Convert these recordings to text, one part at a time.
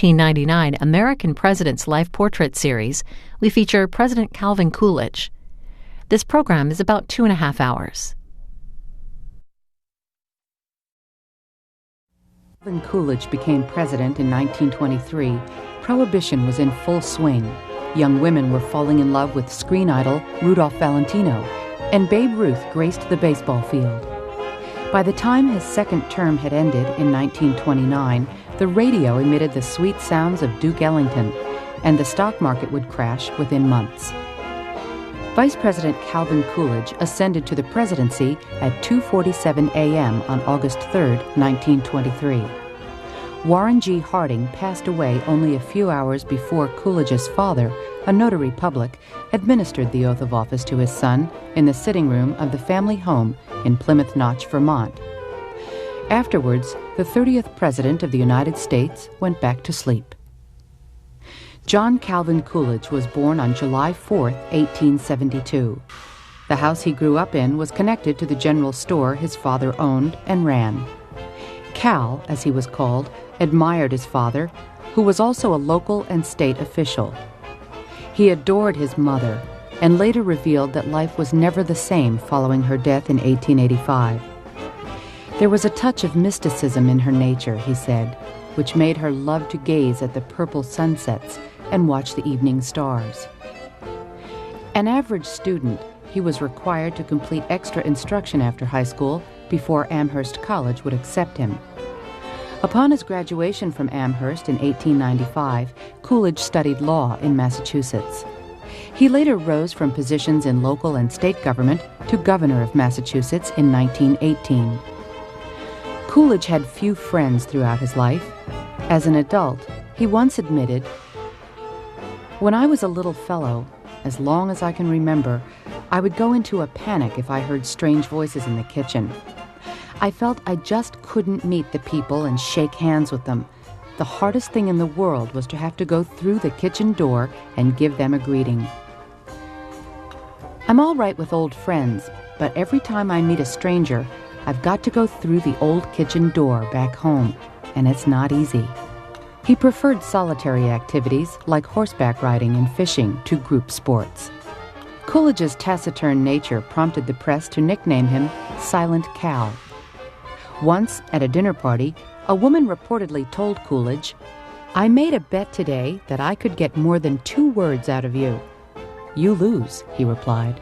1999 American President's Life Portrait series, we feature President Calvin Coolidge. This program is about 2.5 hours. Calvin Coolidge became president in 1923. Prohibition was in full swing. Young women were falling in love with screen idol Rudolph Valentino, and Babe Ruth graced the baseball field. By the time his second term had ended in 1929, the radio emitted the sweet sounds of Duke Ellington, and the stock market would crash within months. Vice President Calvin Coolidge ascended to the presidency at 2:47 a.m. on August 3, 1923. Warren G. Harding passed away only a few hours before Coolidge's father, a notary public, administered the oath of office to his son in the sitting room of the family home in Plymouth Notch, Vermont. Afterwards, the 30th President of the United States went back to sleep. John Calvin Coolidge was born on July 4, 1872. The house he grew up in was connected to the general store his father owned and ran. Cal, as he was called, admired his father, who was also a local and state official. He adored his mother and later revealed that life was never the same following her death in 1885. There was a touch of mysticism in her nature, he said, which made her love to gaze at the purple sunsets and watch the evening stars. An average student, he was required to complete extra instruction after high school before Amherst College would accept him. Upon his graduation from Amherst in 1895, Coolidge studied law in Massachusetts. He later rose from positions in local and state government to governor of Massachusetts in 1918. Coolidge had few friends throughout his life. As an adult, he once admitted, "When I was a little fellow, as long as I can remember, I would go into a panic if I heard strange voices in the kitchen. I felt I just couldn't meet the people and shake hands with them. The hardest thing in the world was to have to go through the kitchen door and give them a greeting. I'm all right with old friends, but every time I meet a stranger, I've got to go through the old kitchen door back home, and it's not easy." He preferred solitary activities like horseback riding and fishing to group sports. Coolidge's taciturn nature prompted the press to nickname him Silent Cal. Once, at a dinner party, a woman reportedly told Coolidge, "I made a bet today that I could get more than 2 words out of you." "You lose," he replied.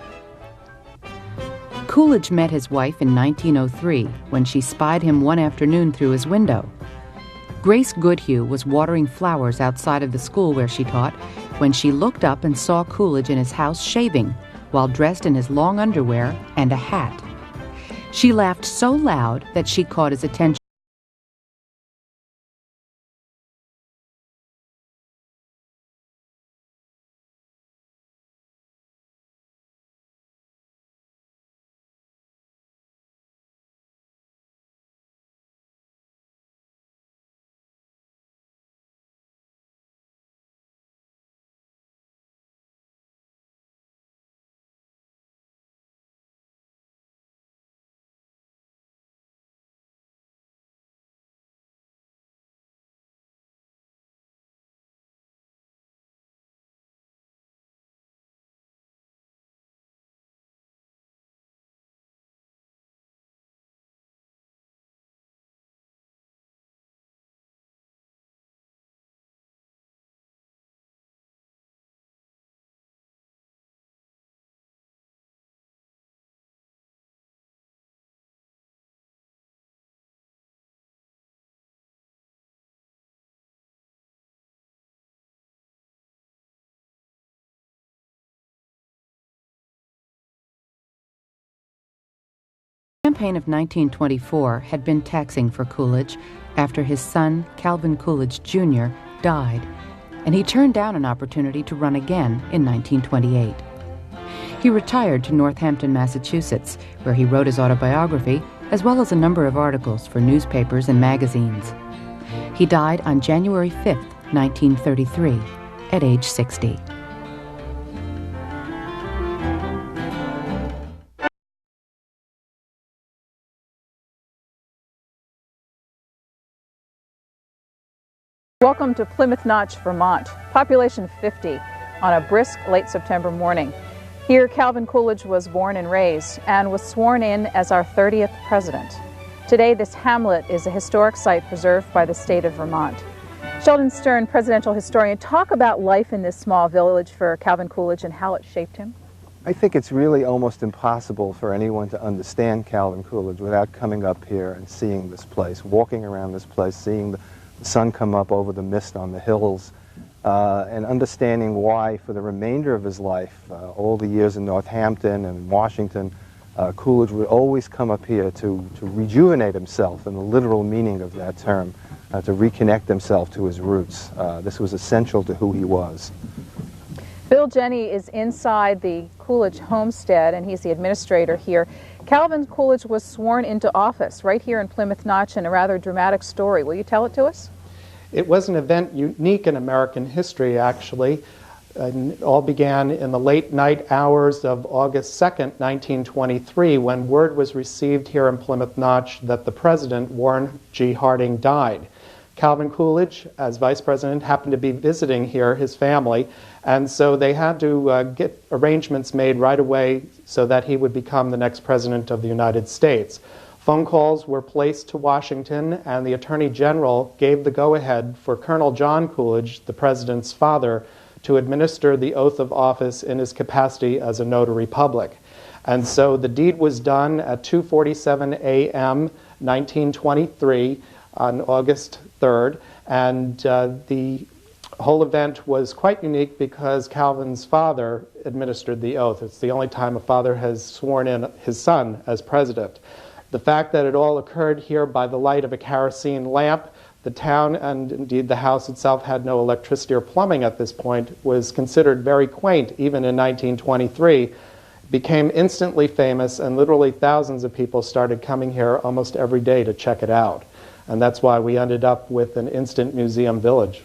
Coolidge met his wife in 1903 when she spied him one afternoon through his window. Grace Goodhue was watering flowers outside of the school where she taught when she looked up and saw Coolidge in his house shaving while dressed in his long underwear and a hat. She laughed so loud that she caught his attention. The campaign of 1924 had been taxing for Coolidge after his son, Calvin Coolidge Jr., died, and he turned down an opportunity to run again in 1928. He retired to Northampton, Massachusetts, where he wrote his autobiography, as well as a number of articles for newspapers and magazines. He died on January 5, 1933, at age 60. Welcome to Plymouth Notch, Vermont, population 50, on a brisk late September morning. Here, Calvin Coolidge was born and raised and was sworn in as our 30th president. Today, this hamlet is a historic site preserved by the state of Vermont. Sheldon Stern, presidential historian, talk about life in this small village for Calvin Coolidge and how it shaped him. I think it's really almost impossible for anyone to understand Calvin Coolidge without coming up here and seeing this place, walking around this place, seeing the sun come up over the mist on the hills, and understanding why for the remainder of his life, all the years in Northampton and Washington, Coolidge would always come up here to rejuvenate himself in the literal meaning of that term, to reconnect himself to his roots. This was essential to who he was. Bill Jenny is inside the Coolidge homestead, and he's the administrator here. Calvin Coolidge was sworn into office right here in Plymouth Notch in a rather dramatic story. Will you tell it to us? It was an event unique in American history, actually. It all began in the late night hours of August 2nd, 1923, when word was received here in Plymouth Notch that the president, Warren G. Harding, died. Calvin Coolidge, as vice president, happened to be visiting here, his family, and so they had to get arrangements made right away so that he would become the next president of the United States. Phone calls were placed to Washington, and the Attorney General gave the go-ahead for Colonel John Coolidge, the president's father, to administer the oath of office in his capacity as a notary public. And so the deed was done at 2:47 a.m. 1923 on August 3rd, and the whole event was quite unique because Calvin's father administered the oath. It's the only time a father has sworn in his son as president. The fact that it all occurred here by the light of a kerosene lamp, the town and indeed the house itself had no electricity or plumbing at this point, was considered very quaint even in 1923, became instantly famous, and literally thousands of people started coming here almost every day to check it out. And that's why we ended up with an instant museum village.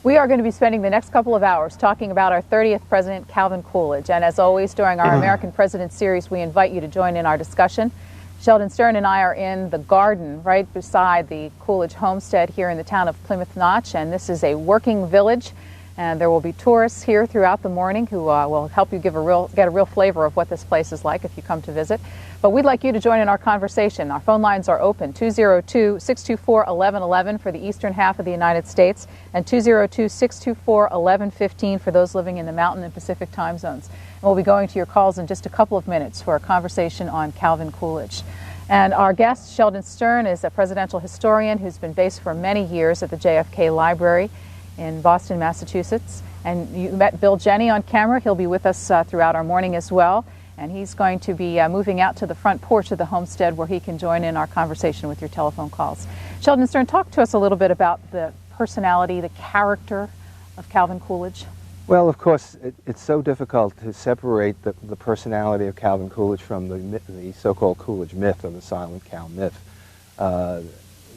We are going to be spending the next couple of hours talking about our 30th president, Calvin Coolidge. And as always, during our American President series, we invite you to join in our discussion. Sheldon Stern and I are in the garden right beside the Coolidge homestead here in the town of Plymouth Notch. And this is a working village. And there will be tourists here throughout the morning who will help you get a real flavor of what this place is like if you come to visit. But we'd like you to join in our conversation. Our phone lines are open, 202-624-1111 for the eastern half of the United States and 202-624-1115 for those living in the Mountain and Pacific time zones. And we'll be going to your calls in just a couple of minutes for a conversation on Calvin Coolidge. And our guest, Sheldon Stern, is a presidential historian who's been based for many years at the JFK Library in Boston, Massachusetts. And you met Bill Jenny on camera. He'll be with us throughout our morning as well. And he's going to be moving out to the front porch of the homestead where he can join in our conversation with your telephone calls. Sheldon Stern, talk to us a little bit about the personality, the character of Calvin Coolidge. Well, of course, it's so difficult to separate the personality of Calvin Coolidge from the so-called Coolidge myth, or the silent cow myth,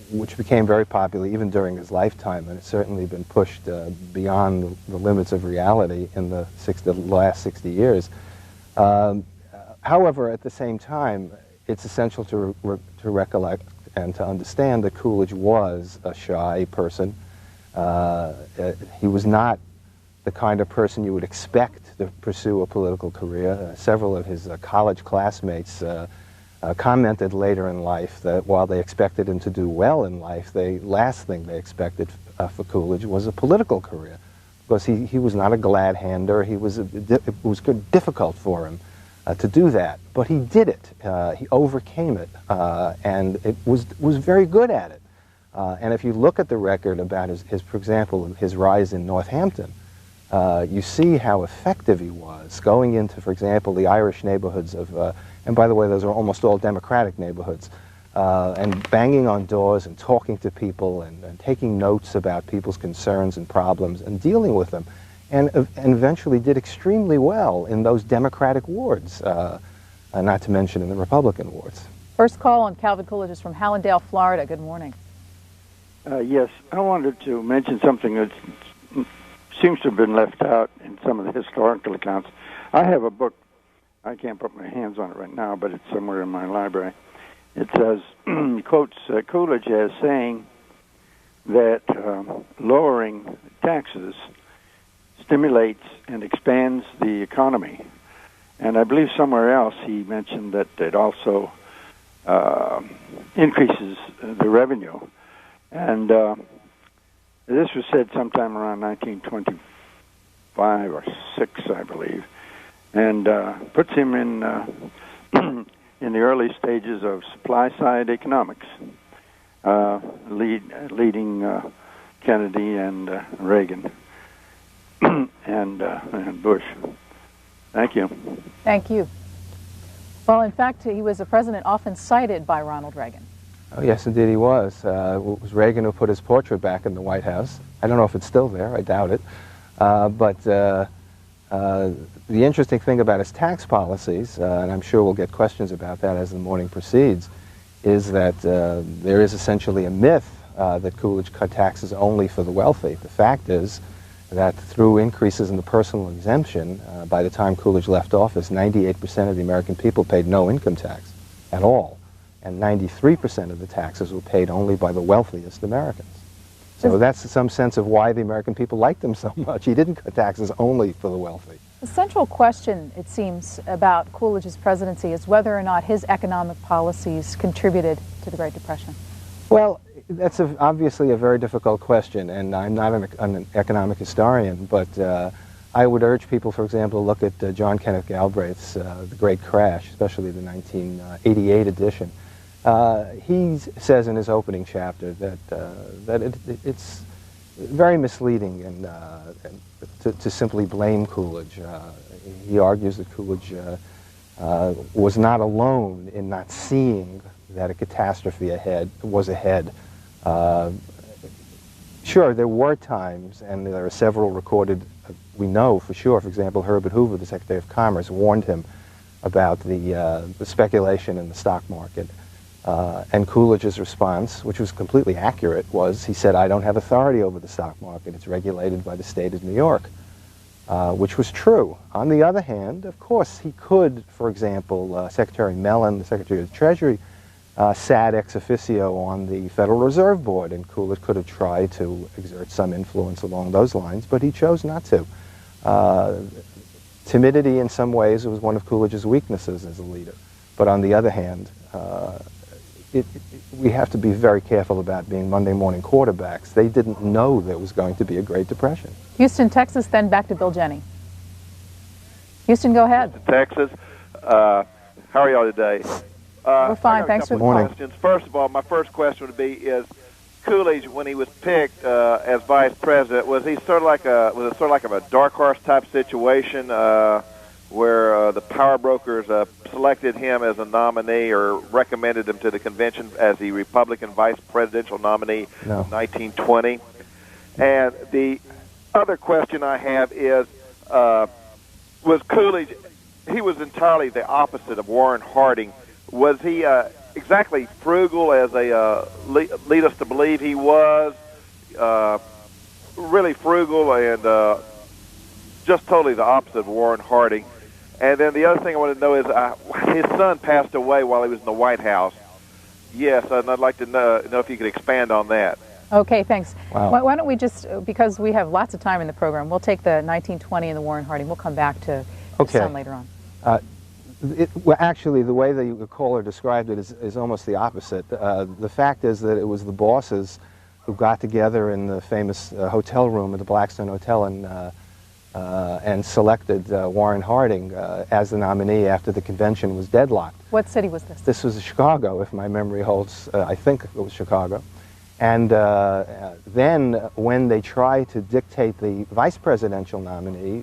which became very popular even during his lifetime, and it's certainly been pushed beyond the limits of reality in the last 60 years. However, at the same time, it's essential to recollect and to understand that Coolidge was a shy person. He was not the kind of person you would expect to pursue a political career. Several of his college classmates commented later in life that while they expected him to do well in life, the last thing they expected for Coolidge was a political career, because he was not a glad-hander. It was difficult for him to do that, but he did it. He overcame it, and it was very good at it. And if you look at the record about for example, his rise in Northampton, you see how effective he was going into, for example, the Irish neighborhoods of, and by the way, those are almost all Democratic neighborhoods, and banging on doors and talking to people and taking notes about people's concerns and problems and dealing with them, and eventually did extremely well in those Democratic wards, not to mention in the Republican wards. First call on Calvin Coolidge is from Hallandale, Florida. Good morning. Yes, I wanted to mention something that seems to have been left out in some of the historical accounts. I have a book. I can't put my hands on it right now, but it's somewhere in my library. It says, quotes Coolidge as saying that lowering taxes stimulates and expands the economy. And I believe somewhere else he mentioned that it also increases the revenue. And this was said sometime around 1925 or 6, I believe, and puts him in in the early stages of supply-side economics, leading Kennedy and Reagan and Bush. Thank you. Thank you. Well, in fact, he was a president often cited by Ronald Reagan. Oh, yes, indeed he was. It was Reagan who put his portrait back in the White House. I don't know if it's still there. I doubt it. But the interesting thing about his tax policies, and I'm sure we'll get questions about that as the morning proceeds, is that there is essentially a myth that Coolidge cut taxes only for the wealthy. The fact is that through increases in the personal exemption, by the time Coolidge left office, 98% of the American people paid no income tax at all, and 93% of the taxes were paid only by the wealthiest Americans. So that's some sense of why the American people liked him so much. He didn't cut taxes only for the wealthy. The central question, it seems, about Coolidge's presidency is whether or not his economic policies contributed to the Great Depression. Well, that's obviously a very difficult question, and I'm not an economic historian, but I would urge people, for example, to look at John Kenneth Galbraith's The Great Crash, especially the 1988 edition. He says in his opening chapter that it's very misleading and to simply blame Coolidge. He argues that Coolidge was not alone in not seeing that a catastrophe was ahead. Sure, there were times, and there are several recorded, we know for sure, for example, Herbert Hoover, the Secretary of Commerce, warned him about the speculation in the stock market. And Coolidge's response, which was completely accurate, was he said, "I don't have authority over the stock market. It's regulated by the state of New York," which was true. On the other hand, of course, he could, for example, Secretary Mellon, the Secretary of the Treasury, sat ex officio on the Federal Reserve Board, and Coolidge could have tried to exert some influence along those lines, but he chose not to. Timidity, in some ways, was one of Coolidge's weaknesses as a leader. But on the other hand, we have to be very careful about being Monday morning quarterbacks. They didn't know there was going to be a Great Depression. Houston, Texas, then back to Bill Jenney. Houston, go ahead. Texas. How are y'all today? We're fine. Thanks for the call. Questions. First of all, my first question would be: is Coolidge, when he was picked as vice president, was it sort of like a dark horse type situation where the power brokers selected him as a nominee or recommended him to the convention as the Republican vice presidential nominee in 1920? And the other question I have is, was Coolidge, he was entirely the opposite of Warren Harding. Was he exactly frugal as they lead us to believe he was? Really frugal and just totally the opposite of Warren Harding. And then the other thing I want to know is his son passed away while he was in the White House. Yes, and I'd like to know if you could expand on that. Okay, thanks. Wow. Why don't we just, because we have lots of time in the program, we'll take the 1920 and the Warren Harding. We'll come back to his son later on. Well, actually, the way that the caller described it is almost the opposite. The fact is that it was the bosses who got together in the famous hotel room at the Blackstone Hotel and selected Warren Harding as the nominee after the convention was deadlocked. What city was this? This was Chicago, if my memory holds. I think it was Chicago. And then when they tried to dictate the vice presidential nominee,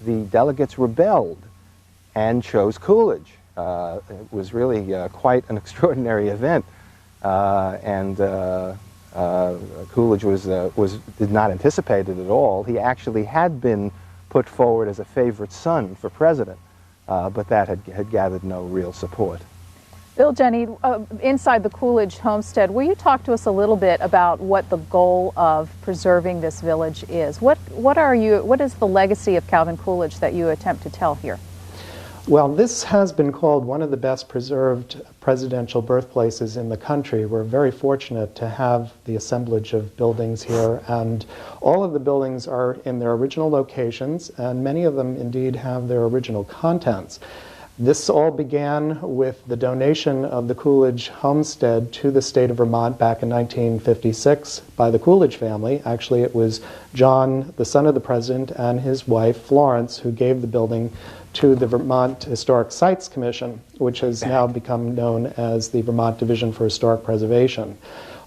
the delegates rebelled and chose Coolidge. It was really quite an extraordinary event, and Coolidge did not anticipate it at all. He actually had been put forward as a favorite son for president, but that had gathered no real support. Bill Jenney, inside the Coolidge homestead, will you talk to us a little bit about what the goal of preserving this village is? What is the legacy of Calvin Coolidge that you attempt to tell here? Well, this has been called one of the best preserved presidential birthplaces in the country. We're very fortunate to have the assemblage of buildings here, and all of the buildings are in their original locations, and many of them indeed have their original contents. This all began with the donation of the Coolidge homestead to the state of Vermont back in 1956 by the Coolidge family. Actually, it was John, the son of the president, and his wife, Florence, who gave the building to the Vermont Historic Sites Commission, which has now become known as the Vermont Division for Historic Preservation.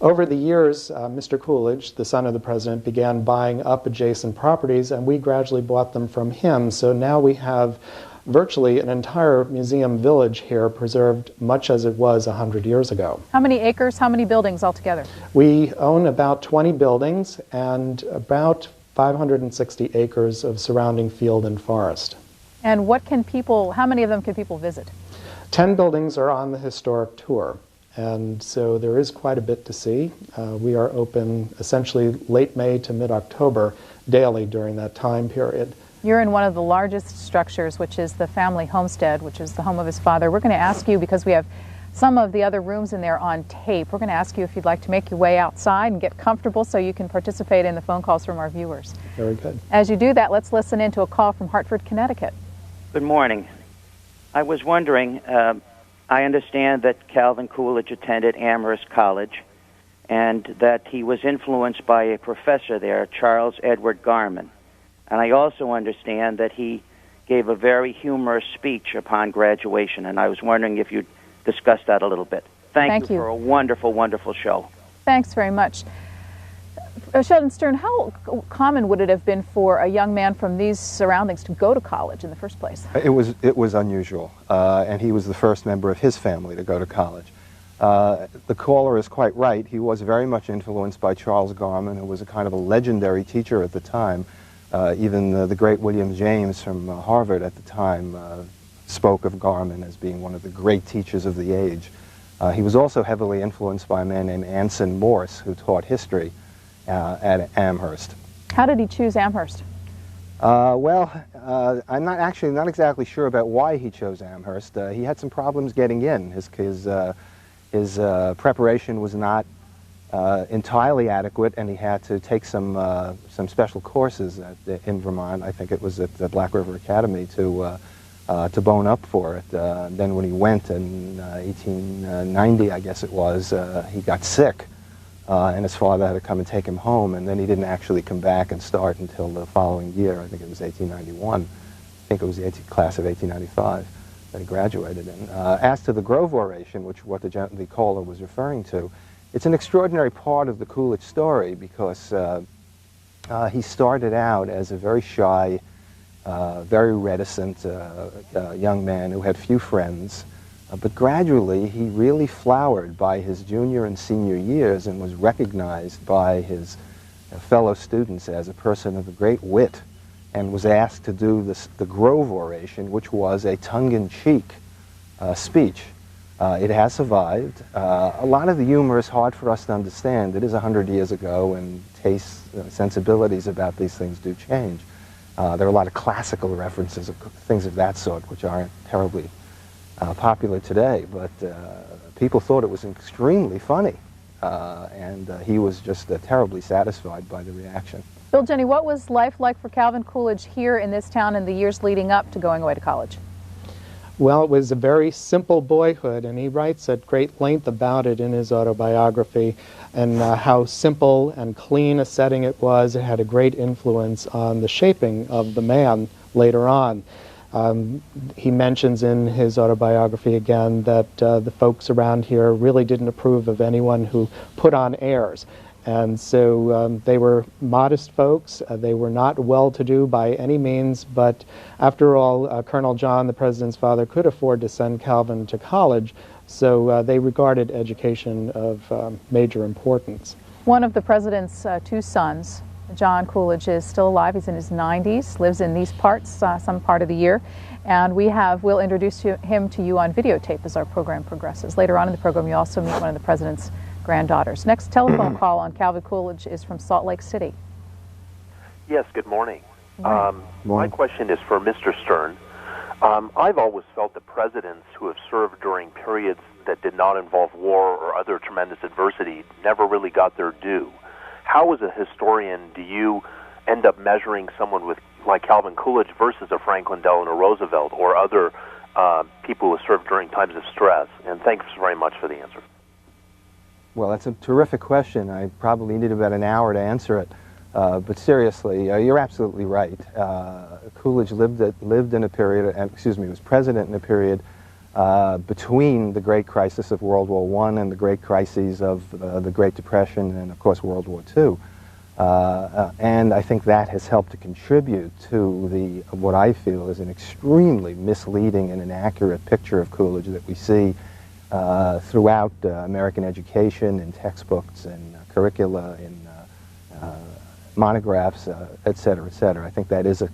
Over the years, Mr. Coolidge, the son of the president, began buying up adjacent properties, and we gradually bought them from him. So now we have virtually an entire museum village here, preserved much as it was 100 years ago. How many acres, how many buildings altogether? We own about 20 buildings and about 560 acres of surrounding field and forest. And what can people, how many of them can people visit? 10 buildings are on the historic tour, and so there is quite a bit to see. We are open essentially late May to mid-October daily during that time period. You're in one of the largest structures, which is the family homestead, which is the home of his father. We're going to ask you, because we have some of the other rooms in there on tape, we're going to ask you if you'd like to make your way outside and get comfortable so you can participate in the phone calls from our viewers. Very good. As you do that, let's listen in to a call from Hartford, Connecticut. Good morning. I was wondering, I understand that Calvin Coolidge attended Amherst College and that he was influenced by a professor there, Charles Edward Garman. And I also understand that he gave a very humorous speech upon graduation, and I was wondering if you'd discuss that a little bit. Thank you for a wonderful, wonderful show. Thanks very much. Sheldon Stern, how common would it have been for a young man from these surroundings to go to college in the first place? It was unusual, and he was the first member of his family to go to college. The caller is quite right. He was very much influenced by Charles Garman, who was a kind of a legendary teacher at the time. Even the great William James from Harvard at the time spoke of Garman as being one of the great teachers of the age. He was also heavily influenced by a man named Anson Morse, who taught history at Amherst. How did he choose Amherst? I'm not exactly sure about why he chose Amherst. He had some problems getting in. His preparation was not entirely adequate, and he had to take some special courses in Vermont. I think it was at the Black River Academy to bone up for it. Then when he went in 1890, I guess it was, he got sick, and his father had to come and take him home, and then he didn't actually come back and start until the following year. I think it was 1891. I think it was the class of 1895 that he graduated in. As to the Grove Oration, which what the caller was referring to, it's an extraordinary part of the Coolidge story because he started out as a very shy, very reticent young man who had few friends, but gradually he really flowered by his junior and senior years and was recognized by his fellow students as a person of a great wit, and was asked to do the Grove Oration, which was a tongue-in-cheek speech. It has survived. A lot of the humor is hard for us to understand. It is 100 years ago, and tastes, sensibilities about these things do change. There are a lot of classical references, things of that sort, which aren't terribly popular today, but people thought it was extremely funny, and he was just terribly satisfied by the reaction. Bill, Jenny, what was life like for Calvin Coolidge here in this town in the years leading up to going away to college? Well, it was a very simple boyhood, and he writes at great length about it in his autobiography, and how simple and clean a setting it was. It had a great influence on the shaping of the man later on. He mentions in his autobiography again that the folks around here really didn't approve of anyone who put on airs. And so they were modest folks. They were not well-to-do by any means, but after all, Colonel John, the president's father, could afford to send Calvin to college, so they regarded education of major importance. One of the president's two sons, John Coolidge, is still alive. He's in his 90s, lives in these parts some part of the year, and we'll introduce him to you on videotape as our program progresses. Later on in the program, you also meet one of the president's granddaughters. Next telephone call on Calvin Coolidge is from Salt Lake City. Yes, good morning. My question is for Mr. Stern. I've always felt that presidents who have served during periods that did not involve war or other tremendous adversity never really got their due. How, as a historian, do you end up measuring someone like Calvin Coolidge versus a Franklin Delano Roosevelt or other people who have served during times of stress? And thanks very much for the answer. Well, that's a terrific question. I probably need about an hour to answer it. But seriously, you're absolutely right. Coolidge lived in a period, was president in a period between the great crisis of World War I and the great crises of the Great Depression and, of course, World War II. And I think that has helped to contribute to what I feel is an extremely misleading and inaccurate picture of Coolidge that we see throughout American education, in textbooks, and curricula, in monographs, et cetera, et cetera. I think that is a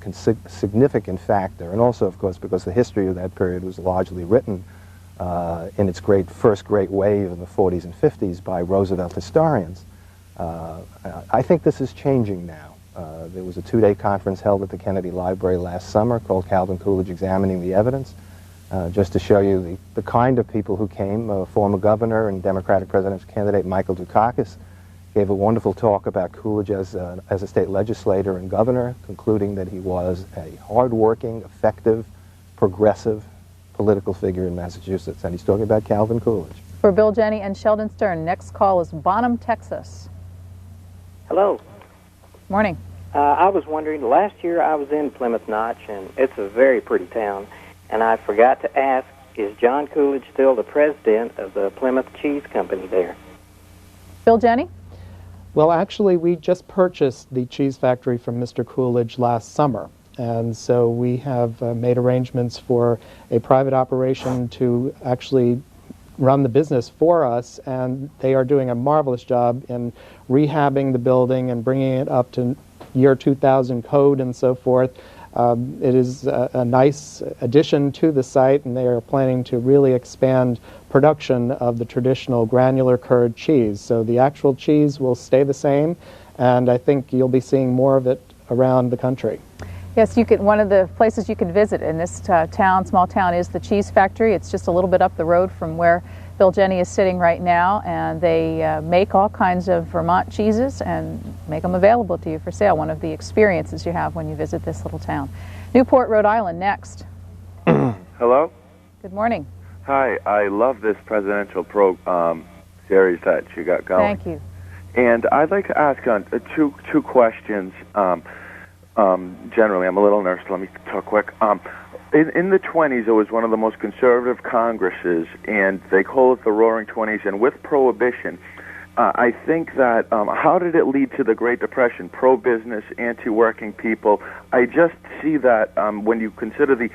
significant factor, and also, of course, because the history of that period was largely written in its first great wave in the 40s and 50s by Roosevelt historians. I think this is changing now. There was a two-day conference held at the Kennedy Library last summer called Calvin Coolidge Examining the Evidence, just to show you the kind of people who came. Former governor and Democratic presidential candidate Michael Dukakis gave a wonderful talk about Coolidge as a state legislator and governor, concluding that he was a hard-working, effective, progressive political figure in Massachusetts. And he's talking about Calvin Coolidge. For Bill Jenney and Sheldon Stern, next call is Bonham, Texas. Hello. Morning. I was wondering, last year I was in Plymouth Notch, and it's a very pretty town, and I forgot to ask, is John Coolidge still the president of the Plymouth Cheese Company there? Bill Jenney? Well, actually, we just purchased the cheese factory from Mr. Coolidge last summer. And so we have made arrangements for a private operation to actually run the business for us, and they are doing a marvelous job in rehabbing the building and bringing it up to year 2000 code and so forth. It is a nice addition to the site, and they are planning to really expand production of the traditional granular curd cheese. So the actual cheese will stay the same, and I think you'll be seeing more of it around the country. Yes, one of the places you can visit in this small town, is the cheese factory. It's just a little bit up the road from where Bill Jenney is sitting right now, and they make all kinds of Vermont cheeses and make them available to you for sale. One of the experiences you have when you visit this little town. Newport, Rhode Island, next. Hello? Good morning. Hi, I love this presidential series that you got going. Thank you. And I'd like to ask two questions. Generally, I'm a little nervous. Let me talk quick. In the 20s, it was one of the most conservative Congresses, and they call it the Roaring 20s. And with Prohibition, I think that how did it lead to the Great Depression? Pro-business, anti-working people. I just see that when you consider the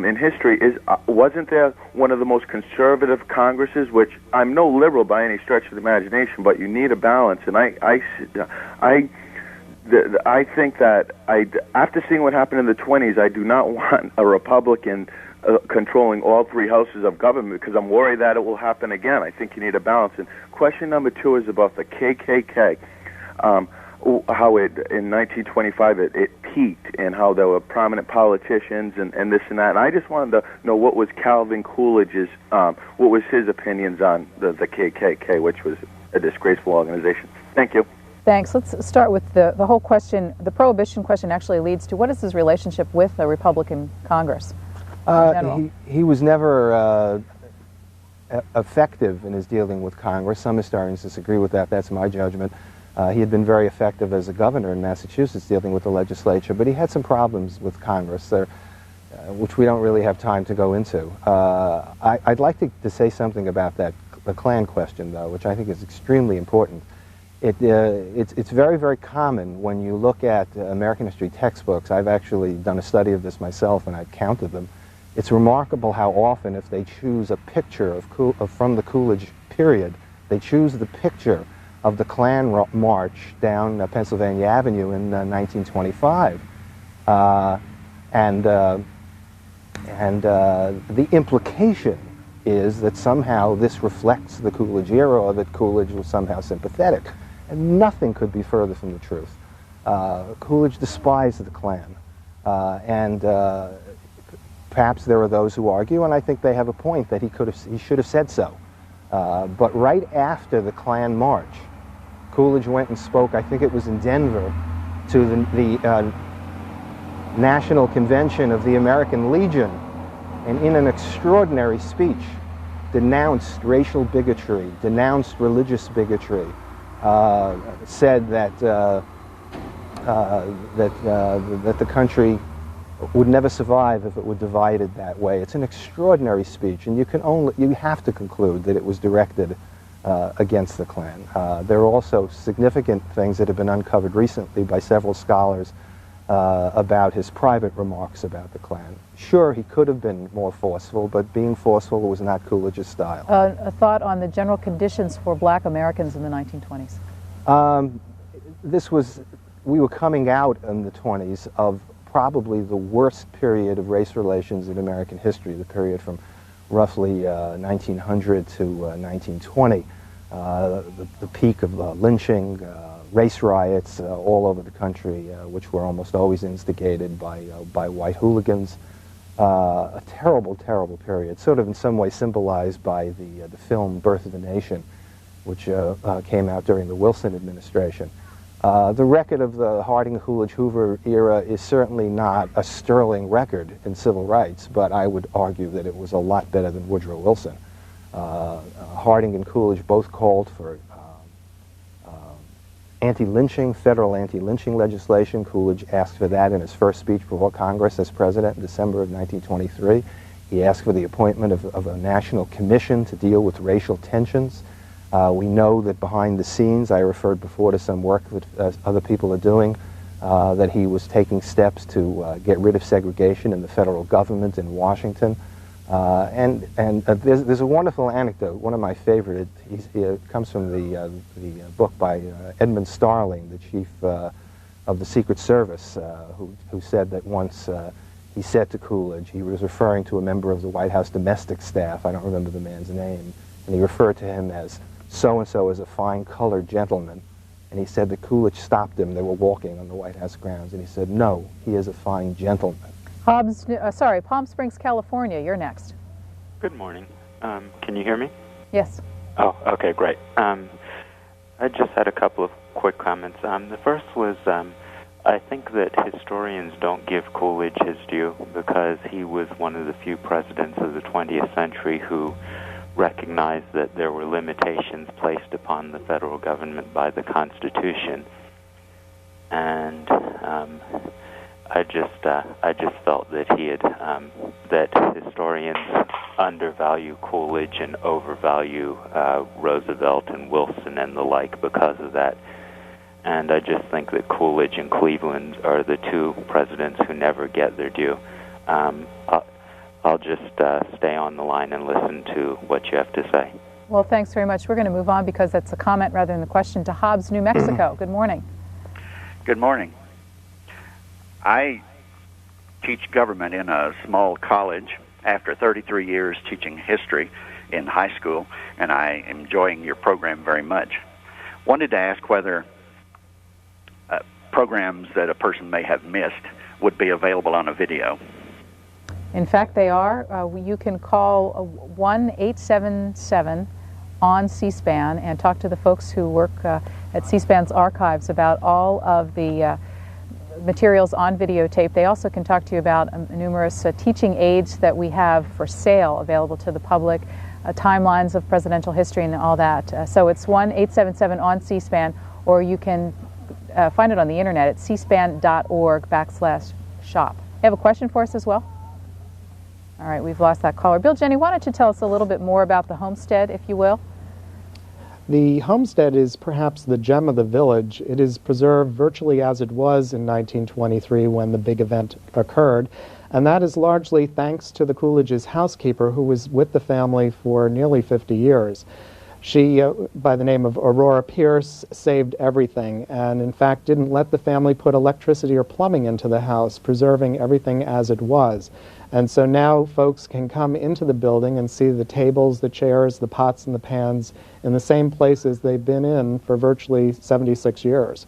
in history, wasn't there one of the most conservative Congresses? Which I'm no liberal by any stretch of the imagination, but you need a balance. And I think that after seeing what happened in the 20s, I do not want a Republican controlling all three houses of government, because I'm worried that it will happen again. I think you need a balance. And question number two is about the KKK, how in 1925 it peaked, and how there were prominent politicians and this and that. And I just wanted to know what was Calvin Coolidge's, what was his opinions on the KKK, which was a disgraceful organization. Thank you. Thanks. Let's start with the whole question. The Prohibition question actually leads to, what is his relationship with the Republican Congress? He was never effective in his dealing with Congress. Some historians disagree with that. That's my judgment. He had been very effective as a governor in Massachusetts dealing with the legislature, but he had some problems with Congress, which we don't really have time to go into. I'd like to say something about the Klan question, though, which I think is extremely important. It's very, very common when you look at American history textbooks. I've actually done a study of this myself, and I've counted them. It's remarkable how often, if they choose a picture from the Coolidge period, they choose the picture of the Klan march down Pennsylvania Avenue in 1925. And the implication is that somehow this reflects the Coolidge era, or that Coolidge was somehow sympathetic. And nothing could be further from the truth. Coolidge despised the Klan. And Perhaps there are those who argue, and I think they have a point, that he should have said so. But right after the Klan march, Coolidge went and spoke, I think it was in Denver, to the National Convention of the American Legion, and in an extraordinary speech denounced racial bigotry, denounced religious bigotry, said that the country would never survive if it were divided that way. It's an extraordinary speech, and you have to conclude that it was directed against the Klan. There are also significant things that have been uncovered recently by several scholars about his private remarks about the Klan. Sure, he could have been more forceful, but being forceful was not Coolidge's style. A thought on the general conditions for black Americans in the 1920s? We were coming out in the 20s of probably the worst period of race relations in American history, the period from roughly 1900 to 1920, the peak of lynching, race riots all over the country, which were almost always instigated by white hooligans. A terrible, terrible period, sort of in some way symbolized by the film Birth of a Nation, which came out during the Wilson administration. The record of the Harding-Coolidge-Hoover era is certainly not a sterling record in civil rights, but I would argue that it was a lot better than Woodrow Wilson. Harding and Coolidge both called for anti-lynching, federal anti-lynching legislation. Coolidge asked for that in his first speech before Congress as president in December of 1923. He asked for the appointment of a national commission to deal with racial tensions. We know that behind the scenes, I referred before to some work that other people are doing, that he was taking steps to get rid of segregation in the federal government in Washington. There's a wonderful anecdote, one of my favorite. It comes from the book by Edmund Starling, the chief of the Secret Service, who said that once he said to Coolidge, he was referring to a member of the White House domestic staff, I don't remember the man's name, and he referred to him as so-and-so as a fine colored gentleman. And he said that Coolidge stopped him. They were walking on the White House grounds, and he said, "No, he is a fine gentleman." Palm Springs, California, you're next. Good morning. Can you hear me? Yes. Oh, okay, great. I just had a couple of quick comments. The first was, I think that historians don't give Coolidge his due because he was one of the few presidents of the 20th century who recognized that there were limitations placed upon the federal government by the Constitution. And I just felt that he had that historians undervalue Coolidge and overvalue Roosevelt and Wilson and the like because of that. And I just think that Coolidge and Cleveland are the two presidents who never get their due. I'll just stay on the line and listen to what you have to say. Well, thanks very much. We're going to move on because that's a comment rather than the question to Hobbs, New Mexico. Good morning. Good morning. I teach government in a small college after 33 years teaching history in high school, and I am enjoying your program very much. Wanted to ask whether programs that a person may have missed would be available on a video. In fact, they are. You can call 1-877 on C-SPAN and talk to the folks who work at C-SPAN's archives about all of the materials on videotape. They also can talk to you about numerous teaching aids that we have for sale available to the public, timelines of presidential history and all that. So it's 1-877 on C-SPAN, or you can find it on the internet at cspan.org/shop. You have a question for us as well? All right, we've lost that caller. Bill, Jenny, why don't you tell us a little bit more about the homestead, if you will? The homestead is perhaps the gem of the village. It is preserved virtually as it was in 1923 when the big event occurred, and that is largely thanks to the Coolidge's housekeeper who was with the family for nearly 50 years. She, by the name of Aurora Pierce, saved everything and in fact didn't let the family put electricity or plumbing into the house, preserving everything as it was. And so now folks can come into the building and see the tables, the chairs, the pots and the pans in the same places they've been in for virtually 76 years.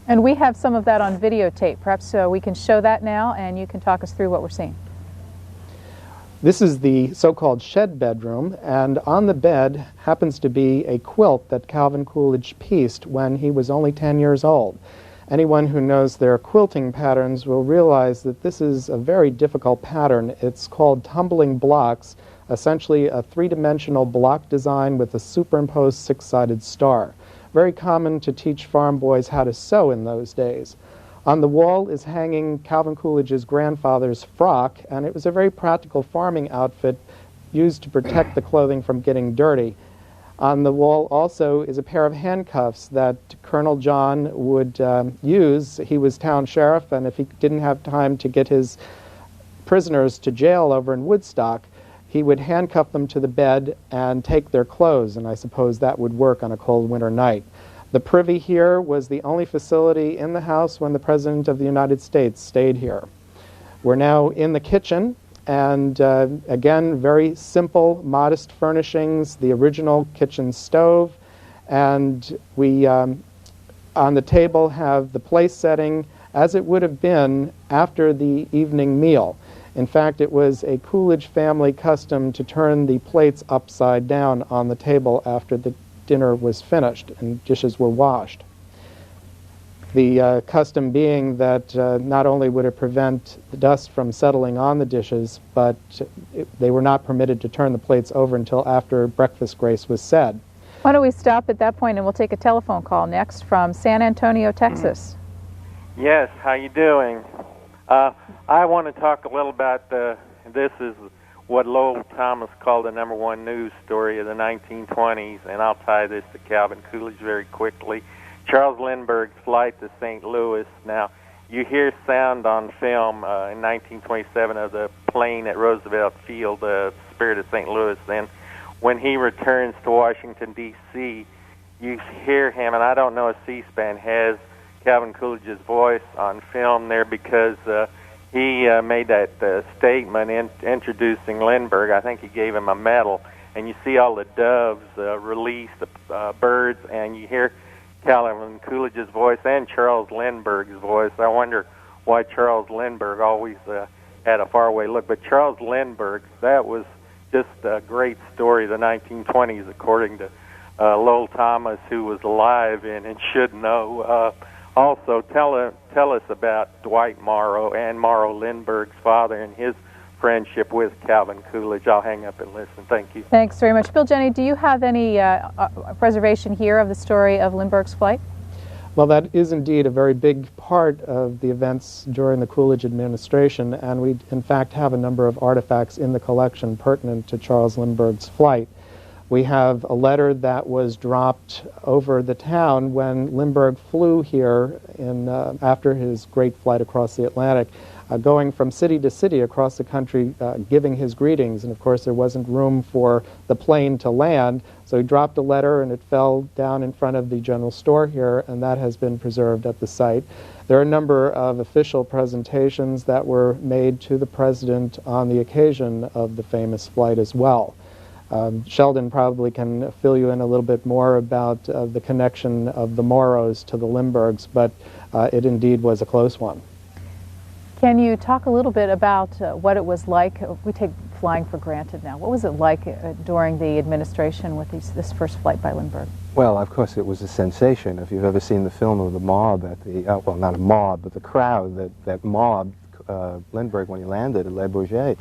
And we have some of that on videotape. Perhaps we can show that now and you can talk us through what we're seeing. This is the so-called shed bedroom, and on the bed happens to be a quilt that Calvin Coolidge pieced when he was only 10 years old. Anyone who knows their quilting patterns will realize that this is a very difficult pattern. It's called tumbling blocks, essentially a three-dimensional block design with a superimposed six-sided star. Very common to teach farm boys how to sew in those days. On the wall is hanging Calvin Coolidge's grandfather's frock, and it was a very practical farming outfit used to protect the clothing from getting dirty. On the wall also is a pair of handcuffs that Colonel John would use. He was town sheriff, and if he didn't have time to get his prisoners to jail over in Woodstock, he would handcuff them to the bed and take their clothes, and I suppose that would work on a cold winter night. The privy here was the only facility in the house when the President of the United States stayed here. We're now in the kitchen, and again, very simple, modest furnishings, the original kitchen stove, and we, on the table, have the place setting as it would have been after the evening meal. In fact, it was a Coolidge family custom to turn the plates upside down on the table after the dinner was finished and dishes were washed. The custom being that not only would it prevent the dust from settling on the dishes, but they were not permitted to turn the plates over until after breakfast grace was said. Why don't we stop at that point and we'll take a telephone call next from San Antonio, Texas. Yes, how you doing? I want to talk a little about this is what Lowell Thomas called the #1 news story of the 1920s, and I'll tie this to Calvin Coolidge very quickly. Charles Lindbergh's flight to St. Louis. Now, you hear sound on film in 1927 of the plane at Roosevelt Field, the Spirit of St. Louis. Then when he returns to Washington, D.C., you hear him, and I don't know if C-SPAN has Calvin Coolidge's voice on film there because he made that statement introducing Lindbergh. I think he gave him a medal, and you see all the doves release, the birds, and you hear Calvin Coolidge's voice and Charles Lindbergh's voice. I wonder why Charles Lindbergh always had a faraway look. But Charles Lindbergh, that was just a great story of the 1920s, according to Lowell Thomas, who was alive and should know. Also, tell us about Dwight Morrow and Morrow Lindbergh's father and his friendship with Calvin Coolidge. I'll hang up and listen. Thank you. Thanks very much. Bill, Jenny, do you have any preservation here of the story of Lindbergh's flight? Well, that is indeed a very big part of the events during the Coolidge administration, and we, in fact, have a number of artifacts in the collection pertinent to Charles Lindbergh's flight. We have a letter that was dropped over the town when Lindbergh flew here after his great flight across the Atlantic, going from city to city across the country, giving his greetings. And of course, there wasn't room for the plane to land, so he dropped a letter and it fell down in front of the general store here, and that has been preserved at the site. There are a number of official presentations that were made to the president on the occasion of the famous flight as well. Sheldon probably can fill you in a little bit more about the connection of the Morrows to the Lindberghs, but it indeed was a close one. Can you talk a little bit about what it was like? We take flying for granted now. What was it like during the administration with this first flight by Lindbergh? Well, of course, it was a sensation. If you've ever seen the film of the mob at the, well, not a mob, but the crowd that mobbed Lindbergh when he landed at Le Bourget,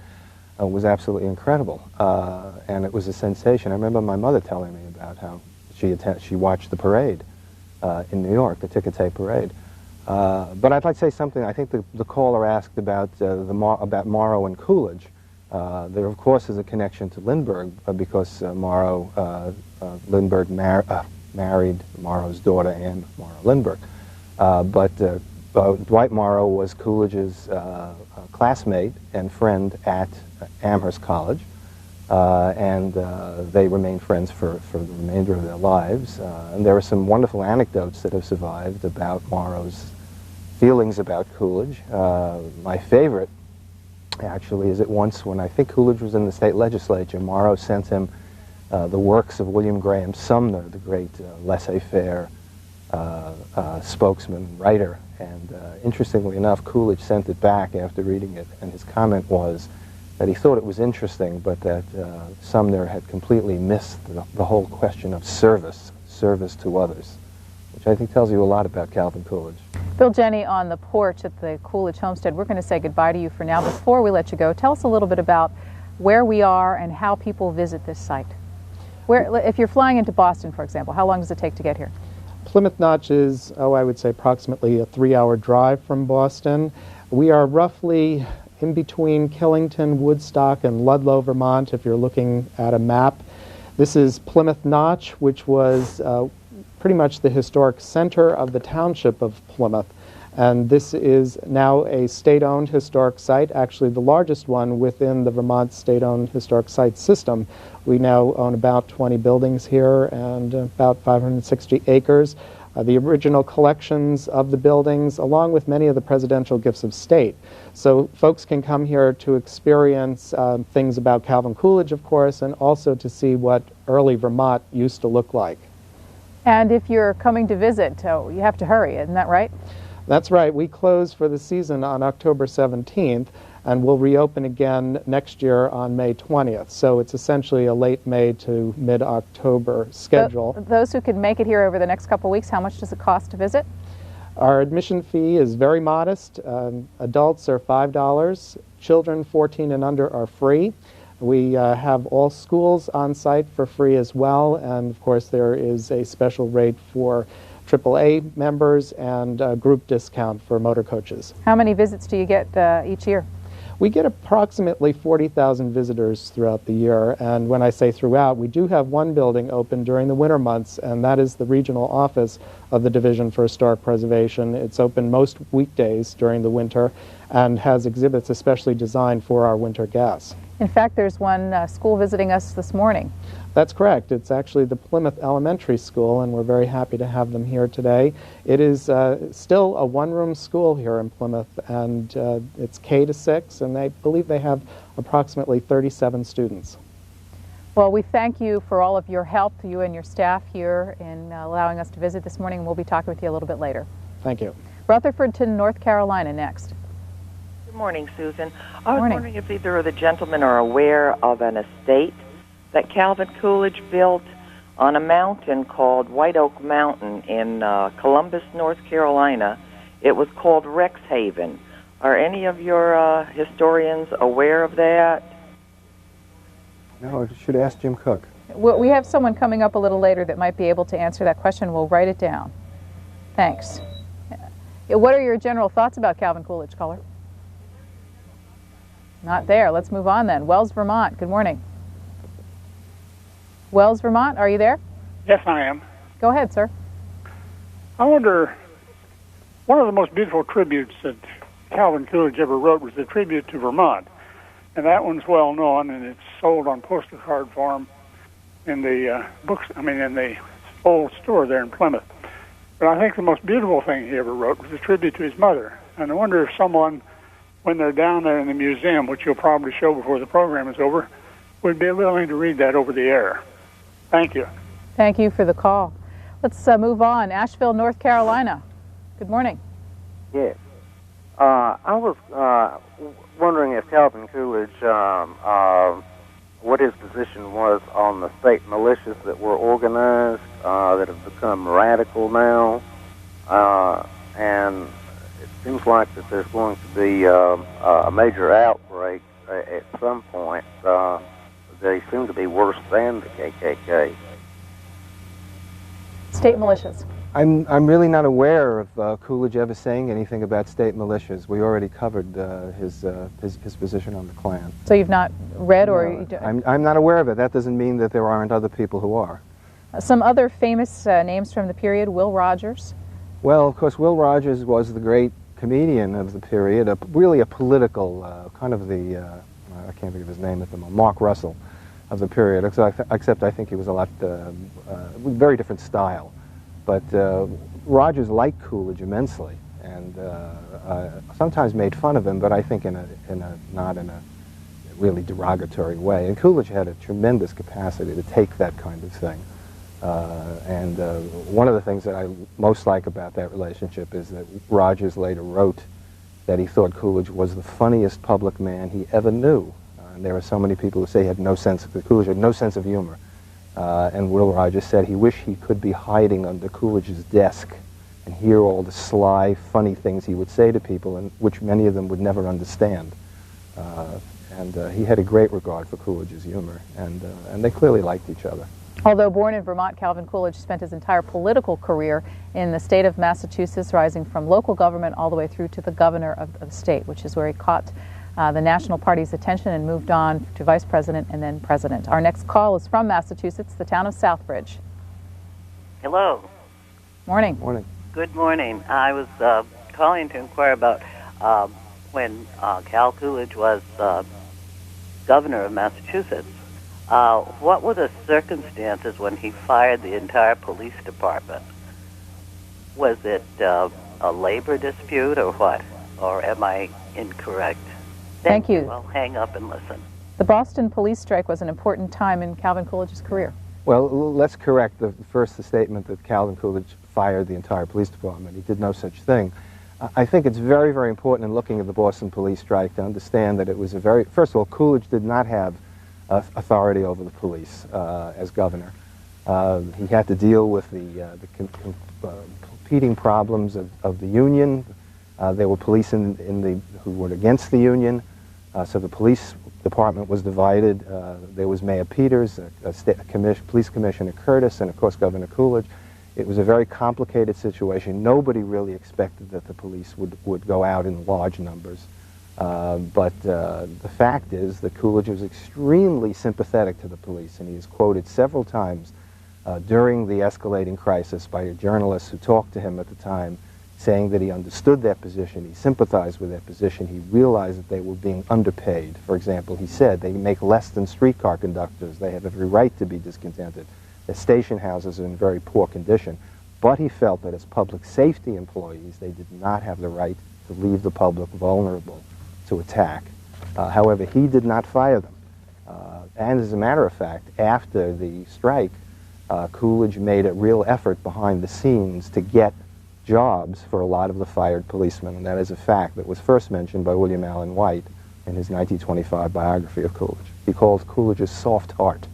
was absolutely incredible, and it was a sensation. I remember my mother telling me about how she watched the parade in New York, the ticket tape parade. But I'd like to say something. I think the caller asked about about Morrow and Coolidge. There, of course, is a connection to Lindbergh because Lindbergh married Morrow's daughter, Anne Morrow Lindbergh. But Dwight Morrow was Coolidge's classmate and friend at Amherst College, and they remained friends for the remainder of their lives. And there are some wonderful anecdotes that have survived about Morrow's feelings about Coolidge. My favorite, actually, is that once when I think Coolidge was in the state legislature, Morrow sent him the works of William Graham Sumner, the great laissez-faire spokesman, writer. And interestingly enough, Coolidge sent it back after reading it, and his comment was, that he thought it was interesting, but that Sumner had completely missed the whole question of service to others, which I think tells you a lot about Calvin Coolidge. Bill Jenny on the porch at the Coolidge homestead. We're going to say goodbye to you for now. Before we let you go, tell us a little bit about where we are and how people visit this site. If you're flying into Boston, for example, how long does it take to get here? Plymouth Notch is, I would say approximately a 3-hour drive from Boston. We are roughly in between Killington, Woodstock, and Ludlow, Vermont, if you're looking at a map. This is Plymouth Notch, which was pretty much the historic center of the township of Plymouth. And this is now a state-owned historic site, actually the largest one within the Vermont state-owned historic site system. We now own about 20 buildings here and about 560 acres. The original collections of the buildings, along with many of the presidential gifts of state. So folks can come here to experience things about Calvin Coolidge, of course, and also to see what early Vermont used to look like. And if you're coming to visit, you have to hurry, isn't that right? That's right. We close for the season on October 17th, and we'll reopen again next year on May 20th. So it's essentially a late May to mid-October schedule. Those who can make it here over the next couple of weeks, how much does it cost to visit? Our admission fee is very modest. Adults are $5. Children 14 and under are free. We have all schools on site for free as well, and of course there is a special rate for AAA members and a group discount for motor coaches. How many visits do you get each year? We get approximately 40,000 visitors throughout the year, and when I say throughout, we do have one building open during the winter months, and that is the regional office of the Division for Historic Preservation. It's open most weekdays during the winter and has exhibits especially designed for our winter guests. In fact, there's one school visiting us this morning. That's correct. It's actually the Plymouth Elementary School, and we're very happy to have them here today. It is still a one-room school here in Plymouth, and it's K to 6, and I believe they have approximately 37 students. Well, we thank you for all of your help, you and your staff here, in allowing us to visit this morning, and we'll be talking with you a little bit later. Thank you. Rutherfordton, North Carolina, next. Good morning, Susan. I was wondering if either of the gentlemen are aware of an estate that Calvin Coolidge built on a mountain called White Oak Mountain in Columbus, North Carolina. It was called Rexhaven. Are any of your historians aware of that? No, I should ask Jim Cook. We have someone coming up a little later that might be able to answer that question. We'll write it down. Thanks. What are your general thoughts about Calvin Coolidge, caller? Not there. Let's move on then. Wells, Vermont. Good morning. Wells, Vermont, are you there? Yes, I am. Go ahead, sir. I wonder, one of the most beautiful tributes that Calvin Coolidge ever wrote was the tribute to Vermont. And that one's well known, and it's sold on postal card form in the in the old store there in Plymouth. But I think the most beautiful thing he ever wrote was a tribute to his mother. And I wonder if someone, when they're down there in the museum, which you'll probably show before the program is over, would be willing to read that over the air. Thank you. Thank you for the call. Let's move on. Asheville, North Carolina. Good morning. Yes. I was wondering if Calvin Coolidge, what his position was on the state militias that were organized, that have become radical now, and it seems like that there's going to be a major outbreak at some point. They seem to be worse than the KKK. State militias. I'm really not aware of Coolidge ever saying anything about state militias. We already covered his position on the Klan. So you've not read, or No, you do? I'm not aware of it. That doesn't mean that there aren't other people who are. Some other famous names from the period: Will Rogers. Well, of course, Will Rogers was the great comedian of the period, really a political, kind of the, I can't think of his name at the moment, Mark Russell of the period, except I think he was a lot, very different style. But Rogers liked Coolidge immensely, and sometimes made fun of him, but I think not in a really derogatory way. And Coolidge had a tremendous capacity to take that kind of thing. And one of the things that I most like about that relationship is that Rogers later wrote that he thought Coolidge was the funniest public man he ever knew. And there are so many people who say he had no sense of, Coolidge had no sense of humor. And Will Rogers said he wished he could be hiding under Coolidge's desk and hear all the sly, funny things he would say to people, and which many of them would never understand. He had a great regard for Coolidge's humor, and they clearly liked each other. Although born in Vermont, Calvin Coolidge spent his entire political career in the state of Massachusetts, rising from local government all the way through to the governor of the state, which is where he caught the National Party's attention and moved on to vice president and then president. Our next call is from Massachusetts, the town of Southbridge. Hello. Morning. Morning. Good morning. I was calling to inquire about when Cal Coolidge was governor of Massachusetts. What were the circumstances when he fired the entire police department? Was it a labor dispute or what? Or am I incorrect? Thank you. I'll hang up and listen. The Boston police strike was an important time in Calvin Coolidge's career. Well, let's correct the statement that Calvin Coolidge fired the entire police department. He did no such thing. I think it's very, very important in looking at the Boston police strike to understand that it was first of all, Coolidge did not have authority over the police as governor. He had to deal with the competing problems of the union. There were police who were against the union, so the police department was divided. There was Mayor Peters, Police Commissioner Curtis, and of course Governor Coolidge. It was a very complicated situation. Nobody really expected that the police would go out in large numbers. But the fact is that Coolidge was extremely sympathetic to the police, and he is quoted several times during the escalating crisis by journalists who talked to him at the time, saying that he understood their position, he sympathized with their position, he realized that they were being underpaid. For example, he said they make less than streetcar conductors, they have every right to be discontented. The station houses are in very poor condition, but he felt that as public safety employees, they did not have the right to leave the public vulnerable to attack. However, he did not fire them. And as a matter of fact, after the strike, Coolidge made a real effort behind the scenes to get jobs for a lot of the fired policemen, and that is a fact that was first mentioned by William Allen White in his 1925 biography of Coolidge. He calls Coolidge a soft heart.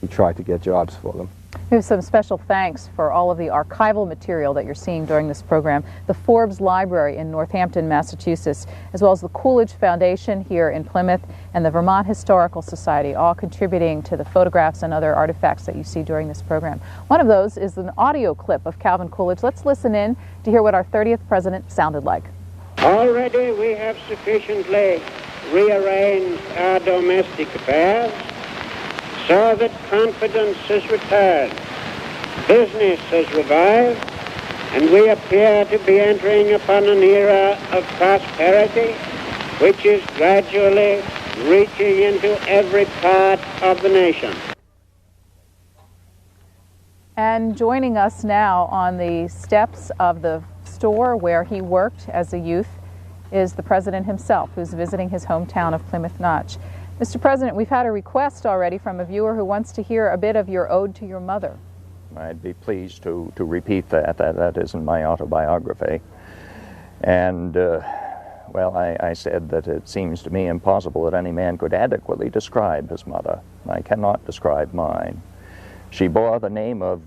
He tried to get jobs for them. We have some special thanks for all of the archival material that you're seeing during this program. The Forbes Library in Northampton, Massachusetts, as well as the Coolidge Foundation here in Plymouth, and the Vermont Historical Society, all contributing to the photographs and other artifacts that you see during this program. One of those is an audio clip of Calvin Coolidge. Let's listen in to hear what our 30th president sounded like. Already we have sufficiently rearranged our domestic affairs so that confidence has returned, business has revived, and we appear to be entering upon an era of prosperity which is gradually reaching into every part of the nation. And joining us now on the steps of the store where he worked as a youth is the president himself, who's visiting his hometown of Plymouth Notch. Mr. President, we've had a request already from a viewer who wants to hear a bit of your ode to your mother. I'd be pleased to repeat that. That is in my autobiography. And, well, I said that it seems to me impossible that any man could adequately describe his mother. I cannot describe mine. She bore the name of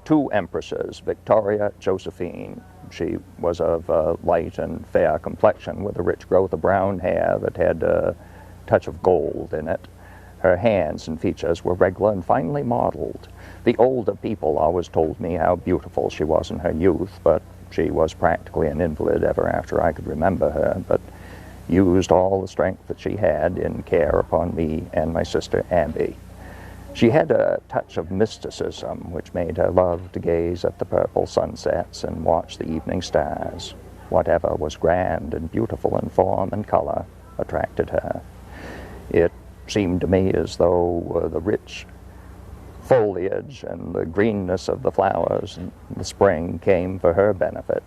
two empresses, Victoria Josephine. She was of light and fair complexion with a rich growth of brown hair that had a touch of gold in it. Her hands and features were regular and finely modeled. The older people always told me how beautiful she was in her youth, but she was practically an invalid ever after I could remember her, but used all the strength that she had in care upon me and my sister Abby. She had a touch of mysticism which made her love to gaze at the purple sunsets and watch the evening stars. Whatever was grand and beautiful in form and color attracted her. It seemed to me as though the rich foliage and the greenness of the flowers in the spring came for her benefit,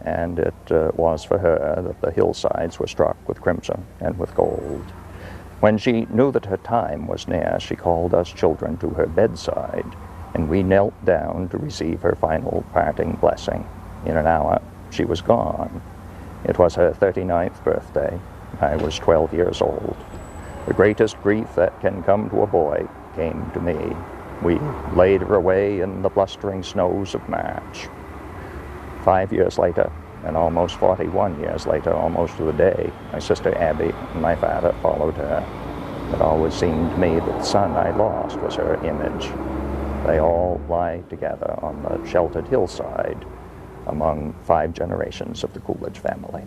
and it was for her that the hillsides were struck with crimson and with gold. When she knew that her time was near, she called us children to her bedside, and we knelt down to receive her final parting blessing. In an hour, she was gone. It was her 39th birthday. I was 12 years old. The greatest grief that can come to a boy came to me. We laid her away in the blustering snows of March. 5 years later, and almost 41 years later, almost to the day, my sister Abby and my father followed her. It always seemed to me that the son I lost was her image. They all lie together on the sheltered hillside among 5 generations of the Coolidge family.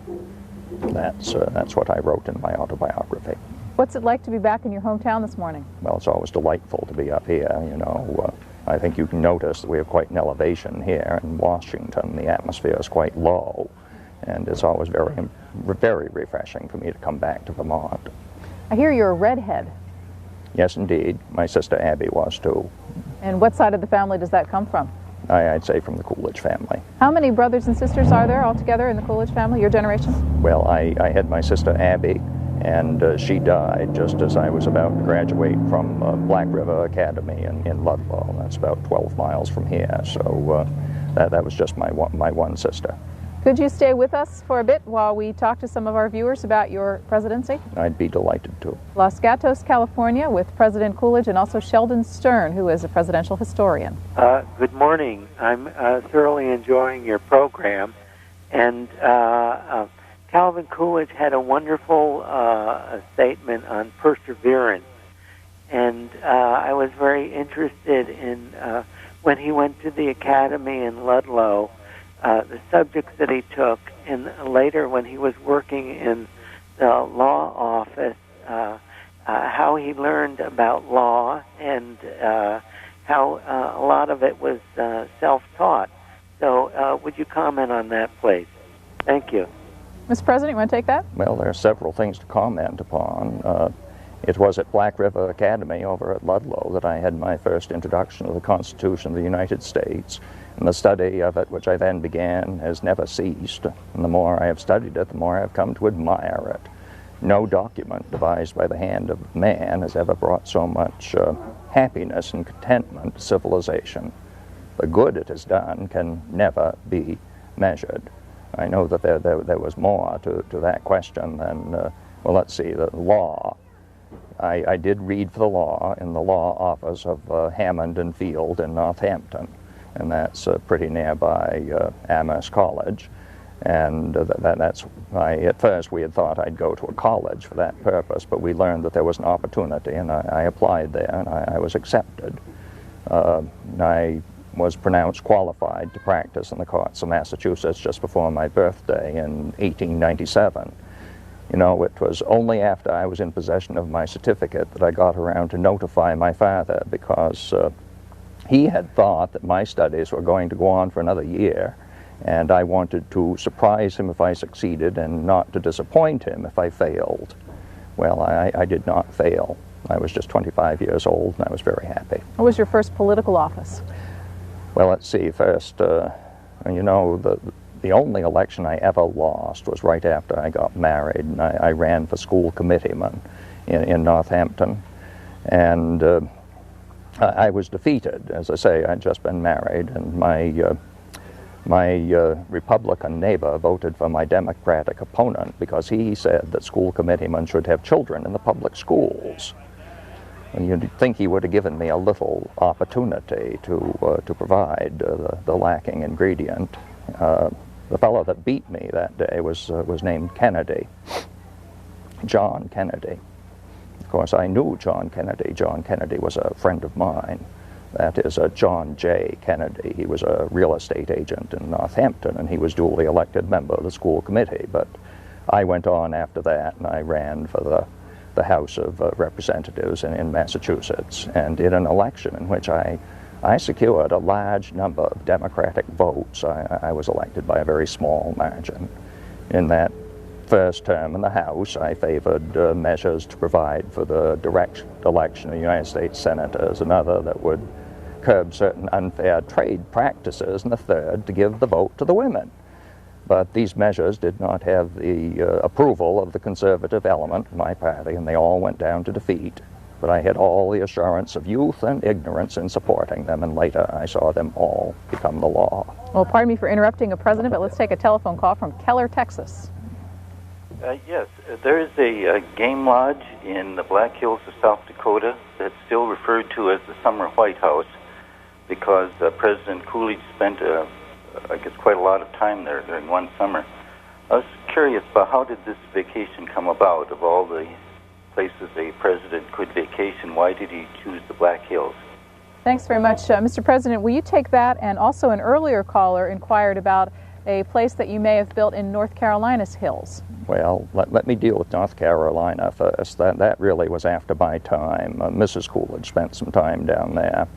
That's what I wrote in my autobiography. What's it like to be back in your hometown this morning? Well, it's always delightful to be up here, you know. I think you can notice that we have quite an elevation here in Washington. The atmosphere is quite low, and it's always very, very refreshing for me to come back to Vermont. I hear you're a redhead. Yes, indeed. My sister Abby was, too. And what side of the family does that come from? I'd say from the Coolidge family. How many brothers and sisters are there altogether in the Coolidge family, your generation? Well, I had my sister Abby, and she died just as I was about to graduate from Black River Academy in Ludlow. That's about 12 miles from here, so that was just my one sister. Could you stay with us for a bit while we talk to some of our viewers about your presidency? I'd be delighted to. Los Gatos, California, with President Coolidge and also Sheldon Stern, who is a presidential historian. Good morning. I'm thoroughly enjoying your program. And Calvin Coolidge had a wonderful statement on perseverance. And I was very interested in when he went to the academy in Ludlow, the subjects that he took, and later when he was working in the law office, how he learned about law and how a lot of it was self-taught. So would you comment on that, please? Thank you. Mr. President, you want to take that? Well, there are several things to comment upon. It was at Black River Academy over at Ludlow that I had my first introduction to the Constitution of the United States. And the study of it, which I then began, has never ceased. And the more I have studied it, the more I have come to admire it. No document devised by the hand of man has ever brought so much happiness and contentment to civilization. The good it has done can never be measured. I know that there was more to that question than, well, let's see, the law. I did read for the law in the law office of Hammond and Field in Northampton. And that's pretty nearby Amherst College. And that's why at first we had thought I'd go to a college for that purpose, but we learned that there was an opportunity, and I applied there, and I was accepted. I was pronounced qualified to practice in the courts of Massachusetts just before my birthday in 1897. You know, it was only after I was in possession of my certificate that I got around to notify my father, because he had thought that my studies were going to go on for another year, and I wanted to surprise him if I succeeded and not to disappoint him if I failed. Well, I did not fail. I was just 25 years old, and I was very happy. What was your first political office? Well, let's see. First, you know, the only election I ever lost was right after I got married, and I ran for school committeeman in Northampton. And I was defeated. As I say, I'd just been married, and my Republican neighbor voted for my Democratic opponent because he said that school committeemen should have children in the public schools. And you'd think he would have given me a little opportunity to provide the lacking ingredient. The fellow that beat me that day was named Kennedy, John Kennedy. Of course, I knew John Kennedy. John Kennedy was a friend of mine. That is John J. Kennedy. He was a real estate agent in Northampton, and he was duly elected member of the school committee. But I went on after that, and I ran for the House of Representatives in Massachusetts. And in an election in which I secured a large number of Democratic votes, I was elected by a very small margin. In that first term in the House, I favored measures to provide for the direct election of United States senators, another that would curb certain unfair trade practices, and the third to give the vote to the women. But these measures did not have the approval of the conservative element of my party, and they all went down to defeat. But I had all the assurance of youth and ignorance in supporting them, and later I saw them all become the law. Well, pardon me for interrupting a president, but let's take a telephone call from Keller, Texas. Yes, there is a game lodge in the Black Hills of South Dakota that's still referred to as the Summer White House because President Coolidge spent, I guess, quite a lot of time there during one summer. I was curious about how did this vacation come about? Of all the places a president could vacation, why did he choose the Black Hills? Thanks very much. Mr. President, will you take that? And also an earlier caller inquired about a place that you may have built in North Carolina's hills. Well, let me deal with North Carolina first. That really was after my time. Mrs. Coolidge spent some time down there,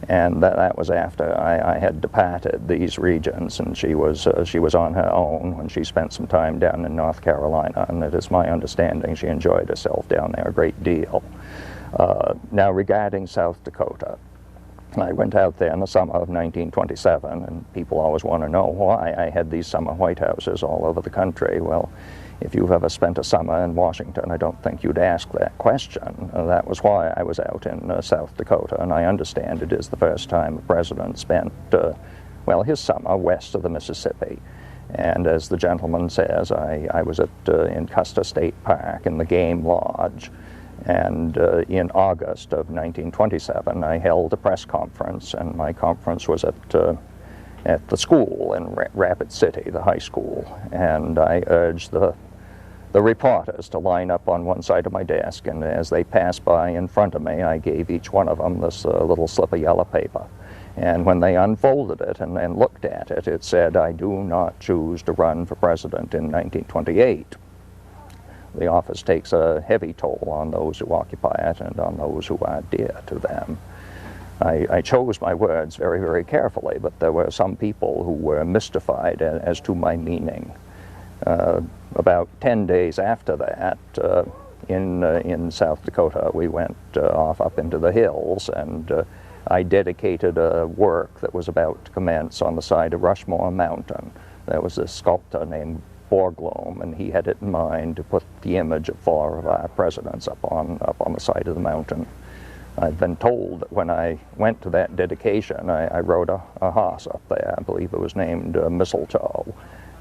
and that was after I had departed these regions, and she was on her own when she spent some time down in North Carolina, and it is my understanding she enjoyed herself down there a great deal. Now, regarding South Dakota, I went out there in the summer of 1927, and people always want to know why I had these summer White Houses all over the country. Well, if you've ever spent a summer in Washington, I don't think you'd ask that question. That was why I was out in South Dakota, and I understand it is the first time a president spent, well, his summer west of the Mississippi. And as the gentleman says, I was in Custer State Park in the Game Lodge. And in August of 1927, I held a press conference, and my conference was at the school in Rapid City, the high school. And I urged the reporters to line up on one side of my desk, and as they passed by in front of me, I gave each one of them this little slip of yellow paper. And when they unfolded it and looked at it, it said, "I do not choose to run for president in 1928. The office takes a heavy toll on those who occupy it and on those who are dear to them." I chose my words very, very carefully, but there were some people who were mystified as to my meaning. About 10 days after that, in South Dakota, we went off up into the hills, and I dedicated a work that was about to commence on the side of Rushmore Mountain. There was a sculptor named Borglum, and he had it in mind to put the image of 4 of our presidents up on the side of the mountain. I've been told that when I went to that dedication, I rode a horse up there. I believe it was named Mistletoe,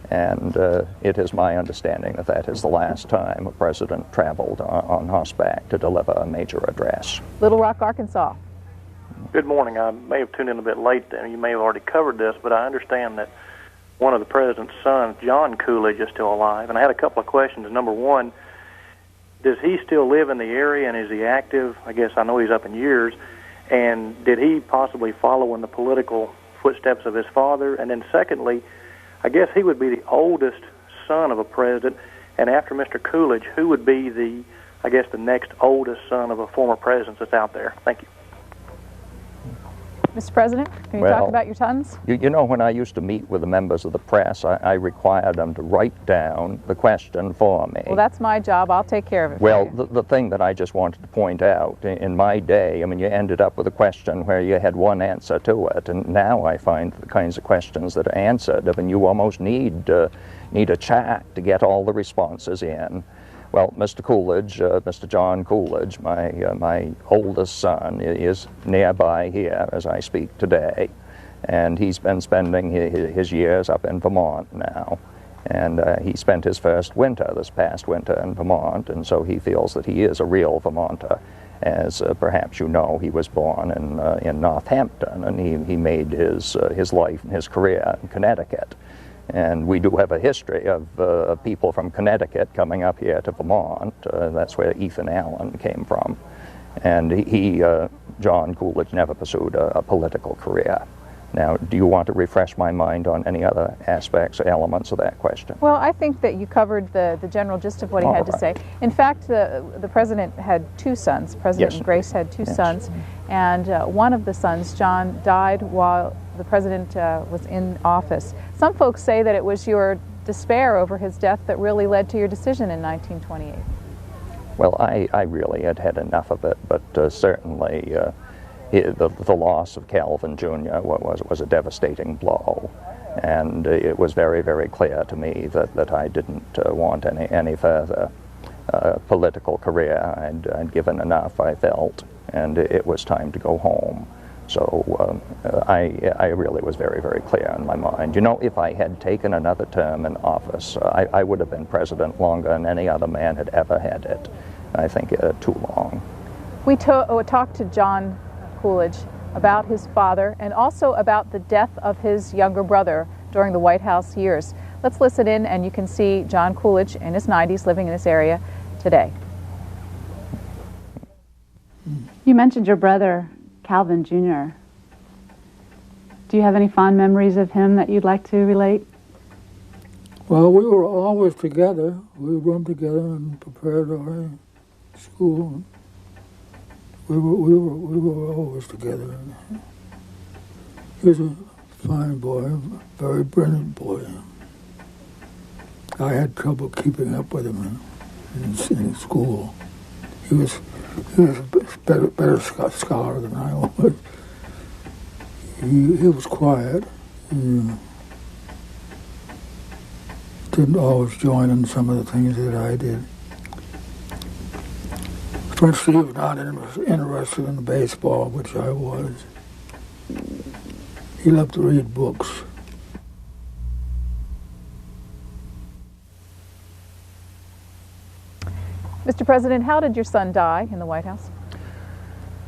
and it is my understanding that that is the last time a president traveled on horseback to deliver a major address. Little Rock, Arkansas. Good morning. I may have tuned in a bit late, and you may have already covered this, but I understand that one of the president's sons, John Coolidge, is still alive. And I had a couple of questions. Number one, does he still live in the area, and is he active? I guess I know he's up in years. And did he possibly follow in the political footsteps of his father? And then secondly, I guess he would be the oldest son of a president. And after Mr. Coolidge, who would be the next oldest son of a former president that's out there? Thank you. Mr. President, can you talk about your sons? You know, when I used to meet with the members of the press, I required them to write down the question for me. Well, that's my job. I'll take care of it. Well, the thing that I just wanted to point out, in my day, I mean, you ended up with a question where you had one answer to it, and now I find the kinds of questions that are answered, I mean, you almost need a chart to get all the responses in. Well, Mr. Coolidge, Mr. John Coolidge, my oldest son, is nearby here as I speak today, and he's been spending his years up in Vermont now. And he spent his first winter, this past winter, in Vermont, and so he feels that he is a real Vermonter. As perhaps you know, he was born in Northampton, and he made his life and his career in Connecticut. And we do have a history of people from Connecticut coming up here to Vermont. That's where Ethan Allen came from. And John Coolidge, never pursued a political career. Now, do you want to refresh my mind on any other aspects or elements of that question? Well, I think that you covered the general gist of what he had to say. In fact, the president had 2 sons. President Yes. Grace had 2 sons, and one of the sons, John, died while the president was in office. Some folks say that it was your despair over his death that really led to your decision in 1928. Well, I really had had enough of it, but certainly the loss of Calvin Jr. was a devastating blow, and it was very, very clear to me that I didn't want any further political career. I'd given enough, I felt, and it was time to go home. So I really was very, very clear in my mind. You know, if I had taken another term in office, I would have been president longer than any other man had ever had it. I think too long. We talked to John Coolidge about his father and also about the death of his younger brother during the White House years. Let's listen in, and you can see John Coolidge in his 90s living in this area today. You mentioned your brother, Calvin Jr. Do you have any fond memories of him that you'd like to relate? Well, we were always together. We run together and prepared our school. We were always together. He was a fine boy, very brilliant boy. I had trouble keeping up with him in school. He was a better scholar than I was. He was quiet. He didn't always join in some of the things that I did. For instance, he was not interested in baseball, which I was. He loved to read books. Mr. President, how did your son die in the White House?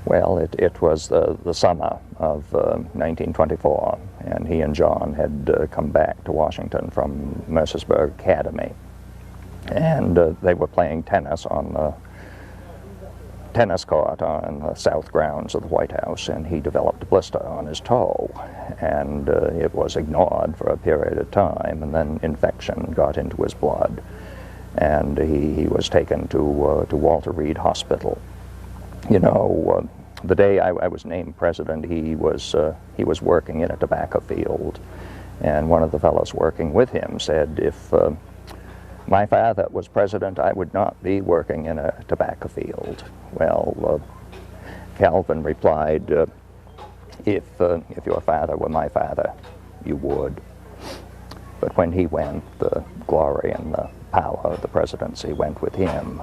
Well, it was the summer of 1924, and he and John had come back to Washington from Mercersburg Academy. And they were playing tennis on the tennis court on the south grounds of the White House, and he developed a blister on his toe. And it was ignored for a period of time, and then infection got into his blood. And he was taken to Walter Reed Hospital. You know, the day I was named president, he was working in a tobacco field, and one of the fellows working with him said, if my father was president, I would not be working in a tobacco field. Well, Calvin replied, if your father were my father, you would. But when he went, the glory and the power of the presidency went with him.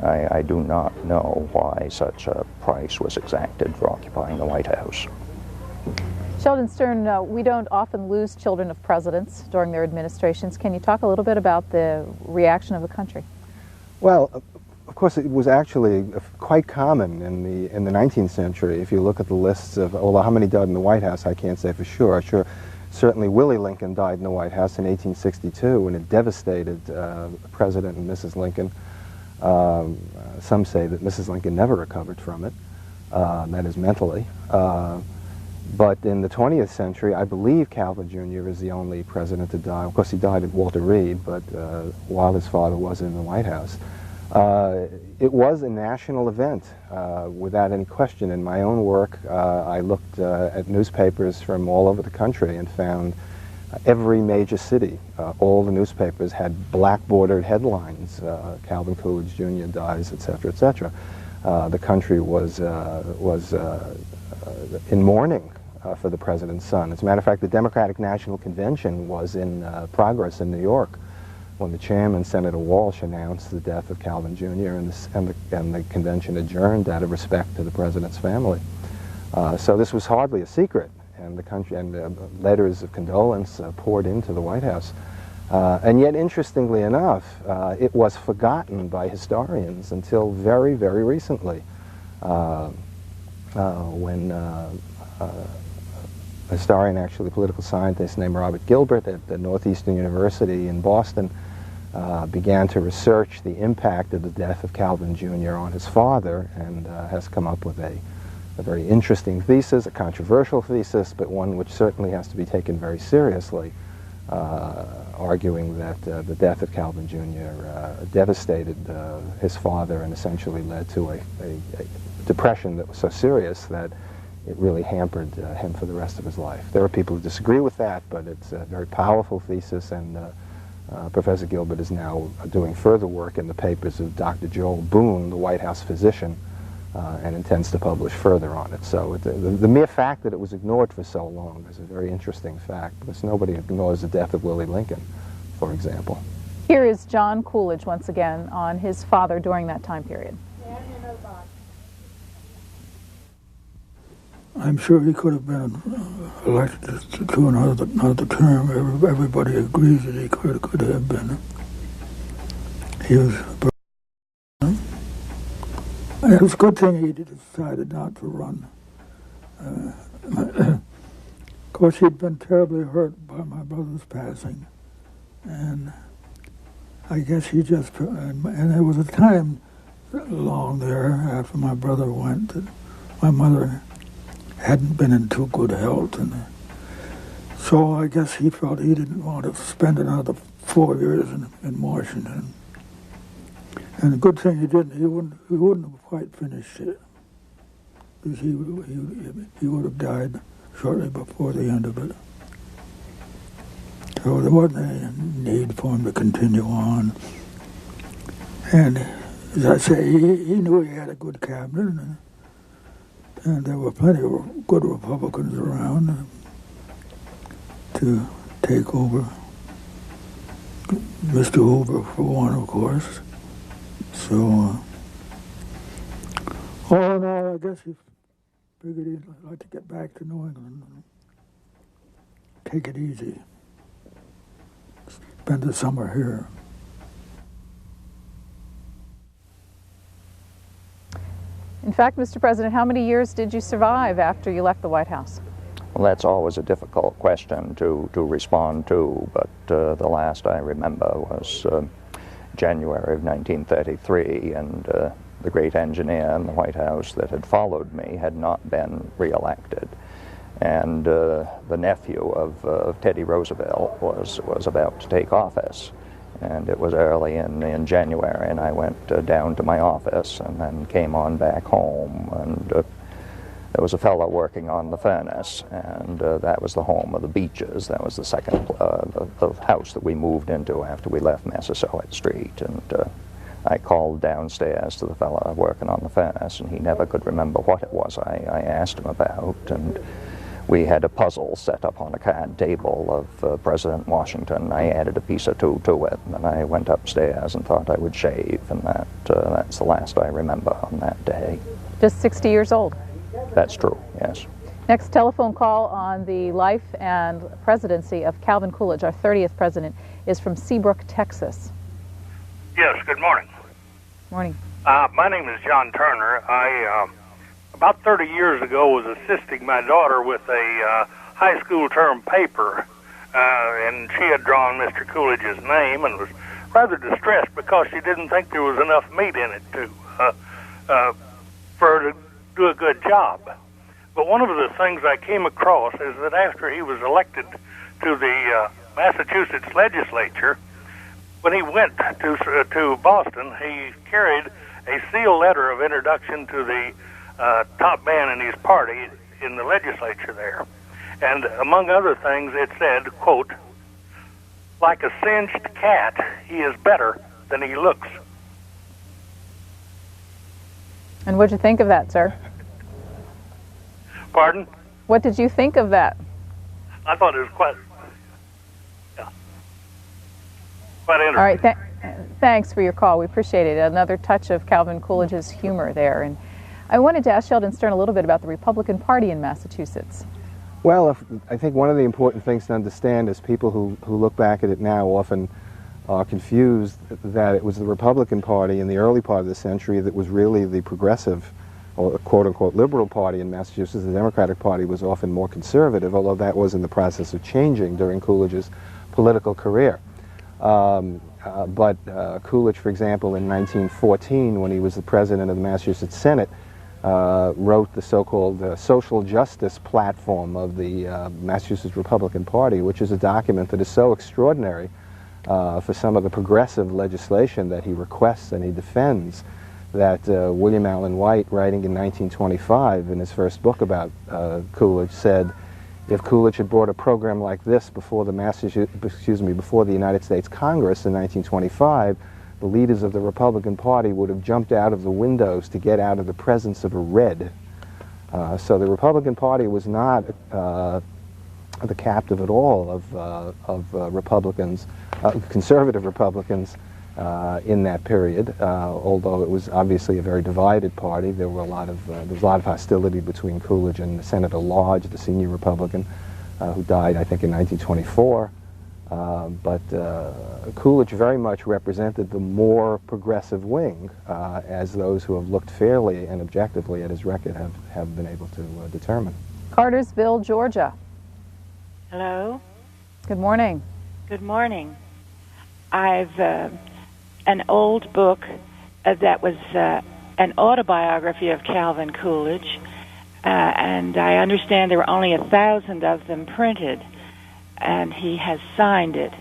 I do not know why such a price was exacted for occupying the White House. Sheldon Stern, we don't often lose children of presidents during their administrations. Can you talk a little bit about the reaction of the country? Well, of course, it was actually quite common in the 19th century. If you look at the lists of, although how many died in the White House, I can't say for sure. Certainly Willie Lincoln died in the White House in 1862, and it devastated President and Mrs. Lincoln. Some say that Mrs. Lincoln never recovered from it, that is mentally. But in the 20th century, I believe Calvin Jr. is the only president to die. Of course, he died at Walter Reed, but while his father was in the White House. It was a national event, without any question. In my own work, I looked at newspapers from all over the country and found every major city, all the newspapers had black-bordered headlines, Calvin Coolidge Jr. dies, etc., etc. The country was in mourning for the president's son. As a matter of fact, the Democratic National Convention was in progress in New York when the chairman, Senator Walsh, announced the death of Calvin Jr. and the convention adjourned out of respect to the president's family. So this was hardly a secret, and the country and letters of condolence poured into the White House. And yet, interestingly enough, it was forgotten by historians until very, very recently, when a historian, actually a political scientist named Robert Gilbert at the Northeastern University in Boston, began to research the impact of the death of Calvin Jr. on his father, and has come up with a very interesting thesis, a controversial thesis, but one which certainly has to be taken very seriously, arguing that the death of Calvin Jr. Devastated his father and essentially led to a depression that was so serious that it really hampered him for the rest of his life. There are people who disagree with that, but it's a very powerful thesis, and Professor Gilbert is now doing further work in the papers of Dr. Joel Boone, the White House physician, and intends to publish further on it. So the mere fact that it was ignored for so long is a very interesting fact, because nobody ignores the death of Willie Lincoln, for example. Here is John Coolidge once again on his father during that time period. I'm sure he could have been elected to another term. Everybody agrees that he could have been. He was. And it was a good thing he decided not to run. Of course, he'd been terribly hurt by my brother's passing, and I guess he just. And there was a time along there after my brother went that my mother hadn't been in too good health, and so I guess he felt he didn't want to spend another 4 years in Washington. And the good thing he didn't. He wouldn't have quite finished it, because he would have died shortly before the end of it. So there wasn't any need for him to continue on. And as I say, he knew he had a good cabinet, and there were plenty of good Republicans around to take over. Mr. Hoover, for one, of course. So, all in all, I guess he figured he'd like to get back to New England and take it easy. Spend the summer here. In fact, Mr. President, how many years did you survive after you left the White House? Well, that's always a difficult question to respond to, but the last I remember was January of 1933, and the great engineer in the White House that had followed me had not been reelected. And the nephew of Teddy Roosevelt was about to take office. And it was early in January, and I went down to my office and then came on back home. And there was a fellow working on the furnace, and that was the home of the Beaches. That was the second the house that we moved into after we left Massasoit Street. And I called downstairs to the fellow working on the furnace, and he never could remember what it was I asked him about. And we had a puzzle set up on a card table of President Washington. I added a piece or two to it, and then I went upstairs and thought I would shave, and that's the last I remember on that day. Just 60 years old. That's true, yes. Next telephone call on the life and presidency of Calvin Coolidge, our 30th president, is from Seabrook, Texas. Yes, good morning. Morning. My name is John Turner. I, about 30 years ago, was assisting my daughter with a high school term paper, and she had drawn Mr. Coolidge's name and was rather distressed because she didn't think there was enough meat in it for her to do a good job. But one of the things I came across is that after he was elected to the Massachusetts legislature, when he went to Boston, he carried a sealed letter of introduction to the top man in his party in the legislature there. And among other things, it said, quote, "Like a singed cat, he is better than he looks." And what'd you think of that, sir? Pardon? What did you think of that? I thought it was quite interesting. All right, thanks for your call. We appreciate it. Another touch of Calvin Coolidge's humor there. And I wanted to ask Sheldon Stern a little bit about the Republican Party in Massachusetts. Well, I think one of the important things to understand is people who look back at it now often are confused that it was the Republican Party in the early part of the century that was really the progressive or quote-unquote liberal party in Massachusetts. The Democratic Party was often more conservative, although that was in the process of changing during Coolidge's political career. But Coolidge, for example, in 1914, when he was the president of the Massachusetts Senate, wrote the so-called social justice platform of the Massachusetts Republican Party, which is a document that is so extraordinary for some of the progressive legislation that he requests and he defends, that William Allen White, writing in 1925 in his first book about Coolidge, said, if Coolidge had brought a program like this before the before the United States Congress in 1925, the leaders of the Republican Party would have jumped out of the windows to get out of the presence of a Red. So the Republican Party was not the captive at all of Republicans, conservative Republicans, in that period. Although it was obviously a very divided party, there was a lot of hostility between Coolidge and Senator Lodge, the senior Republican, who died, I think, in 1924. But Coolidge very much represented the more progressive wing, as those who have looked fairly and objectively at his record have been able to determine. Cartersville, Georgia. Hello. Good morning. Good morning. I've an old book that was an autobiography of Calvin Coolidge, and I understand there were only 1,000 of them printed, and he has signed it.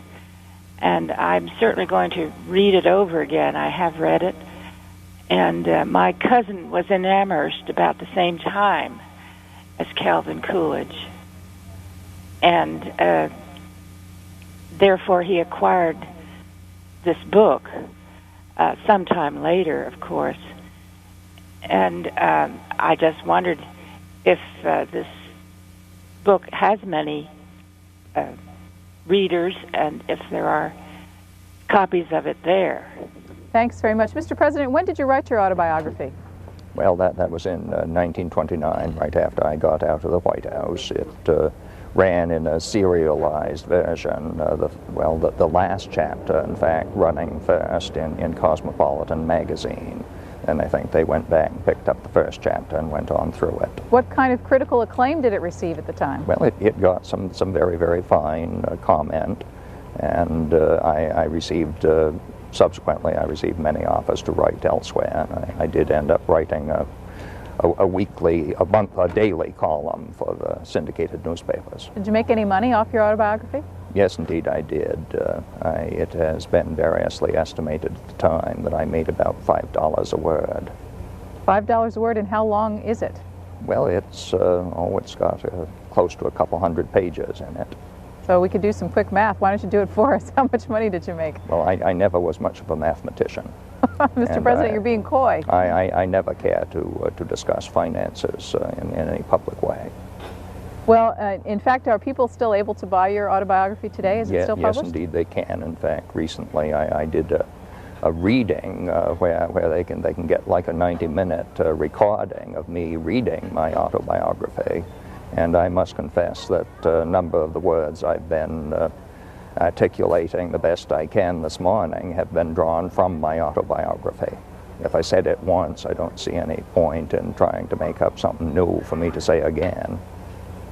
And I'm certainly going to read it over again. I have read it. And my cousin was in Amherst about the same time as Calvin Coolidge. And therefore he acquired this book sometime later, of course. And I just wondered if this book has many readers and if there are copies of it there. Thanks very much. Mr. President, when did you write your autobiography? Well, that was in 1929, right after I got out of the White House. It ran in a serialized version, the last chapter, in fact, running first in Cosmopolitan magazine. And I think they went back and picked up the first chapter and went on through it. What kind of critical acclaim did it receive at the time? Well, it got some very, very fine comment, and I received, subsequently, I received many offers to write elsewhere. And I did end up writing a daily column for the syndicated newspapers. Did you make any money off your autobiography? Yes, indeed, I did. It has been variously estimated at the time that I made about $5 a word. $5 a word, and how long is it? Well, it's got close to a couple hundred pages in it. So we could do some quick math. Why don't you do it for us? How much money did you make? Well, I never was much of a mathematician. Mr. President, you're being coy. I never care to discuss finances in any public way. Well, in fact, are people still able to buy your autobiography today? Is it still published? Yes, indeed, they can. In fact, recently I did a reading where they can get like a 90-minute recording of me reading my autobiography, and I must confess that a number of the words I've been articulating the best I can this morning have been drawn from my autobiography. If I said it once, I don't see any point in trying to make up something new for me to say again.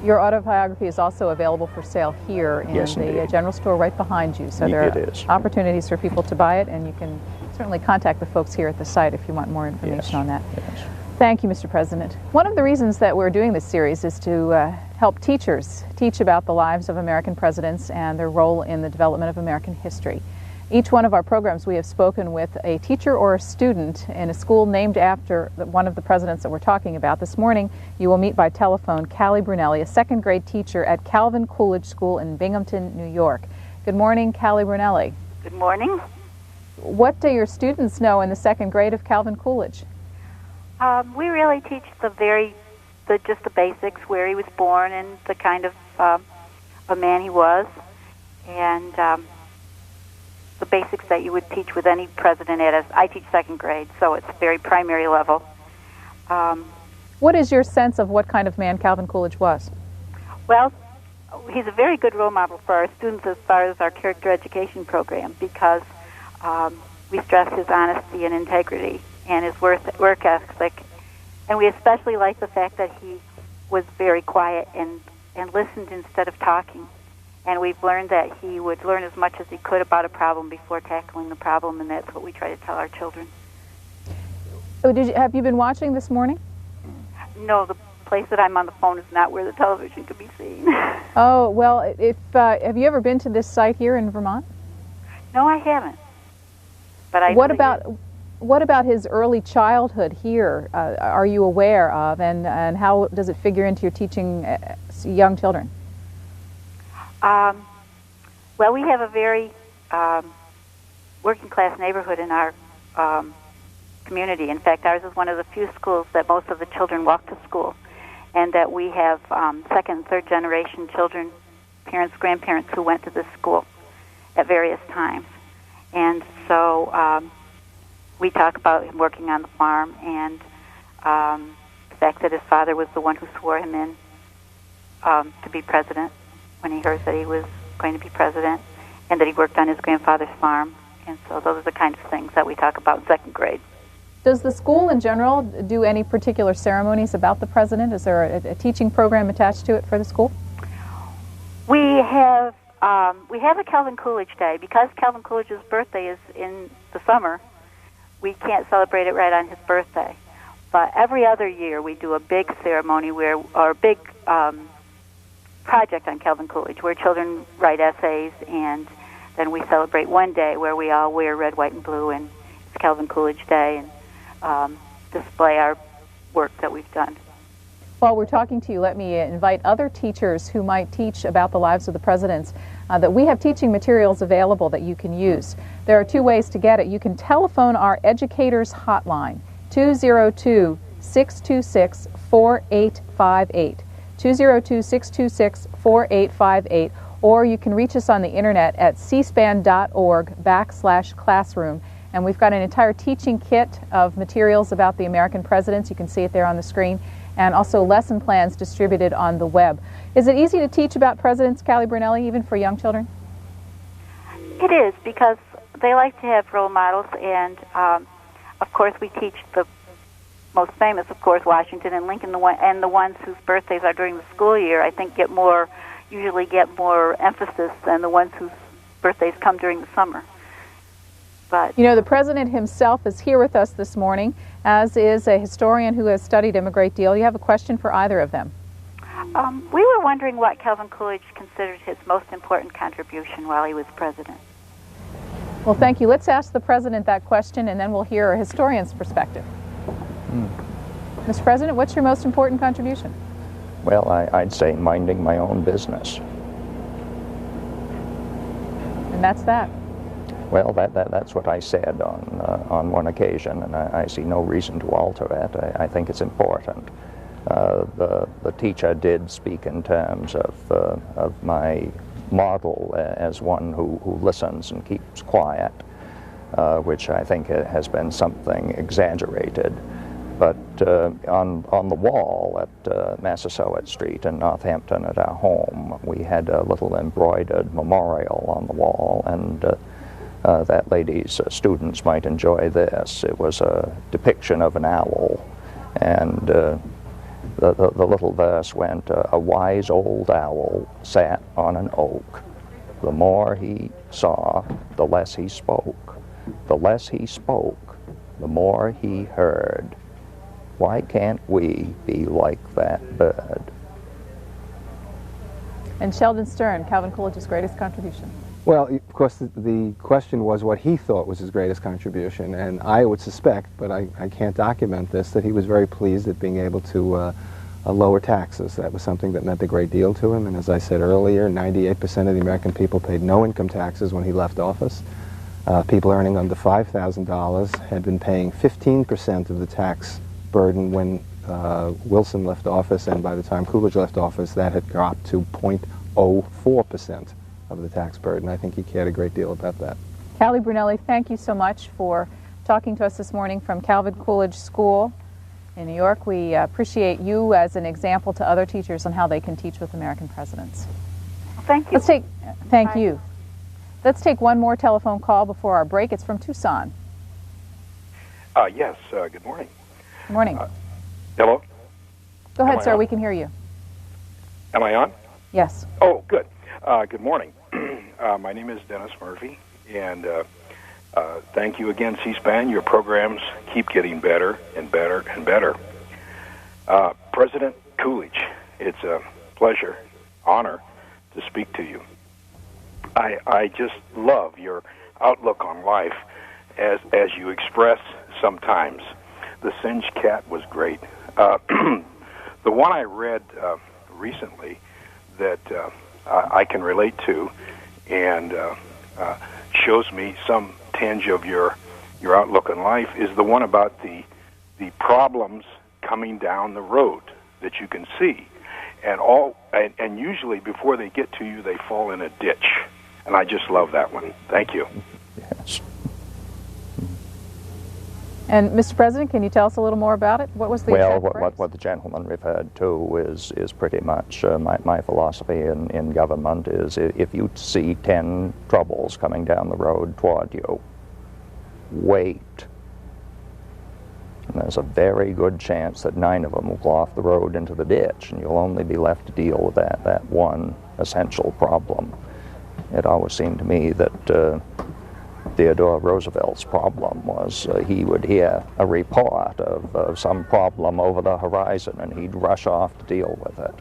Your autobiography is also available for sale here in the general store right behind you. So there are opportunities for people to buy it, and you can certainly contact the folks here at the site if you want more information on that. Yes. Thank you, Mr. President. One of the reasons that we're doing this series is to help teachers teach about the lives of American presidents and their role in the development of American history. Each one of our programs we have spoken with a teacher or a student in a school named after one of the presidents that we're talking about. This morning you will meet by telephone Callie Brunelli, a second grade teacher at Calvin Coolidge School in Binghamton, New York. Good morning, Callie Brunelli. Good morning. What do your students know in the second grade of Calvin Coolidge? We really teach just the basics, where he was born and the kind of a man he was, and the basics that you would teach with any president I teach second grade, so it's very primary level. What is your sense of what kind of man Calvin Coolidge was? Well, he's a very good role model for our students as far as our character education program, because we stress his honesty and integrity and his work ethic. And we especially like the fact that he was very quiet and listened instead of talking. And we've learned that he would learn as much as he could about a problem before tackling the problem, and that's what we try to tell our children. So have you been watching this morning? No, the place that I'm on the phone is not where the television could be seen. Oh, well, have you ever been to this site here in Vermont? No, I haven't. But what about his early childhood here? Are you aware of, and how does it figure into your teaching young children? Well, we have a very working class neighborhood in our community. In fact, ours is one of the few schools that most of the children walk to school, and that we have second and third generation children, parents, grandparents who went to this school at various times. And so we talk about him working on the farm and the fact that his father was the one who swore him in to be president when he heard that he was going to be president, and that he worked on his grandfather's farm. And so those are the kinds of things that we talk about in second grade. Does the school in general do any particular ceremonies about the president? Is there a teaching program attached to it for the school? We have a Calvin Coolidge Day. Because Calvin Coolidge's birthday is in the summer, we can't celebrate it right on his birthday. But every other year we do a big ceremony or a big project on Calvin Coolidge where children write essays, and then we celebrate one day where we all wear red, white, and blue, and it's Calvin Coolidge Day, and display our work that we've done. While we're talking to you, let me invite other teachers who might teach about the lives of the presidents that we have teaching materials available that you can use. There are two ways to get it. You can telephone our educators hotline, 202-626-4858, 202-626-4858, or you can reach us on the internet at cspan.org/classroom. And we've got an entire teaching kit of materials about the American presidents. You can see it there on the screen, and also lesson plans distributed on the web. Is it easy to teach about presidents, Callie Brunelli, even for young children? It is, because they like to have role models, and of course we teach the most famous, of course, Washington and Lincoln, and the ones whose birthdays are during the school year, I think usually get more emphasis than the ones whose birthdays come during the summer. But you know, the president himself is here with us this morning, as is a historian who has studied him a great deal. You have a question for either of them? We were wondering what Calvin Coolidge considered his most important contribution while he was president. Well, thank you. Let's ask the president that question, and then we'll hear a historian's perspective. Mr. President, what's your most important contribution? Well, I'd say minding my own business. And that's that. Well, that's what I said on one occasion, and I see no reason to alter it. I think it's important. The teacher did speak in terms of my model as one who listens and keeps quiet, which I think has been something exaggerated. But on the wall at Massasoit Street in Northampton at our home, we had a little embroidered memorial on the wall, and that lady's students might enjoy this. It was a depiction of an owl, and the little verse went, "A wise old owl sat on an oak. The more he saw, the less he spoke. The less he spoke, the more he heard. Why can't we be like that bird?" And Sheldon Stern, Calvin Coolidge's greatest contribution. Well, of course, the question was what he thought was his greatest contribution, and I would suspect, but I can't document this, that he was very pleased at being able to lower taxes. That was something that meant a great deal to him, and as I said earlier, 98% of the American people paid no income taxes when he left office. People earning under $5,000 had been paying 15% of the tax burden when Wilson left office, and by the time Coolidge left office, that had dropped to 0.04% of the tax burden. I think he cared a great deal about that. Callie Brunelli, thank you so much for talking to us this morning from Calvin Coolidge School in New York. We appreciate you as an example to other teachers on how they can teach with American presidents. Thank you. Thank you. Let's take one more telephone call before our break. It's from Tucson. Yes, good morning. Good morning. Hello? Go ahead, sir. On? We can hear you. Am I on? Yes. Oh, good. Good morning. My name is Dennis Murphy, and thank you again, C-SPAN. Your programs keep getting better and better and better. President Coolidge, it's a pleasure, honor to speak to you. I just love your outlook on life as you express sometimes. The Singed Cat was great. The one I read recently that I can relate to and shows me some tinge of your outlook on life is the one about the problems coming down the road that you can see, and usually before they get to you, they fall in a ditch. And I just love that one. Thank you. Yes. And Mr. President, can you tell us a little more about it? What was the Well, exact phrase? what the gentleman referred to is pretty much my philosophy in government is if you see 10 troubles coming down the road toward you, wait. And there's a very good chance that 9 of them will go off the road into the ditch, and you'll only be left to deal with that one essential problem. It always seemed to me that Theodore Roosevelt's problem was he would hear a report of some problem over the horizon, and he'd rush off to deal with it.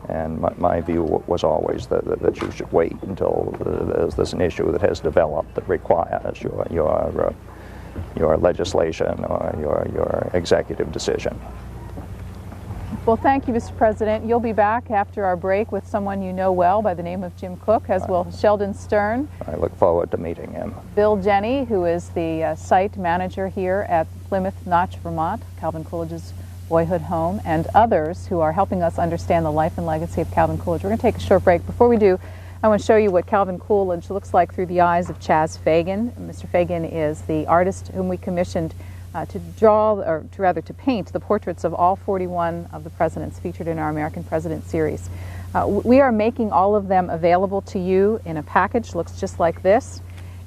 And my view was always that you should wait until there's an issue that has developed that requires your legislation or your executive decision. Well, thank you, Mr. President. You'll be back after our break with someone you know well by the name of Jim Cook, as will Sheldon Stern. I look forward to meeting him. Bill Jenny, who is the site manager here at Plymouth Notch, Vermont, Calvin Coolidge's boyhood home, and others who are helping us understand the life and legacy of Calvin Coolidge. We're going to take a short break. Before we do, I want to show you what Calvin Coolidge looks like through the eyes of Chaz Fagan. Mr. Fagan is the artist whom we commissioned to draw, or rather to paint, the portraits of all 41 of the presidents featured in our American President series. We are making all of them available to you in a package, looks just like this,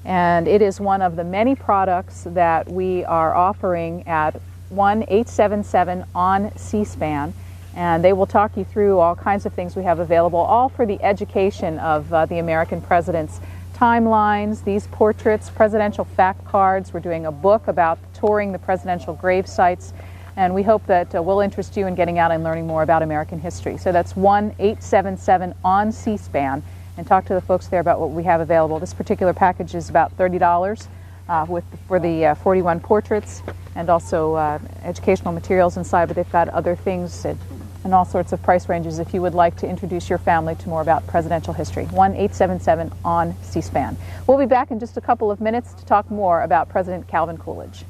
and it is one of the many products that we are offering at 1-877 on C-SPAN, and they will talk you through all kinds of things we have available, all for the education of the American presidents. Timelines, these portraits, presidential fact cards. We're doing a book about touring the presidential grave sites, and we hope that will interest you in getting out and learning more about American history. So that's 1-877 on C-SPAN, and talk to the folks there about what we have available. This particular package is about $30 for the 41 portraits, and also educational materials inside, but they've got other things and all sorts of price ranges if you would like to introduce your family to more about presidential history. 1-877 on C-SPAN. We'll be back in just a couple of minutes to talk more about President Calvin Coolidge.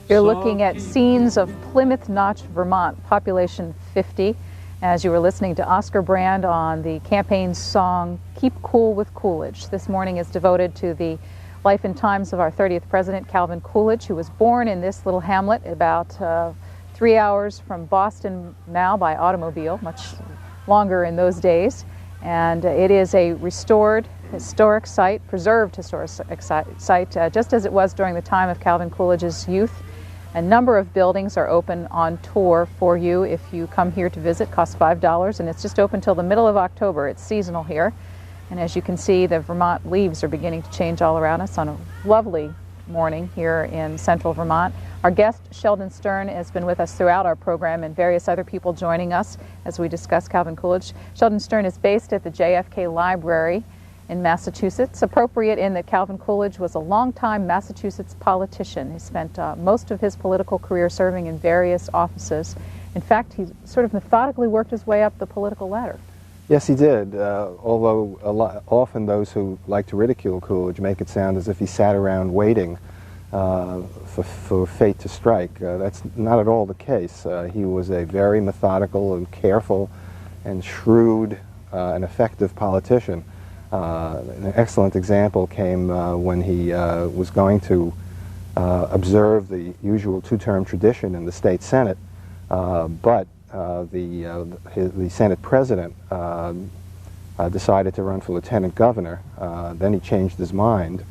You're looking at scenes of Plymouth Notch, Vermont, population 50, as you were listening to Oscar Brand on the campaign song Keep Cool with Coolidge. This morning is devoted to the life and times of our 30th president, Calvin Coolidge, who was born in this little hamlet about 3 hours from Boston now by automobile, much longer in those days. And it is a restored historic site, preserved historic site, just as it was during the time of Calvin Coolidge's youth. A number of buildings are open on tour for you if you come here to visit. Costs $5, and it's just open till the middle of October. It's seasonal here. And as you can see, the Vermont leaves are beginning to change all around us on a lovely morning here in central Vermont. Our guest, Sheldon Stern, has been with us throughout our program, and various other people joining us as we discuss Calvin Coolidge. Sheldon Stern is based at the JFK Library in Massachusetts. Appropriate in that Calvin Coolidge was a longtime Massachusetts politician. He spent most of his political career serving in various offices. In fact, he sort of methodically worked his way up the political ladder. Yes, he did, although often those who like to ridicule Coolidge make it sound as if he sat around waiting for fate to strike. That's not at all the case. He was a very methodical and careful and shrewd and effective politician. An excellent example came when he was going to observe the usual two-term tradition in the state Senate, but the Senate president decided to run for lieutenant governor. Then he changed his mind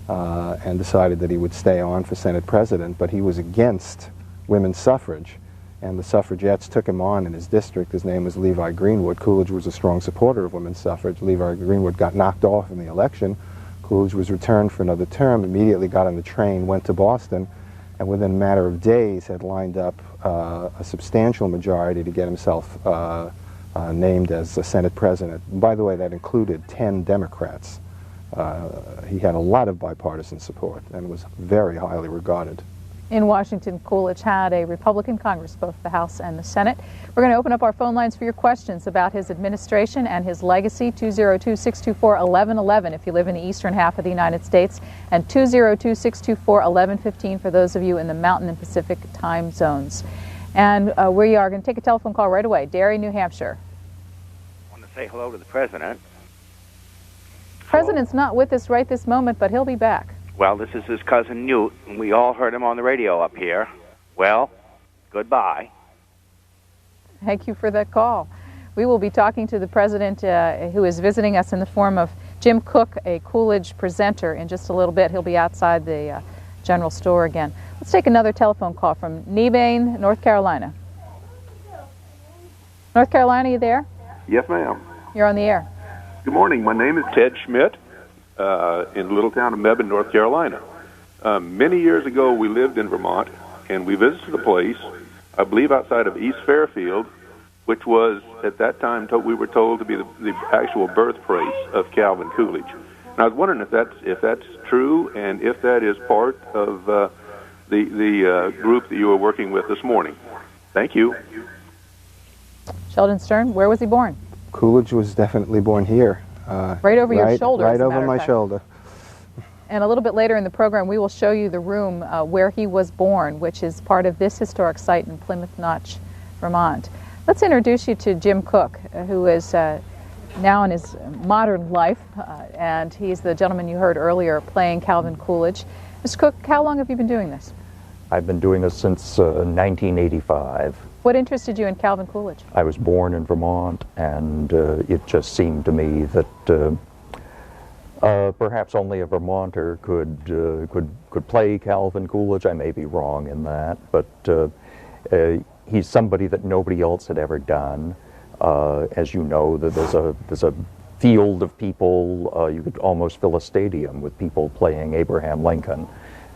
and decided that he would stay on for Senate president, but he was against women's suffrage, and the suffragettes took him on in his district. His name was Levi Greenwood. Coolidge was a strong supporter of women's suffrage. Levi Greenwood got knocked off in the election. Coolidge was returned for another term, immediately got on the train, went to Boston, and within a matter of days had lined up a substantial majority to get himself named as the Senate president. And by the way, that included 10 Democrats. He had a lot of bipartisan support and was very highly regarded. In Washington, Coolidge had a Republican Congress, both the House and the Senate. We're going to open up our phone lines for your questions about his administration and his legacy. 202-624-1111 if you live in the eastern half of the United States, and 202-624-1115 for those of you in the Mountain and Pacific time zones. And we are going to take a telephone call right away. Derry, New Hampshire. I want to say hello to the President. President's not with us right this moment, but he'll be back. Well, this is his cousin Newt, and we all heard him on the radio up here. Well, goodbye. Thank you for that call. We will be talking to the President who is visiting us in the form of Jim Cook, a Coolidge presenter, in just a little bit. He'll be outside the general store again. Let's take another telephone call from Nebane, North Carolina. North Carolina, you there? Yes, ma'am. You're on the air. Good morning. My name is Ted Schmidt in the little town of Mebane, North Carolina. Many years ago, we lived in Vermont, and we visited a place, I believe outside of East Fairfield, which was, at that time, we were told to be the actual birthplace of Calvin Coolidge. And I was wondering if that's true, and if that is part of the group that you were working with this morning. Thank you. Sheldon Stern, where was he born? Coolidge was definitely born here. Right over your shoulder. Right over my shoulder. And a little bit later in the program, we will show you the room where he was born, which is part of this historic site in Plymouth Notch, Vermont. Let's introduce you to Jim Cook, who is now in his modern life, and he's the gentleman you heard earlier playing Calvin Coolidge. Mr. Cook, how long have you been doing this? I've been doing this since 1985. What interested you in Calvin Coolidge? I was born in Vermont, and it just seemed to me that perhaps only a Vermonter could play Calvin Coolidge. I may be wrong in that, but he's somebody that nobody else had ever done. As you know, there's a field of people. You could almost fill a stadium with people playing Abraham Lincoln,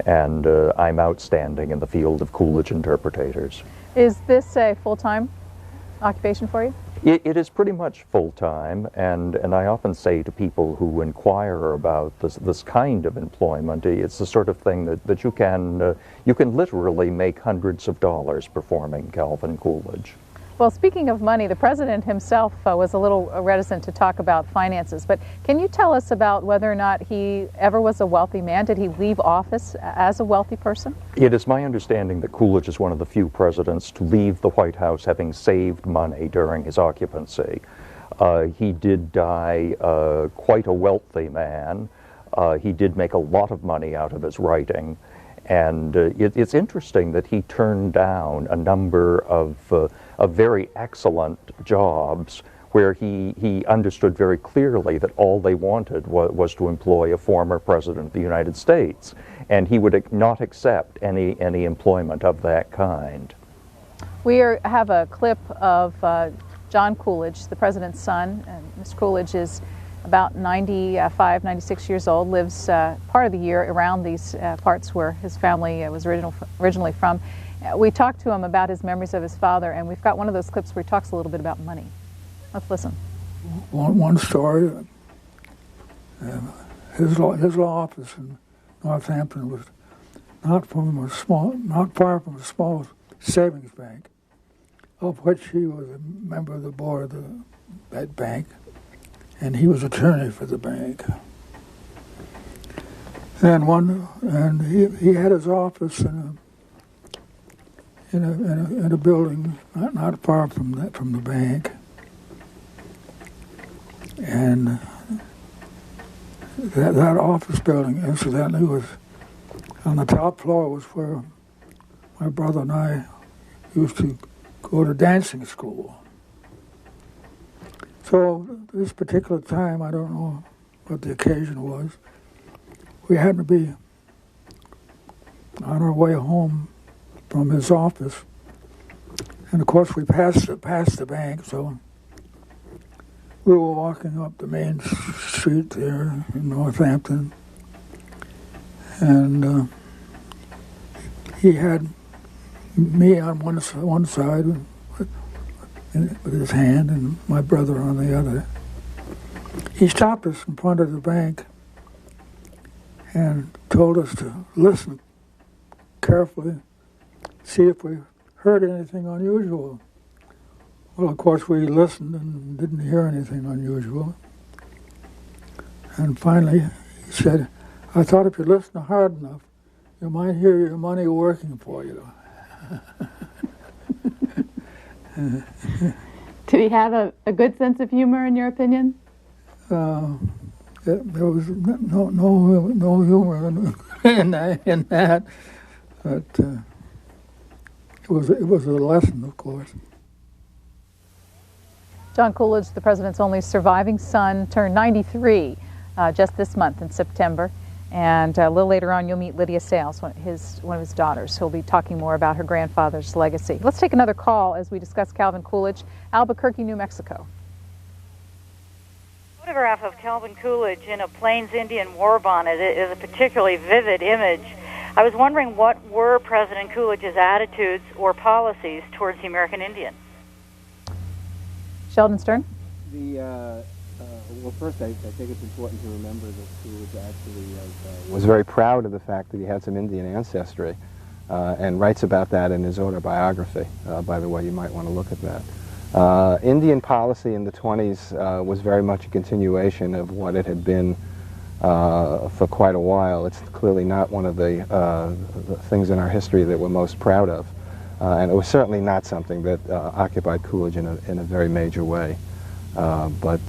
and I'm outstanding in the field of Coolidge interpretators. Is this a full-time occupation for you? It is pretty much full-time, and I often say to people who inquire about this kind of employment, it's the sort of thing that you can literally make hundreds of dollars performing Calvin Coolidge. Well, speaking of money, the President himself was a little reticent to talk about finances, but can you tell us about whether or not he ever was a wealthy man? Did he leave office as a wealthy person? It is my understanding that Coolidge is one of the few presidents to leave the White House having saved money during his occupancy. He did die quite a wealthy man. He did make a lot of money out of his writing. And it's interesting that he turned down a number of very excellent jobs where he understood very clearly that all they wanted was to employ a former president of the United States, and he would not accept any employment of that kind. We have a clip of John Coolidge, the president's son, and Mr. Coolidge is about 95, 96 years old, lives part of the year around these parts where his family was originally from. We talked to him about his memories of his father, and we've got one of those clips where he talks a little bit about money. Let's listen. One story. His law office in Northampton was not far from a small savings bank, of which he was a member of the board of that bank, and he was attorney for the bank. And he had his office in a building not far from the bank, and that office building, incidentally, was on the top floor was where my brother and I used to go to dancing school. So this particular time, I don't know what the occasion was, we happened to be on our way home from his office, and of course we passed the bank, so we were walking up the main street there in Northampton, and he had me on one side with his hand and my brother on the other. He stopped us in front of the bank and told us to listen carefully, see if we heard anything unusual. Well, of course, we listened and didn't hear anything unusual. And finally, he said, "I thought if you listen hard enough, you might hear your money working for you." Did he have a good sense of humor, in your opinion? There was no humor in that, but it was a lesson, of course. John Coolidge, the president's only surviving son, turned 93 just this month in September. And a little later on, you'll meet Lydia Sales, one of his daughters, who'll be talking more about her grandfather's legacy. Let's take another call as we discuss Calvin Coolidge, Albuquerque, New Mexico. A photograph of Calvin Coolidge in a Plains Indian war bonnet is a particularly vivid image. I was wondering, what were President Coolidge's attitudes or policies towards the American Indian? Sheldon Stern? Well, first, I think it's important to remember that Coolidge actually was very proud of the fact that he had some Indian ancestry, and writes about that in his autobiography. By the way, you might want to look at that. Indian policy in the 20s was very much a continuation of what it had been for quite a while. It's clearly not one of the things in our history that we're most proud of, and it was certainly not something that occupied Coolidge in a very major way. But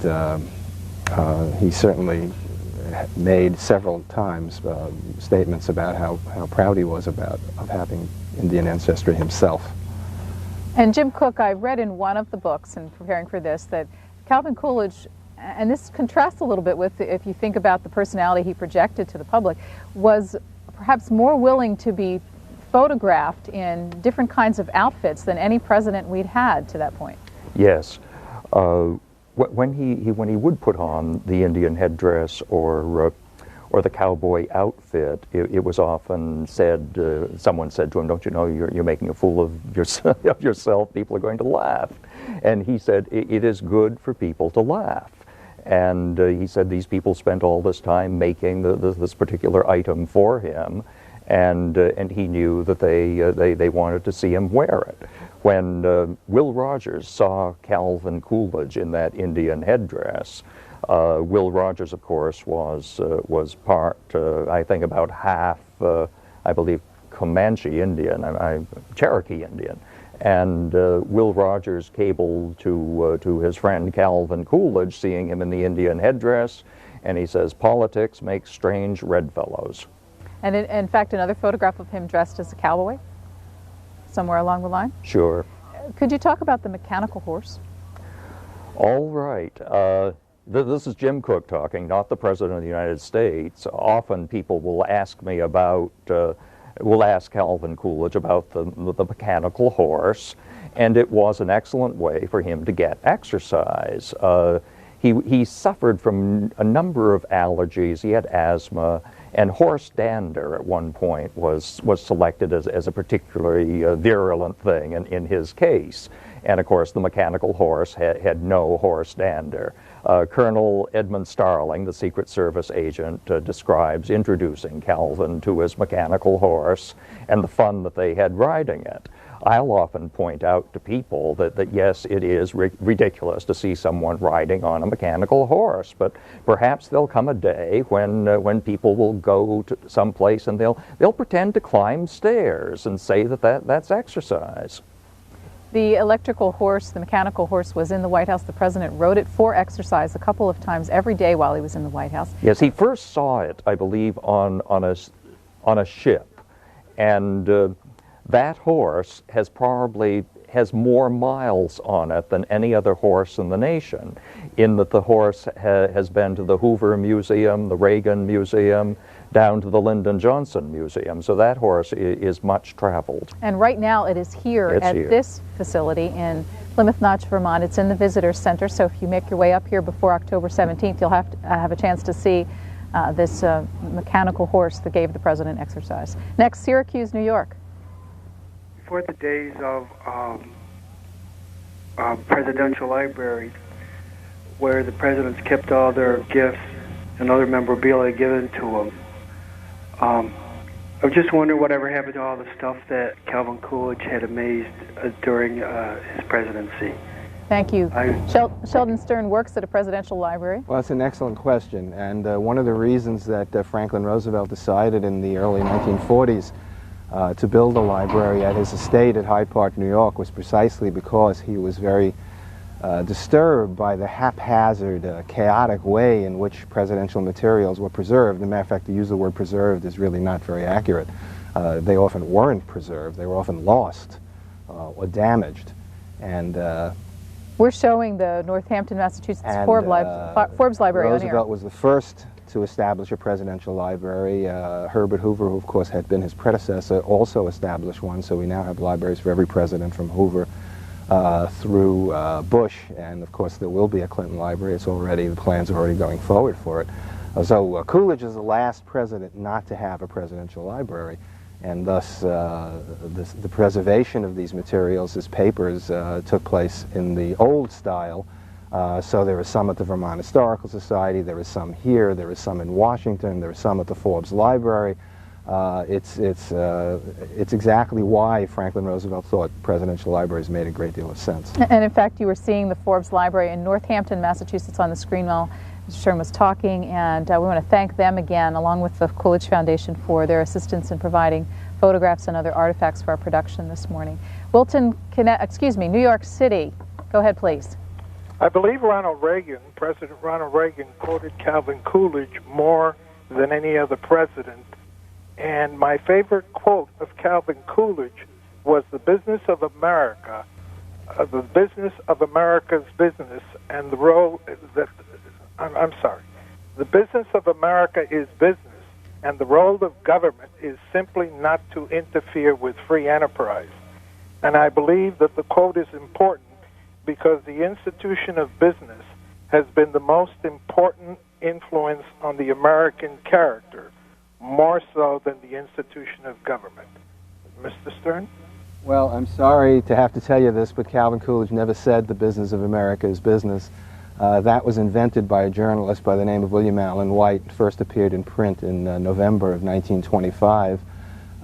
he certainly made several times statements about how proud he was of having Indian ancestry himself. And Jim Cook, I read in one of the books in preparing for this that Calvin Coolidge, and this contrasts a little bit with, if you think about the personality he projected to the public, was perhaps more willing to be photographed in different kinds of outfits than any president we'd had to that point. Yes. When he would put on the Indian headdress or the cowboy outfit, it was often said, someone said to him, "Don't you know you're making a fool of yourself? People are going to laugh." And he said, "It is good for people to laugh." And he said these people spent all this time making this particular item for him, and he knew that they wanted to see him wear it. When Will Rogers saw Calvin Coolidge in that Indian headdress, Will Rogers, of course, was part, I think, about half, I believe, Comanche Indian, Cherokee Indian, and Will Rogers cabled to his friend Calvin Coolidge, seeing him in the Indian headdress, and he says, "Politics makes strange red fellows." And in fact, another photograph of him dressed as a cowboy, somewhere along the line? Sure. Could you talk about the mechanical horse? All right. This is Jim Cook talking, not the President of the United States. Often people will ask me about, will ask Calvin Coolidge about the mechanical horse, and it was an excellent way for him to get exercise. He suffered from a number of allergies. He had asthma, and horse dander at one point was selected as a particularly virulent thing in his case. And of course the mechanical horse had no horse dander. Colonel Edmund Starling, the Secret Service agent, describes introducing Calvin to his mechanical horse and the fun that they had riding it. I'll often point out to people that yes, it is ridiculous to see someone riding on a mechanical horse, but perhaps there'll come a day when people will go to someplace and they'll pretend to climb stairs and say that's exercise. The electrical horse, the mechanical horse, was in the White House. The president rode it for exercise a couple of times every day while he was in the White House. Yes, he first saw it, I believe, on a ship, and that horse has more miles on it than any other horse in the nation, in that the horse has been to the Hoover Museum, the Reagan Museum, down to the Lyndon Johnson Museum. So that horse is much traveled. And right now it is here this facility in Plymouth Notch, Vermont. It's in the Visitor Center, so if you make your way up here before October 17th, you'll have a chance to see this mechanical horse that gave the president exercise. Next, Syracuse, New York. Before the days of presidential library, where the presidents kept all their gifts and other memorabilia given to them, I was just wondering whatever happened to all the stuff that Calvin Coolidge had amazed during his presidency. Thank you. Sheldon Stern works at a presidential library. Well, it's an excellent question, and one of the reasons that Franklin Roosevelt decided in the early 1940s to build a library at his estate at Hyde Park, New York, was precisely because he was very disturbed by the haphazard, chaotic way in which presidential materials were preserved. As a matter of fact, to use the word preserved is really not very accurate. They often weren't preserved. They were often lost or damaged. And we're showing the Northampton, Massachusetts Forbes Library on here. Roosevelt was the first to establish a presidential library. Herbert Hoover, who of course had been his predecessor, also established one, so we now have libraries for every president from Hoover through Bush, and of course there will be a Clinton library. The plans are already going forward for it. So Coolidge is the last president not to have a presidential library, and thus the preservation of these materials, his papers, took place in the old style. So there are some at the Vermont Historical Society, there is some here, there is some in Washington, there is some at the Forbes Library. It's exactly why Franklin Roosevelt thought presidential libraries made a great deal of sense. And in fact, you were seeing the Forbes Library in Northampton, Massachusetts on the screen while Mr. Stern was talking, and we want to thank them again, along with the Coolidge Foundation, for their assistance in providing photographs and other artifacts for our production this morning. New York City. Go ahead, please. I believe President Ronald Reagan quoted Calvin Coolidge more than any other president. And my favorite quote of Calvin Coolidge was the business of America, the business of America's business, and the role that, the business of America is business, and the role of government is simply not to interfere with free enterprise. And I believe that the quote is important because the institution of business has been the most important influence on the American character, more so than the institution of government. Mr. Stern? Well, I'm sorry to have to tell you this, but Calvin Coolidge never said the business of America is business. That was invented by a journalist by the name of William Allen White, first appeared in print in November of 1925,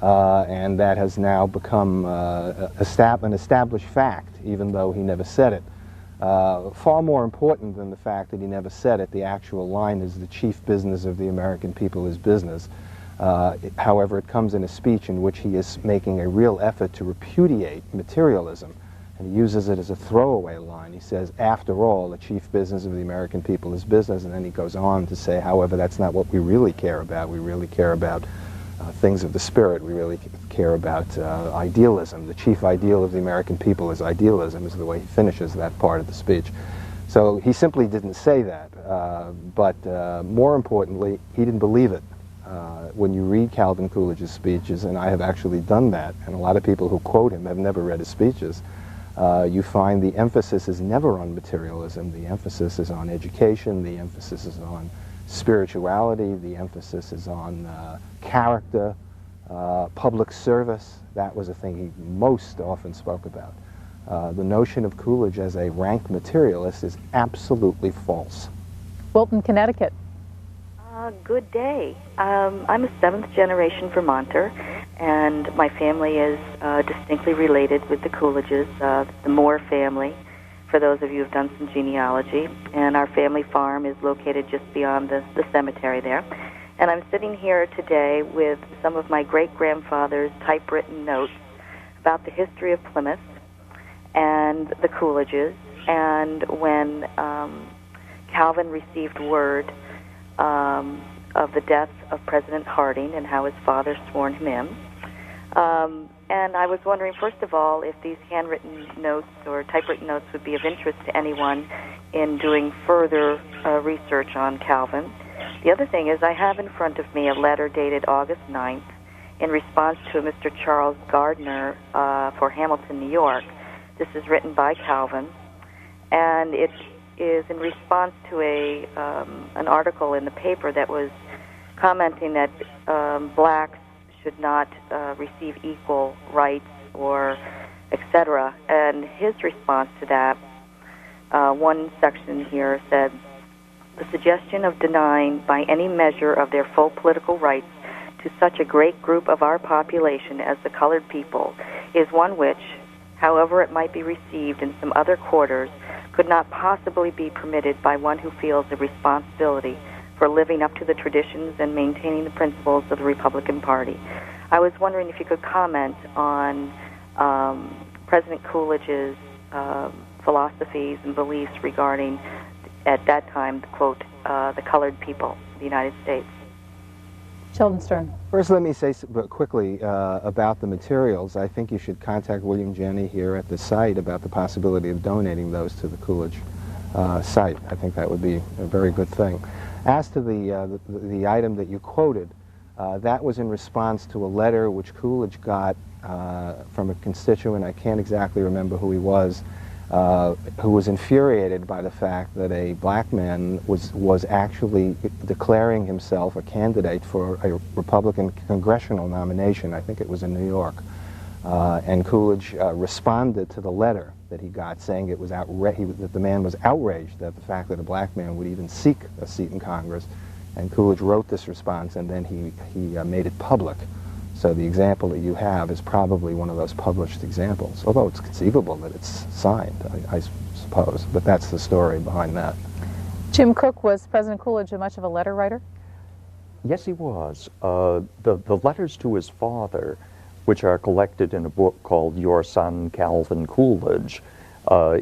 and that has now become an established fact, even though he never said it. Far more important than the fact that he never said it, the actual line is the chief business of the American people is business. However, it comes in a speech in which he is making a real effort to repudiate materialism, and he uses it as a throwaway line. He says, after all, the chief business of the American people is business, and then he goes on to say, however, that's not what we really care about. We really care about things of the spirit. We really care about idealism. The chief ideal of the American people is idealism, is the way he finishes that part of the speech. So he simply didn't say that, but more importantly, he didn't believe it. When you read Calvin Coolidge's speeches, and I have actually done that, and a lot of people who quote him have never read his speeches, you find the emphasis is never on materialism. The emphasis is on education, the emphasis is on spirituality, the emphasis is on character, public service. That was a thing he most often spoke about. The notion of Coolidge as a rank materialist is absolutely false. Wilton, Connecticut. Good day. I'm a seventh-generation Vermonter, and my family is distinctly related with the Coolidges, the Moore family, for those of you who have done some genealogy. And our family farm is located just beyond the cemetery there. And I'm sitting here today with some of my great-grandfather's typewritten notes about the history of Plymouth and the Coolidges, and when Calvin received word of the death of President Harding and how his father sworn him in. And I was wondering, first of all, if these handwritten notes or typewritten notes would be of interest to anyone in doing further research on Calvin. The other thing is I have in front of me a letter dated August 9th in response to a Mr. Charles Gardner for Hamilton, New York. This is written by Calvin, and it is in response to an article in the paper that was commenting that blacks should not receive equal rights or etc. And his response to that, one section here said, the suggestion of denying by any measure of their full political rights to such a great group of our population as the colored people is one which, however it might be received in some other quarters, could not possibly be permitted by one who feels a responsibility for living up to the traditions and maintaining the principles of the Republican Party. I was wondering if you could comment on President Coolidge's philosophies and beliefs regarding, at that time, quote, the colored people of the United States. Sheldon Stern. First, let me say quickly about the materials. I think you should contact William Jenney here at the site about the possibility of donating those to the Coolidge site. I think that would be a very good thing. As to the item that you quoted, that was in response to a letter which Coolidge got from a constituent, I can't exactly remember who he was, who was infuriated by the fact that a black man was actually declaring himself a candidate for a Republican congressional nomination. I think it was in New York. And Coolidge responded to the letter that he got, saying it was that the man was outraged at the fact that a black man would even seek a seat in Congress. And Coolidge wrote this response, and then he made it public. So the example that you have is probably one of those published examples, although it's conceivable that it's signed, I suppose. But that's the story behind that. Jim Cook, was President Coolidge much of a letter writer? Yes, he was. The letters to his father, which are collected in a book called Your Son, Calvin Coolidge,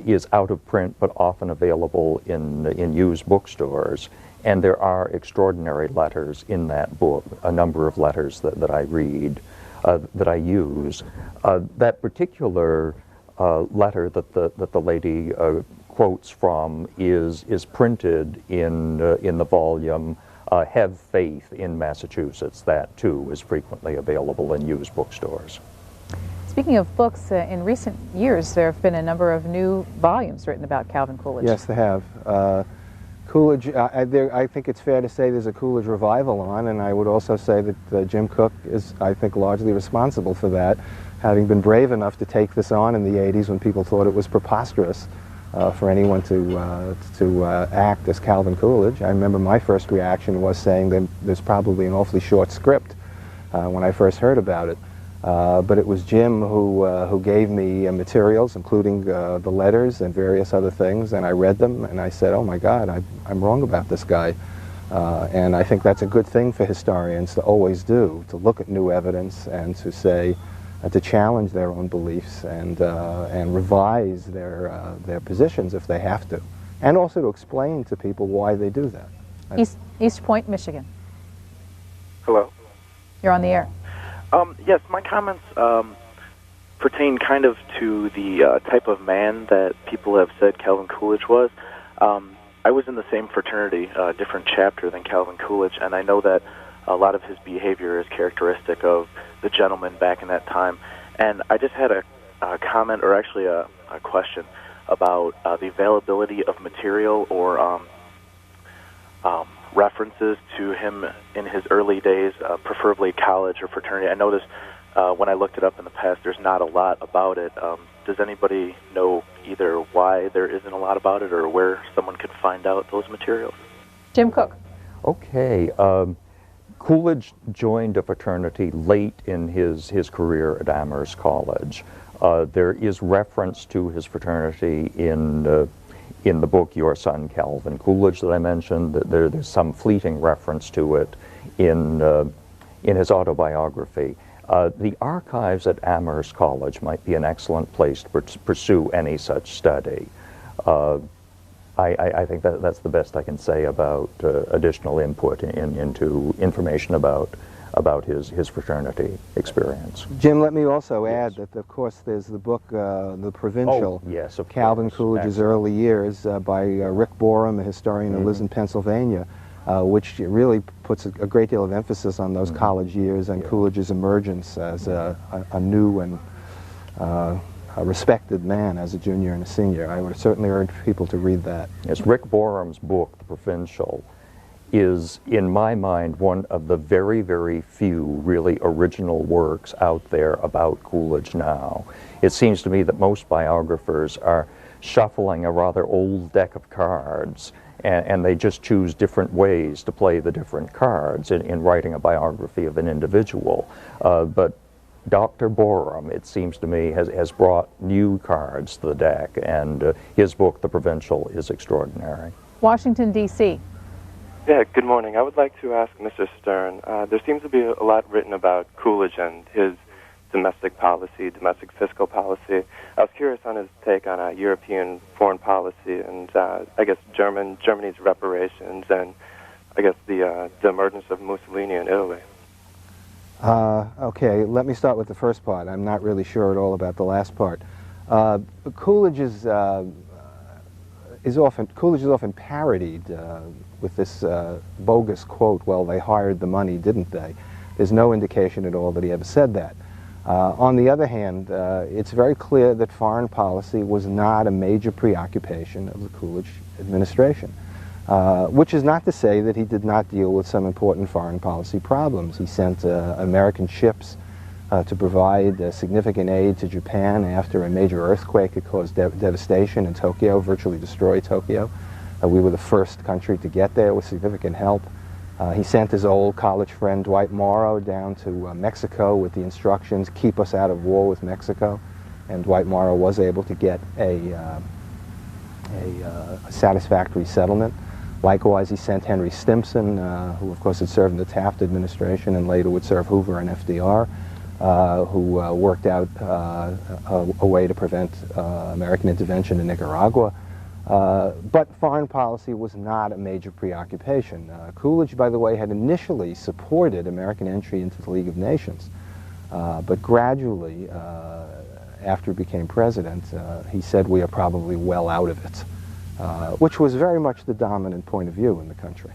is out of print but often available in used bookstores. And there are extraordinary letters in that book, a number of letters that I read, that I use. That particular letter that the lady quotes from is printed in the volume Have Faith in Massachusetts. That, too, is frequently available in used bookstores. Speaking of books, in recent years there have been a number of new volumes written about Calvin Coolidge. Yes, they have. Coolidge, I think it's fair to say there's a Coolidge revival on, and I would also say that Jim Cook is, I think, largely responsible for that, having been brave enough to take this on in the 80s when people thought it was preposterous for anyone to act as Calvin Coolidge. I remember my first reaction was saying that there's probably an awfully short script when I first heard about it. But it was Jim who gave me materials, including the letters and various other things, and I read them, and I said, oh my God, I'm wrong about this guy. And I think that's a good thing for historians to always do, to look at new evidence and to say, to challenge their own beliefs and revise their positions if they have to, and also to explain to people why they do that. East Point, Michigan. Hello. You're on the air. Yes, my comments pertain kind of to the type of man that people have said Calvin Coolidge was. I was in the same fraternity, different chapter than Calvin Coolidge, and I know that a lot of his behavior is characteristic of the gentleman back in that time. And I just had a comment, or actually a question, about the availability of material or references to him in his early days, preferably college or fraternity. I noticed when I looked it up in the past, there's not a lot about it. does anybody know either why there isn't a lot about it or where someone could find out those materials? Jim Cook. Okay. Coolidge joined a fraternity late in his career at Amherst College. There is reference to his fraternity in the book Your Son Calvin Coolidge that I mentioned. There's some fleeting reference to it in his autobiography. The archives at Amherst College might be an excellent place to pursue any such study. I think that's the best I can say about additional input into information about his fraternity experience. Jim, let me also add that, of course, there's the book, The Provincial, yes, of Calvin course. Coolidge's Excellent. Early Years, by Rick Borum, a historian who lives in Pennsylvania, which really puts a great deal of emphasis on those college years and Coolidge's emergence as a new and a respected man as a junior and a senior. I would certainly urge people to read that. Yes, Rick Borum's book, The Provincial, is, in my mind, one of the very, very few really original works out there about Coolidge now. It seems to me that most biographers are shuffling a rather old deck of cards, and they just choose different ways to play the different cards in writing a biography of an individual. But Dr. Borum, it seems to me, has brought new cards to the deck, and his book, The Provincial, is extraordinary. Washington, D.C. Yeah, good morning. I would like to ask Mr. Stern, there seems to be a lot written about Coolidge and his domestic policy, domestic fiscal policy. I was curious on his take on European foreign policy and I guess Germany's reparations and I guess the emergence of Mussolini in Italy. Okay, let me start with the first part. I'm not really sure at all about the last part. Coolidge is often parodied with this bogus quote, "Well, they hired the money, didn't they?" There's no indication at all that he ever said that. On the other hand, it's very clear that foreign policy was not a major preoccupation of the Coolidge administration. Which is not to say that he did not deal with some important foreign policy problems. He sent American ships to provide significant aid to Japan after a major earthquake had caused devastation in Tokyo, virtually destroyed Tokyo. We were the first country to get there with significant help. He sent his old college friend Dwight Morrow down to Mexico with the instructions, keep us out of war with Mexico. And Dwight Morrow was able to get a satisfactory settlement. Likewise, he sent Henry Stimson, who of course had served in the Taft administration and later would serve Hoover and FDR, who worked out a way to prevent American intervention in Nicaragua. But foreign policy was not a major preoccupation. Coolidge, by the way, had initially supported American entry into the League of Nations, but gradually, after he became president, he said we are probably well out of it. Which was very much the dominant point of view in the country.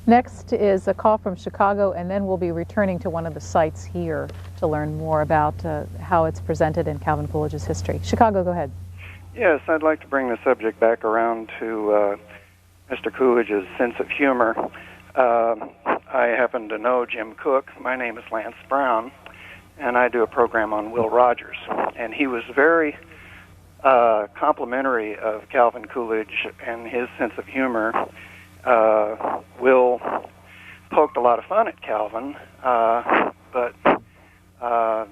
Next is a call from Chicago, and then we'll be returning to one of the sites here to learn more about how it's presented in Calvin Coolidge's history. Chicago, go ahead. Yes, I'd like to bring the subject back around to Mr. Coolidge's sense of humor. I happen to know Jim Cook. My name is Lance Brown, and I do a program on Will Rogers. And he was very complimentary of Calvin Coolidge and his sense of humor. Will poked a lot of fun at Calvin, but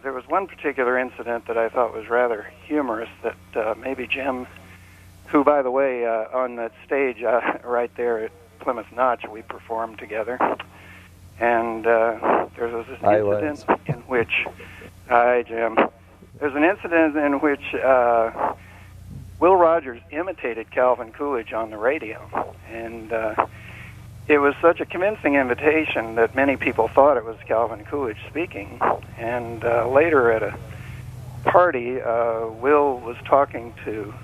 there was one particular incident that I thought was rather humorous that maybe Jim, who, by the way, on that stage right there at Plymouth Notch, we performed together, and there was this incident in which, hi Jim, there's an incident in which Will Rogers imitated Calvin Coolidge on the radio, and it was such a convincing imitation that many people thought it was Calvin Coolidge speaking. And later at a party, Will was talking to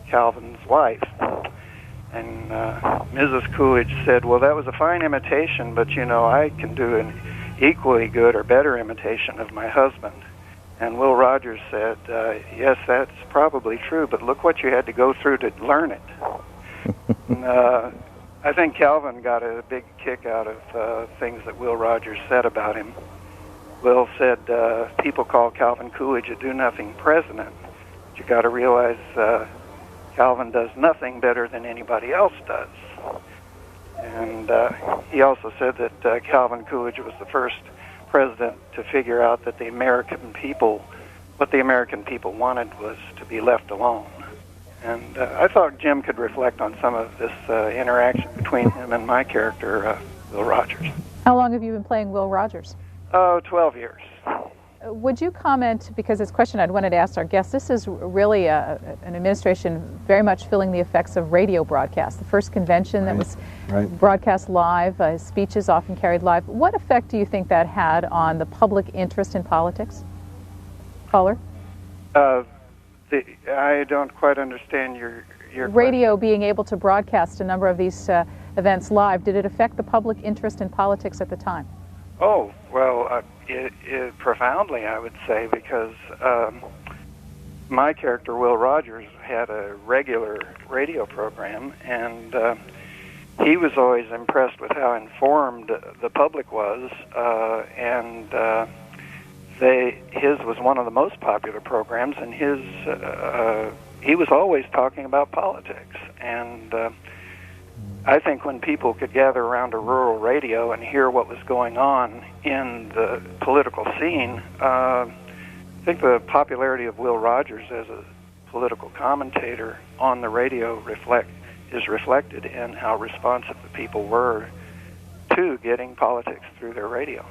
Calvin's wife, and Mrs. Coolidge said, "Well, that was a fine imitation, but you know, I can do an equally good or better imitation of my husband." And Will Rogers said, "Yes, that's probably true, but look what you had to go through to learn it." And, I think Calvin got a big kick out of things that Will Rogers said about him. Will said, people call Calvin Coolidge a do-nothing president. you got to realize Calvin does nothing better than anybody else does. And he also said that Calvin Coolidge was the first president to figure out that what the American people wanted was to be left alone. And I thought Jim could reflect on some of this interaction between him and my character, Will Rogers. How long have you been playing Will Rogers? 12 years. Would you comment, because it's a question I'd wanted to ask our guests, this is really an administration very much feeling the effects of radio broadcast. The first convention that was broadcast live, speeches often carried live. What effect do you think that had on the public interest in politics? Caller? I don't quite understand your radio being able to broadcast a number of these events live, did it affect the public interest in politics at the time? Oh, well, it profoundly, I would say, because my character, Will Rogers, had a regular radio program, and he was always impressed with how informed the public was, and his was one of the most popular programs, and he was always talking about politics. And I think when people could gather around a rural radio and hear what was going on in the political scene, I think the popularity of Will Rogers as a political commentator on the radio is reflected in how responsive the people were to getting politics through their radio.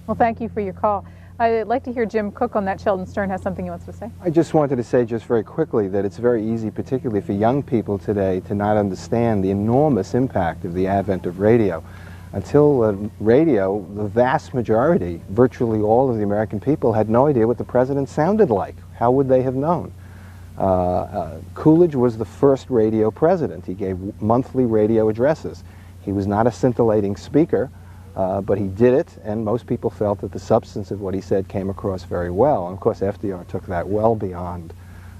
Well, thank you for your call. I'd like to hear Jim Cook on that. Sheldon Stern has something he wants to say. I just wanted to say just very quickly that it's very easy, particularly for young people today, to not understand the enormous impact of the advent of radio. Until radio, the vast majority, virtually all of the American people, had no idea what the president sounded like. How would they have known? Coolidge was the first radio president. He gave monthly radio addresses. He was not a scintillating speaker, but he did it, and most people felt that the substance of what he said came across very well. And of course, FDR took that well beyond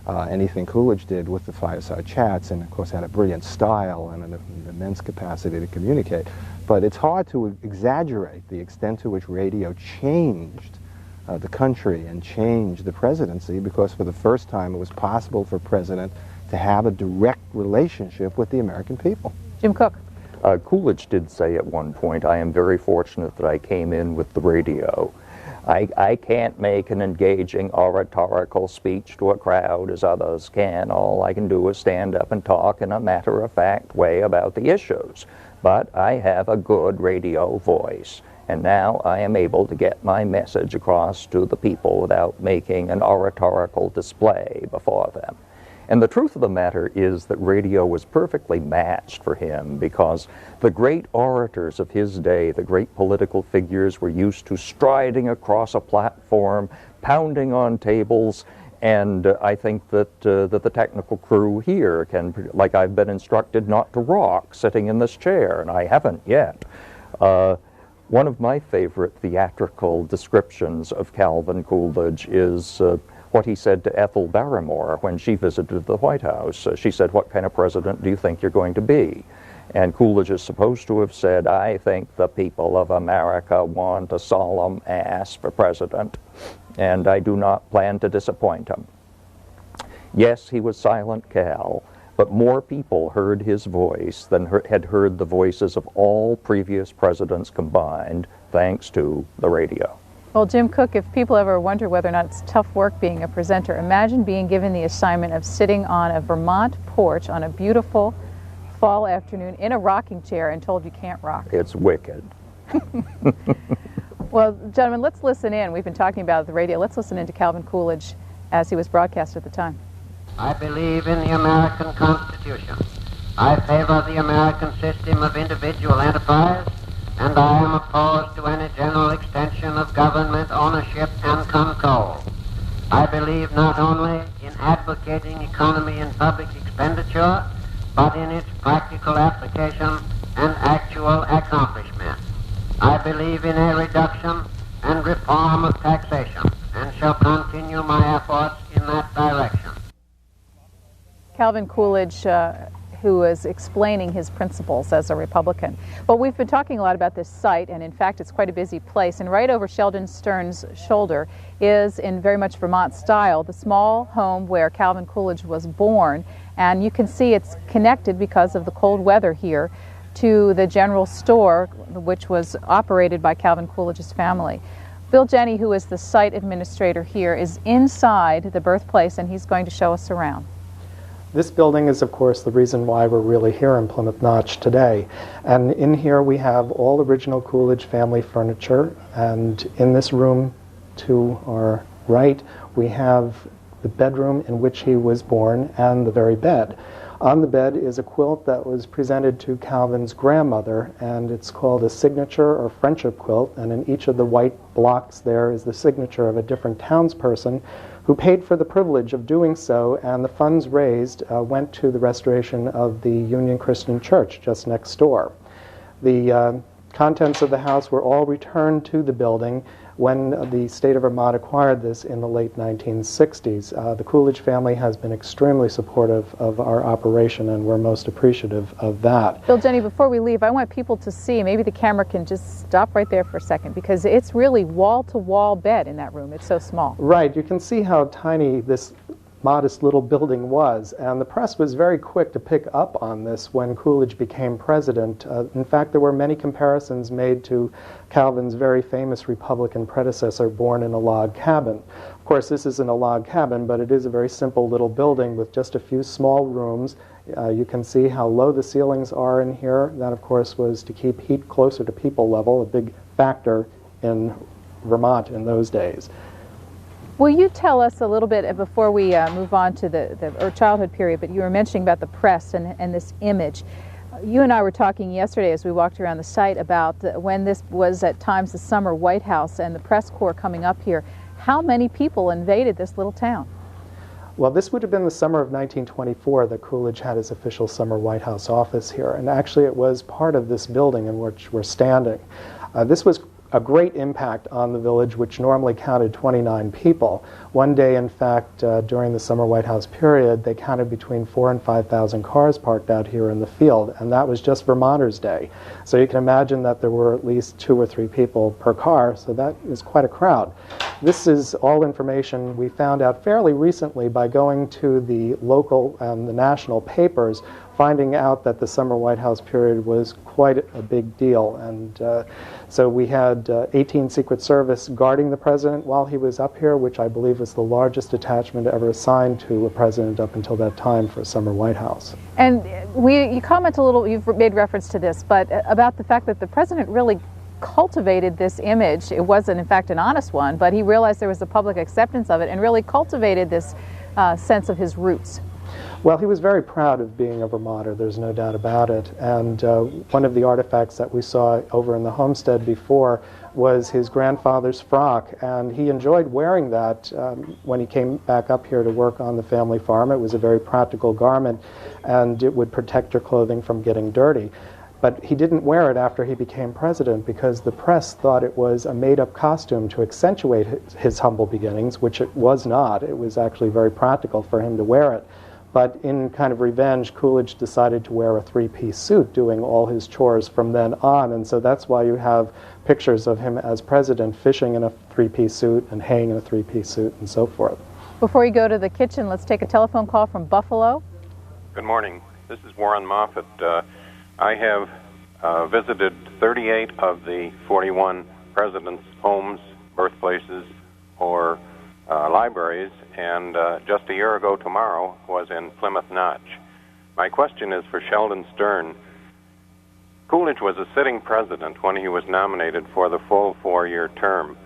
anything Coolidge did with the fireside chats, and of course had a brilliant style and an immense capacity to communicate. But it's hard to exaggerate the extent to which radio changed the country and changed the presidency, because for the first time it was possible for a president to have a direct relationship with the American people. Jim Cook. Coolidge did say at one point, I am very fortunate that I came in with the radio. I can't make an engaging oratorical speech to a crowd as others can. All I can do is stand up and talk in a matter-of-fact way about the issues. But I have a good radio voice, and now I am able to get my message across to the people without making an oratorical display before them. And the truth of the matter is that radio was perfectly matched for him, because the great orators of his day, the great political figures, were used to striding across a platform, pounding on tables, and I think that the technical crew here can, like I've been instructed not to rock sitting in this chair, and I haven't yet. One of my favorite theatrical descriptions of Calvin Coolidge is what he said to Ethel Barrymore when she visited the White House. She said, "What kind of president do you think you're going to be?" And Coolidge is supposed to have said, "I think the people of America want a solemn ass for president, and I do not plan to disappoint him." Yes, he was Silent Cal, but more people heard his voice than had heard the voices of all previous presidents combined, thanks to the radio. Well, Jim Cook, if people ever wonder whether or not it's tough work being a presenter, imagine being given the assignment of sitting on a Vermont porch on a beautiful fall afternoon in a rocking chair and told you can't rock. It's wicked. Well, gentlemen, let's listen in. We've been talking about the radio. Let's listen in to Calvin Coolidge as he was broadcast at the time. I believe in the American Constitution. I favor the American system of individual enterprise, and I am opposed to any general extension of government ownership and control. I believe not only in advocating economy in public expenditure, but in its practical application and actual accomplishment. I believe in a reduction and reform of taxation, and shall continue my efforts in that direction. Calvin Coolidge, who is explaining his principles as a Republican. Well, we've been talking a lot about this site, and in fact it's quite a busy place, and right over Sheldon Stern's shoulder is, in very much Vermont style, the small home where Calvin Coolidge was born, and you can see it's connected because of the cold weather here to the general store, which was operated by Calvin Coolidge's family. Bill Jenny, who is the site administrator here, is inside the birthplace, and he's going to show us around. This building is, of course, the reason why we're really here in Plymouth Notch today. And in here we have all original Coolidge family furniture, and in this room to our right we have the bedroom in which he was born and the very bed. On the bed is a quilt that was presented to Calvin's grandmother, and it's called a signature or friendship quilt, and in each of the white blocks there is the signature of a different townsperson who paid for the privilege of doing so, and the funds raised went to the restoration of the Union Christian Church just next door. The contents of the house were all returned to the building when the state of Vermont acquired this in the late 1960s. The Coolidge family has been extremely supportive of our operation, and we're most appreciative of that. Bill Jenny, before we leave, I want people to see, maybe the camera can just stop right there for a second, because it's really wall-to-wall bed in that room. It's so small. Right. You can see how tiny this modest little building was, and the press was very quick to pick up on this when Coolidge became president. In fact, there were many comparisons made to Calvin's very famous Republican predecessor born in a log cabin. Of course, this isn't a log cabin, but it is a very simple little building with just a few small rooms. You can see how low the ceilings are in here. That, of course, was to keep heat closer to people level, a big factor in Vermont in those days. Will you tell us a little bit before we move on to the childhood period, but you were mentioning about the press and this image. You and I were talking yesterday as we walked around the site about when this was at times the summer White House and the press corps coming up here. How many people invaded this little town? Well, this would have been the summer of 1924 that Coolidge had his official summer White House office here, and actually it was part of this building in which we're standing. This was a great impact on the village, which normally counted 29 people. One day, in fact, during the summer White House period, they counted between 4,000 and 5,000 cars parked out here in the field, and that was just Vermonters' Day. So you can imagine that there were at least 2 or 3 people per car, so that is quite a crowd. This is all information we found out fairly recently by going to the local and the national papers, finding out that the summer White House period was quite a big deal. And so we had 18 Secret Service guarding the president while he was up here, which I believe was the largest detachment ever assigned to a president up until that time for a summer White House. And you comment a little, you've made reference to this, but about the fact that the president really cultivated this image. It wasn't, in fact, an honest one, but he realized there was a public acceptance of it and really cultivated this sense of his roots. Well, he was very proud of being a Vermonter, there's no doubt about it. And one of the artifacts that we saw over in the homestead before was his grandfather's frock, and he enjoyed wearing that when he came back up here to work on the family farm. It was a very practical garment, and it would protect your clothing from getting dirty. But he didn't wear it after he became president because the press thought it was a made-up costume to accentuate his humble beginnings, which it was not. It was actually very practical for him to wear it. But in kind of revenge, Coolidge decided to wear a 3-piece suit doing all his chores from then on, and so that's why you have pictures of him as president fishing in a 3-piece suit and haying in a 3-piece suit and so forth. Before you go to the kitchen, let's take a telephone call from Buffalo. Good morning. This is Warren Moffett. I have visited 38 of the 41 presidents' homes, birthplaces, or libraries, and just a year ago tomorrow was in Plymouth Notch. My question is for Sheldon Stern. Coolidge was a sitting president when he was nominated for the full 4-year term.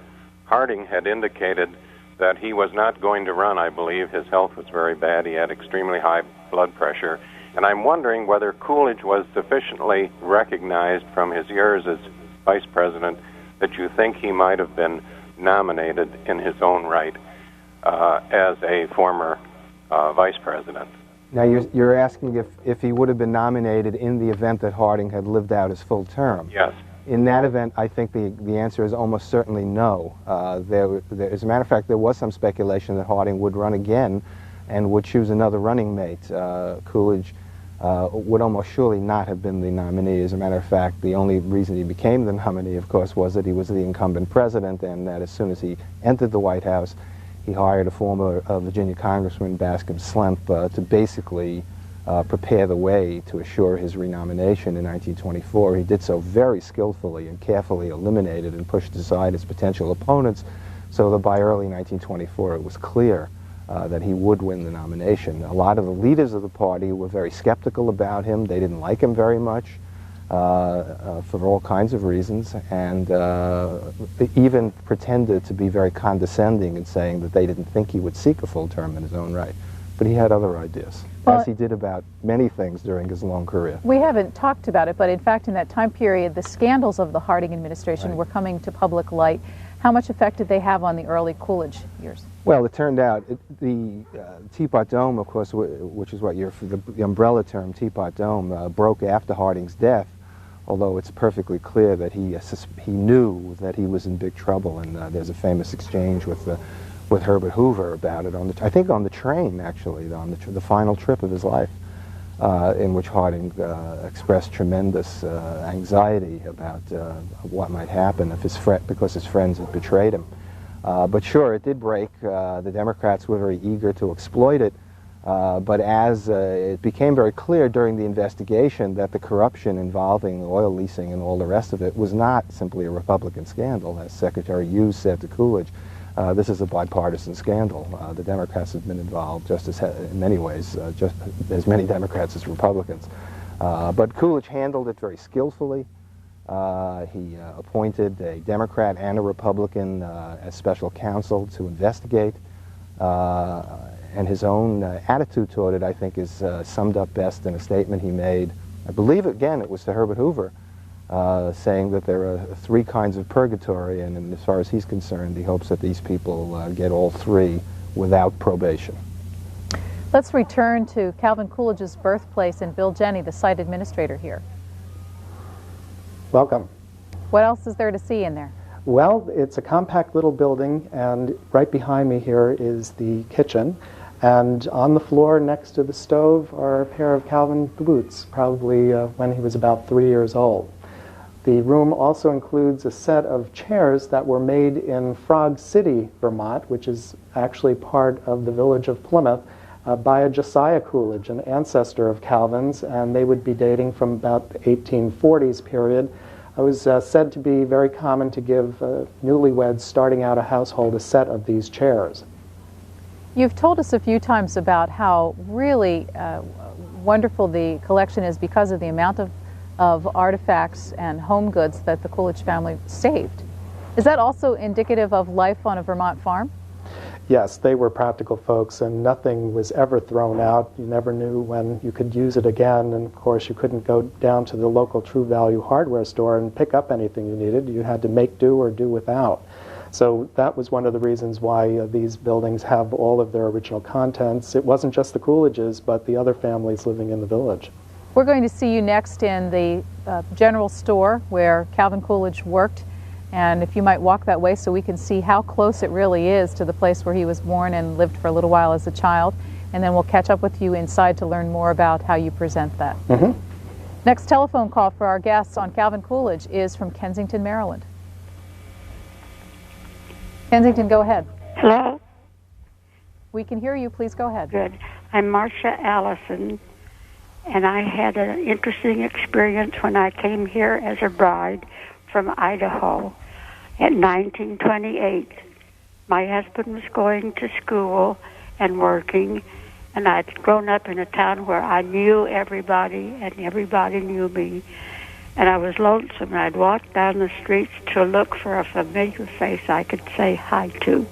Harding had indicated that he was not going to run, I believe. His health was very bad. He had extremely high blood pressure. And I'm wondering whether Coolidge was sufficiently recognized from his years as vice president that you think he might have been nominated in his own right as a former vice president. Now you're asking if he would have been nominated in the event that Harding had lived out his full term. Yes. In that event, I think the answer is almost certainly no. As a matter of fact, there was some speculation that Harding would run again and would choose another running mate. Coolidge would almost surely not have been the nominee. As a matter of fact, the only reason he became the nominee, of course, was that he was the incumbent president, and that as soon as he entered the White House, he hired a former Virginia Congressman, Bascom Slemp, to basically prepare the way to assure his renomination in 1924. He did so very skillfully and carefully eliminated and pushed aside his potential opponents, so that by early 1924 it was clear that he would win the nomination. A lot of the leaders of the party were very skeptical about him. They didn't like him very much for all kinds of reasons, and they even pretended to be very condescending in saying that they didn't think he would seek a full term in his own right. But he had other ideas, as he did about many things during his long career. We haven't talked about it, but in fact in that time period the scandals of the Harding administration were coming to public light. How much effect did they have on the early Coolidge years? Well, it turned out the Teapot Dome, of course, which is what the umbrella term Teapot Dome, broke after Harding's death, although it's perfectly clear that he knew that he was in big trouble, and there's a famous exchange with Herbert Hoover about it, I think on the train, actually, on the final trip of his life, in which Harding expressed tremendous anxiety about what might happen if because his friends had betrayed him. But sure, it did break. The Democrats were very eager to exploit it, but as it became very clear during the investigation that the corruption involving oil leasing and all the rest of it was not simply a Republican scandal, as Secretary Hughes said to Coolidge, this is a bipartisan scandal. The Democrats have been involved just as, in many ways, just as many Democrats as Republicans. But Coolidge handled it very skillfully. He appointed a Democrat and a Republican as special counsel to investigate. And his own attitude toward it, I think, is summed up best in a statement he made. I believe, again, it was to Herbert Hoover, saying that there are 3 kinds of purgatory, and as far as he's concerned, he hopes that these people get all 3 without probation. Let's return to Calvin Coolidge's birthplace and Bill Jenney, the site administrator here. Welcome. What else is there to see in there? Well, it's a compact little building, and right behind me here is the kitchen. And on the floor next to the stove are a pair of Calvin boots, probably when he was about 3 years old. The room also includes a set of chairs that were made in Frog City, Vermont, which is actually part of the village of Plymouth, by a Josiah Coolidge, an ancestor of Calvin's, and they would be dating from about the 1840s period. It was said to be very common to give newlyweds starting out a household a set of these chairs. You've told us a few times about how really wonderful the collection is because of the amount of artifacts and home goods that the Coolidge family saved. Is that also indicative of life on a Vermont farm? Yes, they were practical folks, and nothing was ever thrown out. You never knew when you could use it again, and of course you couldn't go down to the local True Value hardware store and pick up anything you needed. You had to make do or do without. So that was one of the reasons why these buildings have all of their original contents. It wasn't just the Coolidges, but the other families living in the village. We're going to see you next in the general store where Calvin Coolidge worked. And if you might walk that way so we can see how close it really is to the place where he was born and lived for a little while as a child. And then we'll catch up with you inside to learn more about how you present that. Mm-hmm. Next telephone call for our guests on Calvin Coolidge is from Kensington, Maryland. Kensington, go ahead. Hello? We can hear you. Please go ahead. Good. I'm Marcia Allison, and I had an interesting experience when I came here as a bride from Idaho in 1928. My husband was going to school and working, and I'd grown up in a town where I knew everybody and everybody knew me. And I was lonesome, and I'd walk down the streets to look for a familiar face I could say hi to.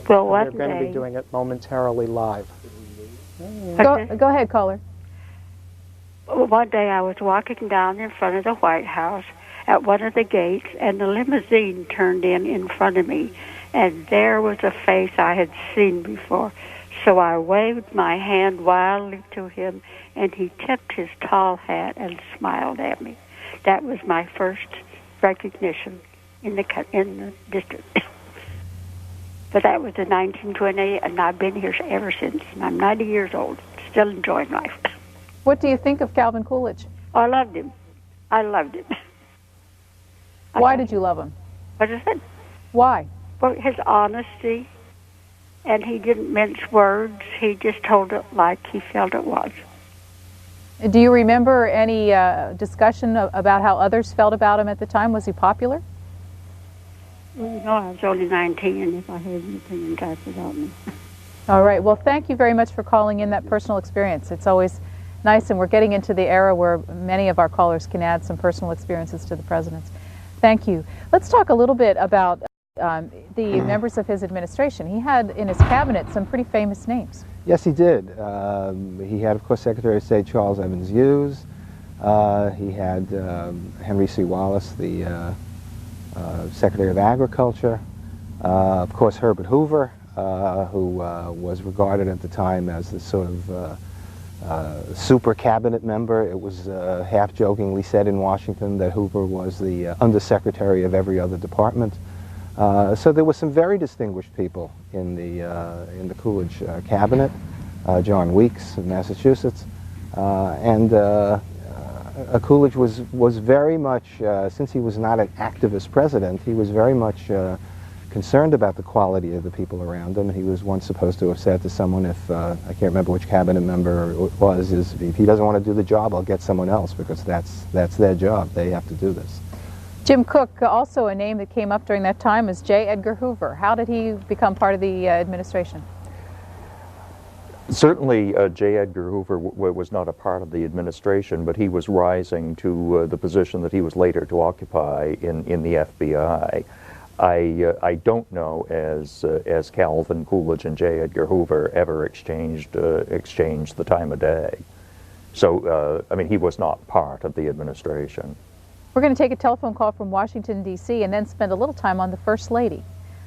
Well, one day... They're going to be doing it momentarily live. Go ahead, caller. One day I was walking down in front of the White House at one of the gates, and the limousine turned in front of me, and there was a face I had seen before. So I waved my hand wildly to him, and he tipped his tall hat and smiled at me. That was my first recognition in the district. But that was in 1928, and I've been here ever since. I'm 90 years old, still enjoying life. What do you think of Calvin Coolidge? I loved him. I loved him. Why did you love him? What is it? Why? Well, his honesty, and he didn't mince words. He just told it like he felt it was. Do you remember any discussion about how others felt about him at the time? Was he popular? Well, you know, I was only 19, and if I had any opinions, I forgot me. All right. Well, thank you very much for calling in that personal experience. It's always nice, and we're getting into the era where many of our callers can add some personal experiences to the president's. Thank you. Let's talk a little bit about the members of his administration. He had in his cabinet some pretty famous names. Yes, he did. He had, of course, Secretary of State Charles Evans Hughes. He had Henry C. Wallace, the Secretary of Agriculture. Of course, Herbert Hoover, who was regarded at the time as the sort of super cabinet member. It was half-jokingly said in Washington that Hoover was the undersecretary of every other department. So there were some very distinguished people in the Coolidge cabinet. John Weeks of Massachusetts, and Coolidge was very much, since he was not an activist president, he was very much concerned about the quality of the people around him. He was once supposed to have said to someone, if I can't remember which cabinet member it was, is if he doesn't want to do the job, I'll get someone else, because that's their job. They have to do this. Jim Cook, also a name that came up during that time, is J. Edgar Hoover. How did he become part of the administration? Certainly, J. Edgar Hoover was not a part of the administration, but he was rising to the position that he was later to occupy in the FBI. I don't know as Calvin Coolidge and J. Edgar Hoover ever exchanged the time of day. So, I mean, he was not part of the administration. We're going to take a telephone call from Washington, D.C., and then spend a little time on the First Lady.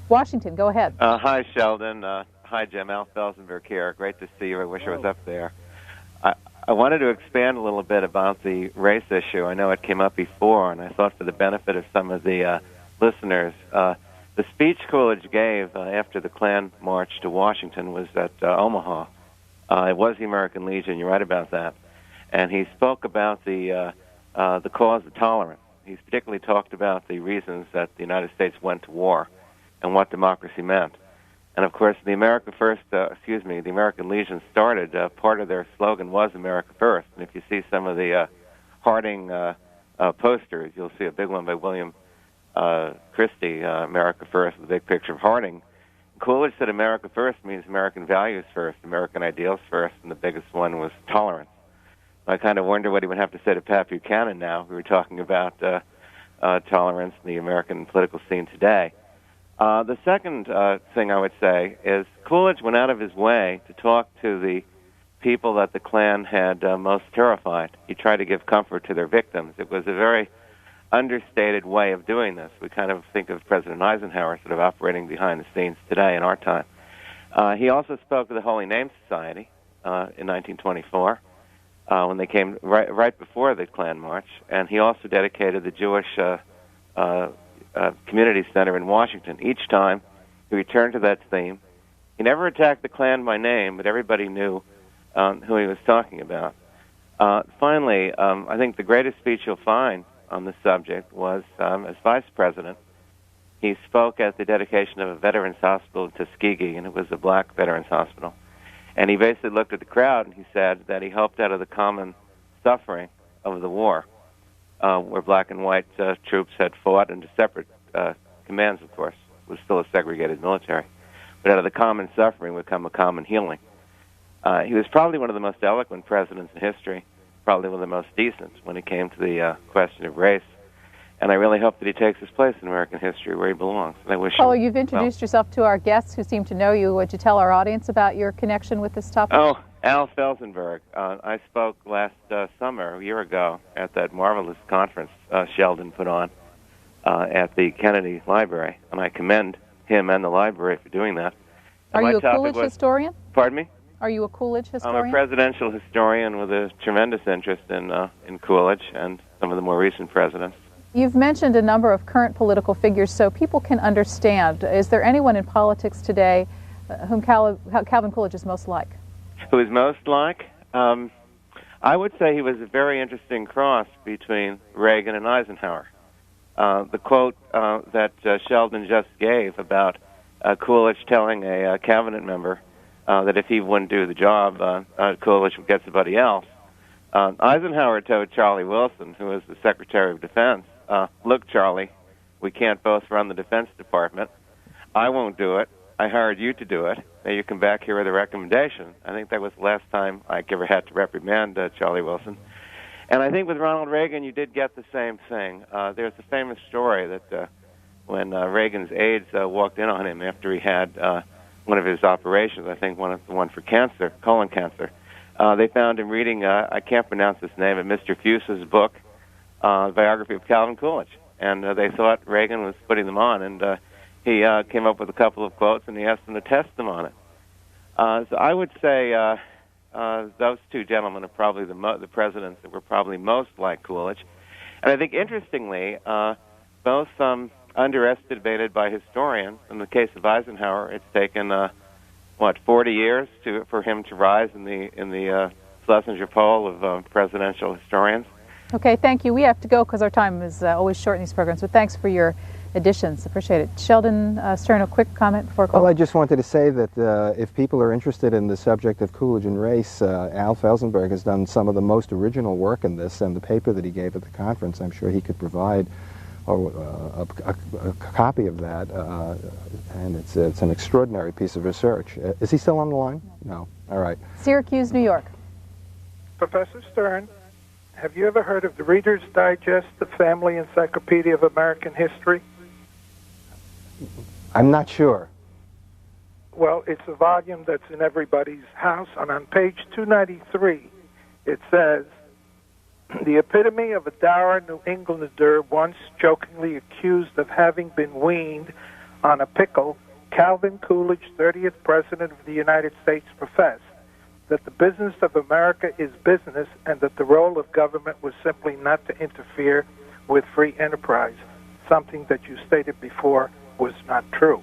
Washington, go ahead. Hi, Sheldon. Hi, Jim. Al Felsenberg here. Great to see you. I wish I was up there. I wanted to expand a little bit about the race issue. I know it came up before, and I thought for the benefit of some of the listeners, the speech Coolidge gave after the Klan march to Washington was at Omaha. It was the American Legion. You're right about that. And he spoke about the cause of tolerance. He's particularly talked about the reasons that the United States went to war and what democracy meant. And of course, the the American Legion started, part of their slogan was America First. And if you see some of the Harding posters, you'll see a big one by William Christie, America First, with a big picture of Harding. Coolidge said America First means American values first, American ideals first, and the biggest one was tolerance. I kind of wonder what he would have to say to Pat Buchanan now. We were talking about tolerance in the American political scene today. The second thing I would say is Coolidge went out of his way to talk to the people that the Klan had most terrified. He tried to give comfort to their victims. It was a very understated way of doing this. We kind of think of President Eisenhower sort of operating behind the scenes today in our time. He also spoke to the Holy Name Society in 1924 when they came right before the Klan March, and he also dedicated the Jewish Community Center in Washington. Each time he returned to that theme. He never attacked the Klan by name, but everybody knew who he was talking about. Finally, I think the greatest speech you'll find on this subject was as vice president. He spoke at the dedication of a veterans hospital in Tuskegee, and it was a black veterans hospital. And he basically looked at the crowd and he said that he helped out of the common suffering of the war, where black and white troops had fought under separate commands, of course. It was still a segregated military. But out of the common suffering would come a common healing. He was probably one of the most eloquent presidents in history, probably one of the most decent when it came to the question of race. And I really hope that he takes his place in American history where he belongs. And I wish Paul, you've introduced yourself to our guests who seem to know you. Would you tell our audience about your connection with this topic? Oh, Al Felsenberg. I spoke last summer, a year ago, at that marvelous conference Sheldon put on at the Kennedy Library. And I commend him and the library for doing that. And Are you a Coolidge historian? Pardon me? Are you a Coolidge historian? I'm a presidential historian with a tremendous interest in Coolidge and some of the more recent presidents. You've mentioned a number of current political figures so people can understand. Is there anyone in politics today whom Calvin Coolidge is most like? Who is most like? I would say he was a very interesting cross between Reagan and Eisenhower. The quote that Sheldon just gave about Coolidge telling a cabinet member that if he wouldn't do the job, Coolidge would get somebody else. Eisenhower told Charlie Wilson, who was the Secretary of Defense, look, Charlie, we can't both run the Defense Department. I won't do it. I hired you to do it. Now you come back here with a recommendation. I think that was the last time I ever had to reprimand Charlie Wilson. And I think with Ronald Reagan, you did get the same thing. There's a famous story that when Reagan's aides walked in on him after he had one of his operations, I think the one for cancer, colon cancer, they found him reading, I can't pronounce his name, but Mr. Fuse's book, biography of Calvin Coolidge. And they thought Reagan was putting them on, and he came up with a couple of quotes, and he asked them to test them on it. So I would say those two gentlemen are probably the presidents that were probably most like Coolidge. And I think, interestingly, both underestimated by historians. In the case of Eisenhower, it's taken 40 years for him to rise in the Schlesinger poll of presidential historians. Okay, thank you. We have to go because our time is always short in these programs, but thanks for your additions. Appreciate it. Sheldon Stern, a quick comment before call. Well, I just wanted to say that if people are interested in the subject of Coolidge and race, Al Felsenberg has done some of the most original work in this, and the paper that he gave at the conference, I'm sure he could provide a copy of that, and it's an extraordinary piece of research. Is he still on the line? No. All right. Syracuse, New York. Professor Stern, have you ever heard of the Reader's Digest, the Family Encyclopedia of American History? I'm not sure. Well, it's a volume that's in everybody's house, and on page 293, it says, the epitome of a dour New Englander once jokingly accused of having been weaned on a pickle, Calvin Coolidge, 30th President of the United States, professed that the business of America is business and that the role of government was simply not to interfere with free enterprise, something that you stated before was not true.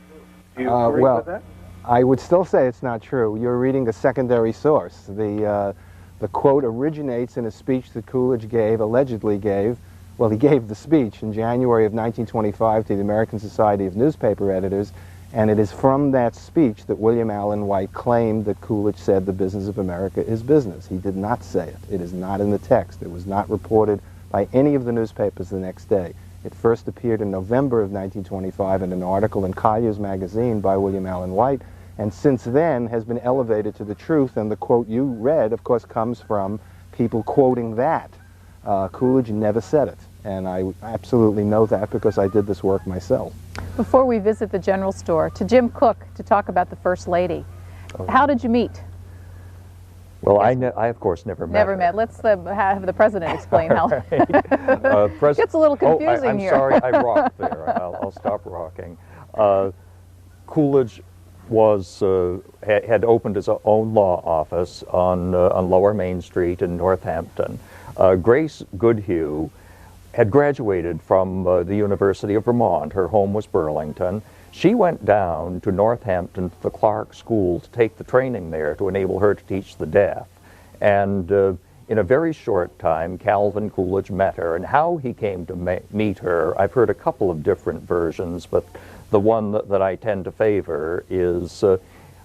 Do you agree with that? I would still say it's not true. You're reading a secondary source. The quote originates in a speech that Coolidge allegedly gave. Well, he gave the speech in January of 1925 to the American Society of Newspaper Editors, and it is from that speech that William Allen White claimed that Coolidge said the business of America is business. He did not say it. It is not in the text. It was not reported by any of the newspapers the next day. It first appeared in November of 1925 in an article in Collier's magazine by William Allen White, and since then has been elevated to the truth, and the quote you read, of course, comes from people quoting that. Coolidge never said it, and I absolutely know that because I did this work myself. Before we visit the general store, to Jim Cook to talk about the First Lady. How did you meet? Well, I of course never met her. Let's have the president explain how. Right. Gets a little confusing here. I'm sorry, I rocked there. I'll stop rocking. Coolidge had opened his own law office on Lower Main Street in Northampton. Grace Goodhue had graduated from the University of Vermont. Her home was Burlington. She went down to Northampton to the Clark School to take the training there to enable her to teach the deaf. And in a very short time, Calvin Coolidge met her. And how he came to meet her, I've heard a couple of different versions, but the one that I tend to favor is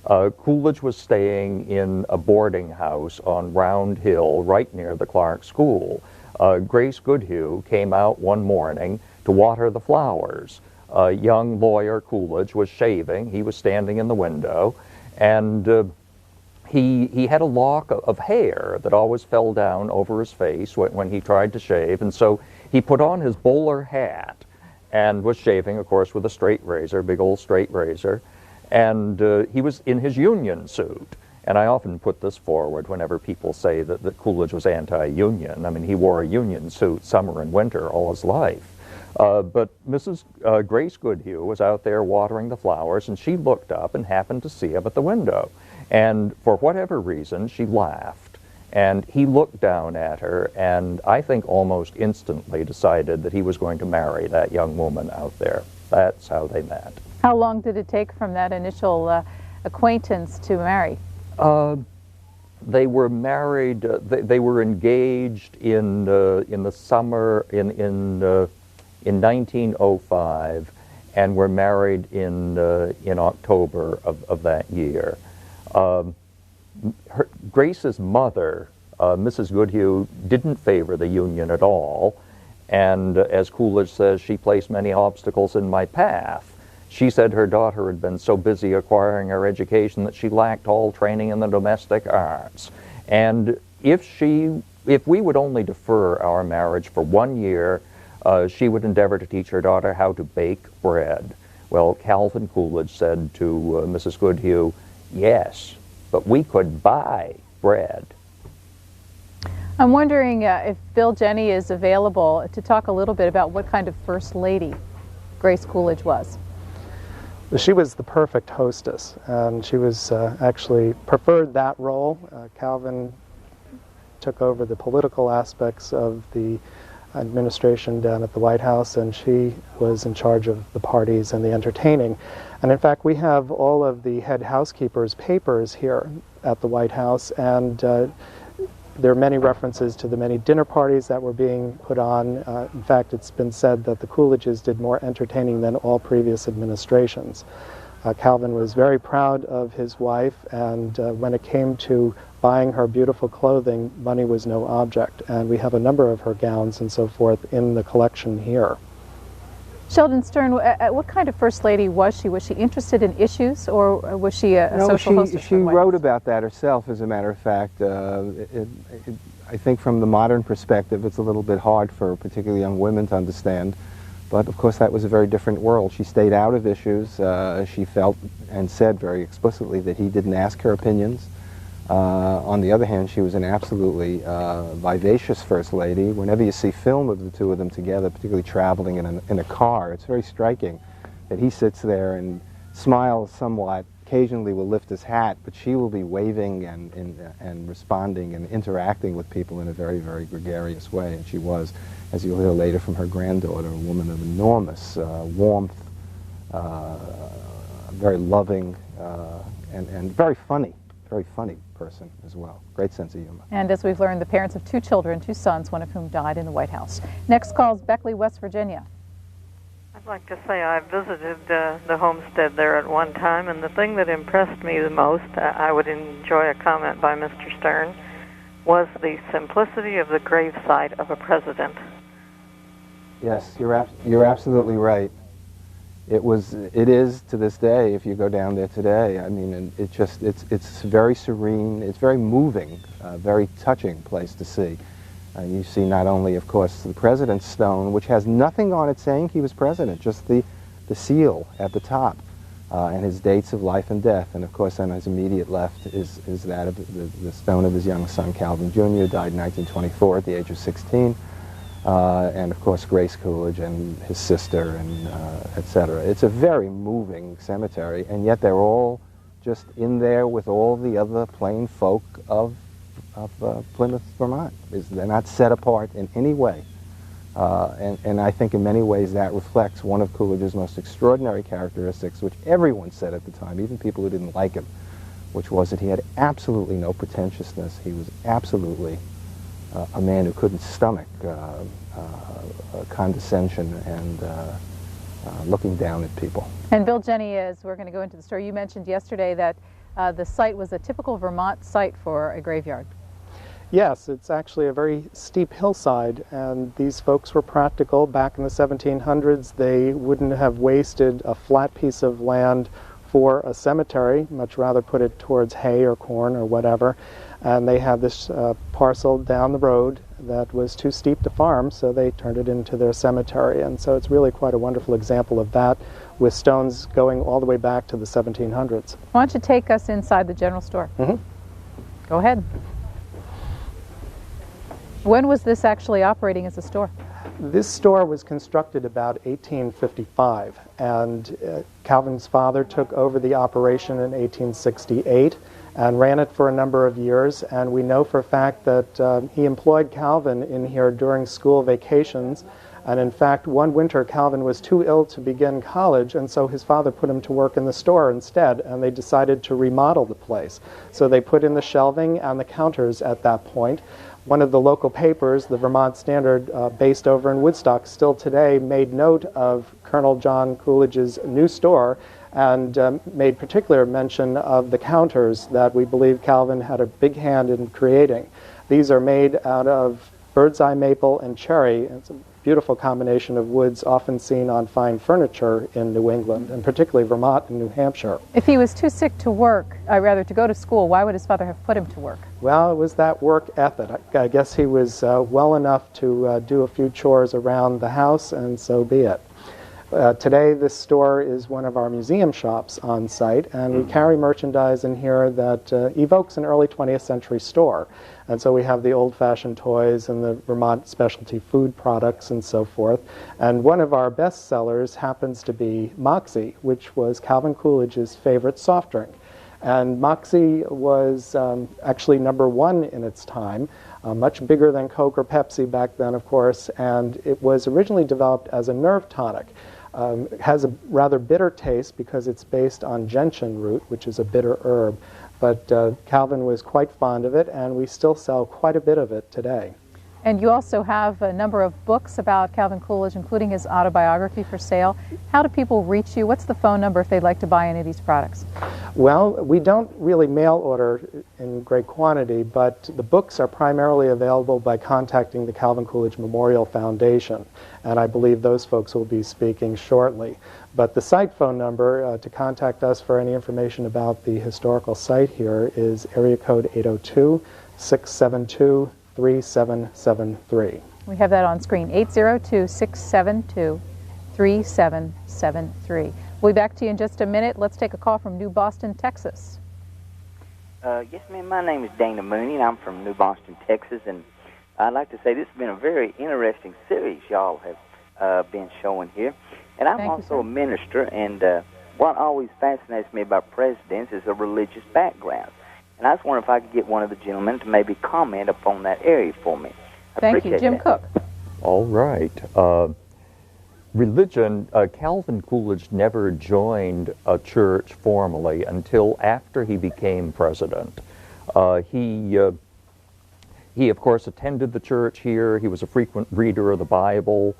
Coolidge was staying in a boarding house on Round Hill right near the Clark School. Grace Goodhue came out one morning to water the flowers. Young lawyer Coolidge was shaving. He was standing in the window, and he had a lock of hair that always fell down over his face when he tried to shave, and so he put on his bowler hat and was shaving, of course, with a straight razor, big old straight razor, and he was in his union suit. And I often put this forward whenever people say that Coolidge was anti-union. I mean, he wore a union suit summer and winter all his life. But Mrs. Grace Goodhue was out there watering the flowers, and she looked up and happened to see him at the window. And for whatever reason, she laughed. And he looked down at her, and I think almost instantly decided that he was going to marry that young woman out there. That's how they met. How long did it take from that initial acquaintance to marry? they were married. They were engaged in the summer in 1905, and were married in October of that year. Grace's mother, Mrs. Goodhue, didn't favor the union at all, and as Coolidge says, she placed many obstacles in my path. She said her daughter had been so busy acquiring her education that she lacked all training in the domestic arts. And if we would only defer our marriage for 1 year, she would endeavor to teach her daughter how to bake bread. Well, Calvin Coolidge said to Mrs. Goodhue, yes, but we could buy bread. I'm wondering if Bill Jenny is available to talk a little bit about what kind of First Lady Grace Coolidge was. She was the perfect hostess, and she was actually preferred that role. Calvin took over the political aspects of the administration down at the White House, and she was in charge of the parties and the entertaining. And in fact, we have all of the head housekeeper's papers here at the White House, and there are many references to the many dinner parties that were being put on. In fact, it's been said that the Coolidges did more entertaining than all previous administrations. Calvin was very proud of his wife, and when it came to buying her beautiful clothing, money was no object. And we have a number of her gowns and so forth in the collection here. Sheldon Stern, what kind of First Lady was she? Was she interested in issues, or was she a social hostess? She wrote about that herself, as a matter of fact. I think from the modern perspective, it's a little bit hard for particularly young women to understand. But of course, that was a very different world. She stayed out of issues. She felt and said very explicitly that he didn't ask her opinions. On the other hand, she was an absolutely vivacious First Lady. Whenever you see film of the two of them together, particularly traveling in a car, it's very striking that he sits there and smiles somewhat, occasionally will lift his hat, but she will be waving and responding and interacting with people in a very, very gregarious way. And she was, as you'll hear later from her granddaughter, a woman of enormous warmth, very loving, and very funny person as well. Great sense of humor. And as we've learned, the parents of 2 children, 2 sons, one of whom died in the White House. Next call is Beckley, West Virginia. I'd like to say I visited the homestead there at one time, and the thing that impressed me the most, I would enjoy a comment by Mr. Stern, was the simplicity of the gravesite of a president. Yes, you're absolutely right. It is to this day, if you go down there today. I mean, it's very serene, it's very moving, very touching place to see. You see not only, of course, the President's Stone, which has nothing on it saying he was president, just the seal at the top, and his dates of life and death. And of course, on his immediate left is that of the stone of his young son, Calvin Jr., died in 1924 at the age of 16. And of course Grace Coolidge and his sister, and etc. It's a very moving cemetery, and yet they're all just in there with all the other plain folk of Plymouth, Vermont. They're not set apart in any way, and I think in many ways that reflects one of Coolidge's most extraordinary characteristics, which everyone said at the time, even people who didn't like him, which was that he had absolutely no pretentiousness. He was absolutely a man who couldn't stomach condescension and looking down at people. And Bill Jenny, as we're going to go into the story, you mentioned yesterday that the site was a typical Vermont site for a graveyard. Yes, it's actually a very steep hillside, and these folks were practical. Back in the 1700s, they wouldn't have wasted a flat piece of land for a cemetery, much rather put it towards hay or corn or whatever. And they had this parcel down the road that was too steep to farm, so they turned it into their cemetery. And so it's really quite a wonderful example of that, with stones going all the way back to the 1700s. Why don't you take us inside the general store? Mm-hmm. Go ahead. When was this actually operating as a store? This store was constructed about 1855, and Calvin's father took over the operation in 1868 and ran it for a number of years. And we know for a fact that he employed Calvin in here during school vacations, And in fact, one winter, Calvin was too ill to begin college, and so his father put him to work in the store instead, and they decided to remodel the place. So they put in the shelving and the counters at that point. One of the local papers, the Vermont Standard, based over in Woodstock, still today made note of Colonel John Coolidge's new store and made particular mention of the counters that we believe Calvin had a big hand in creating. These are made out of bird's eye maple and cherry. It's a beautiful combination of woods often seen on fine furniture in New England, and particularly Vermont and New Hampshire. If he was too sick to work, rather to go to school, why would his father have put him to work? Well, it was that work ethic. I guess he was well enough to do a few chores around the house, and so be it. Today, this store is one of our museum shops on site, and we carry merchandise in here that evokes an early 20th century store. And so we have the old-fashioned toys and the Vermont specialty food products and so forth. And one of our best sellers happens to be Moxie, which was Calvin Coolidge's favorite soft drink. And Moxie was actually #1 in its time, much bigger than Coke or Pepsi back then, of course, and it was originally developed as a nerve tonic. It has a rather bitter taste because it's based on gentian root, which is a bitter herb. But Calvin was quite fond of it, and we still sell quite a bit of it today. And you also have a number of books about Calvin Coolidge, including his autobiography, for sale. How do people reach you? What's the phone number if they'd like to buy any of these products? Well, we don't really mail order in great quantity, but the books are primarily available by contacting the Calvin Coolidge Memorial Foundation, and I believe those folks will be speaking shortly. But the site phone number to contact us for any information about the historical site here is area code 802-672-3773. We have that on screen, 802-672-3773. We'll be back to you in just a minute. Let's take a call from New Boston, Texas. Yes, ma'am. My name is Dana Mooney, and I'm from New Boston, Texas. And I'd like to say this has been a very interesting series y'all have been showing here. And I'm also a minister, and what always fascinates me about presidents is a religious background. And I was wondering if I could get one of the gentlemen to maybe comment upon that area for me. Thank you. Jim Cook. All right. Religion, Calvin Coolidge never joined a church formally until after he became president. He, of course, attended the church here. He was a frequent reader of the Bible,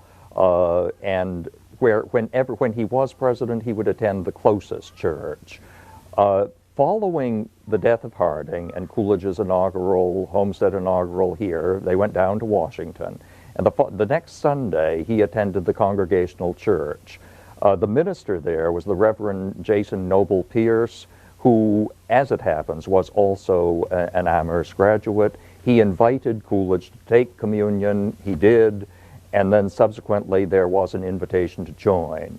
and when he was president, he would attend the closest church. Following the death of Harding and Coolidge's Homestead inaugural here, they went down to Washington. And the next Sunday, he attended the Congregational Church. The minister there was the Reverend Jason Noble Pierce, who, as it happens, was also an Amherst graduate. He invited Coolidge to take communion. He did. And then subsequently there was an invitation to join,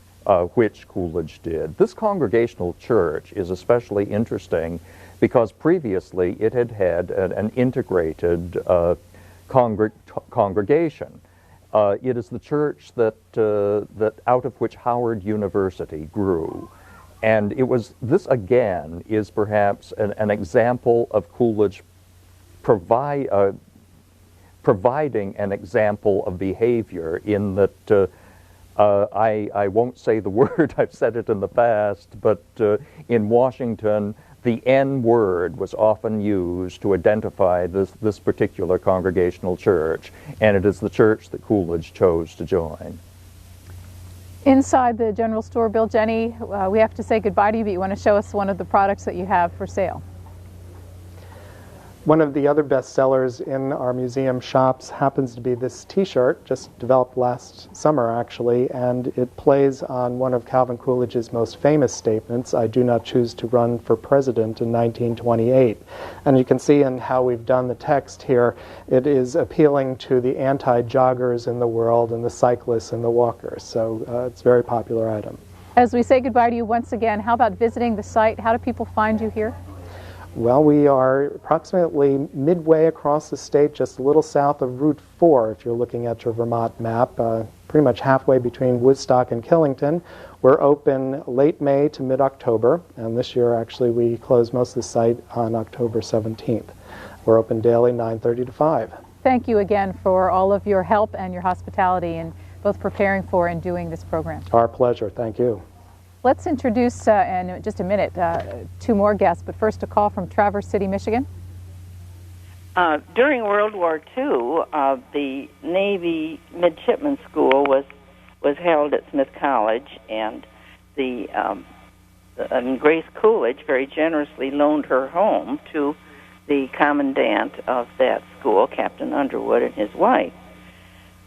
which Coolidge did. This Congregational Church is especially interesting because previously it had had an integrated congregation. It is the church that out of which Howard University grew. And this again is perhaps an example of Coolidge providing an example of behavior in that I won't say the word, I've said it in the past, but in Washington, the N word was often used to identify this particular Congregational church, and it is the church that Coolidge chose to join. Inside the general store, Bill, Jenny, we have to say goodbye to you, but you want to show us one of the products that you have for sale. One of the other best sellers in our museum shops happens to be this T-shirt, just developed last summer actually, and it plays on one of Calvin Coolidge's most famous statements, "I do not choose to run for president," in 1928. And you can see in how we've done the text here, it is appealing to the anti-joggers in the world and the cyclists and the walkers. So it's a very popular item. As we say goodbye to you once again, how about visiting the site? How do people find you here? Well, we are approximately midway across the state, just a little south of Route 4, if you're looking at your Vermont map, pretty much halfway between Woodstock and Killington. We're open late May to mid-October, and this year actually we close most of the site on October 17th. We're open daily 9:30 to 5. Thank you again for all of your help and your hospitality in both preparing for and doing this program. Our pleasure. Thank you. Let's introduce, in just a minute, two more guests, but first a call from Traverse City, Michigan. During World War II, the Navy Midshipman School was held at Smith College, and Grace Coolidge very generously loaned her home to the commandant of that school, Captain Underwood, and his wife.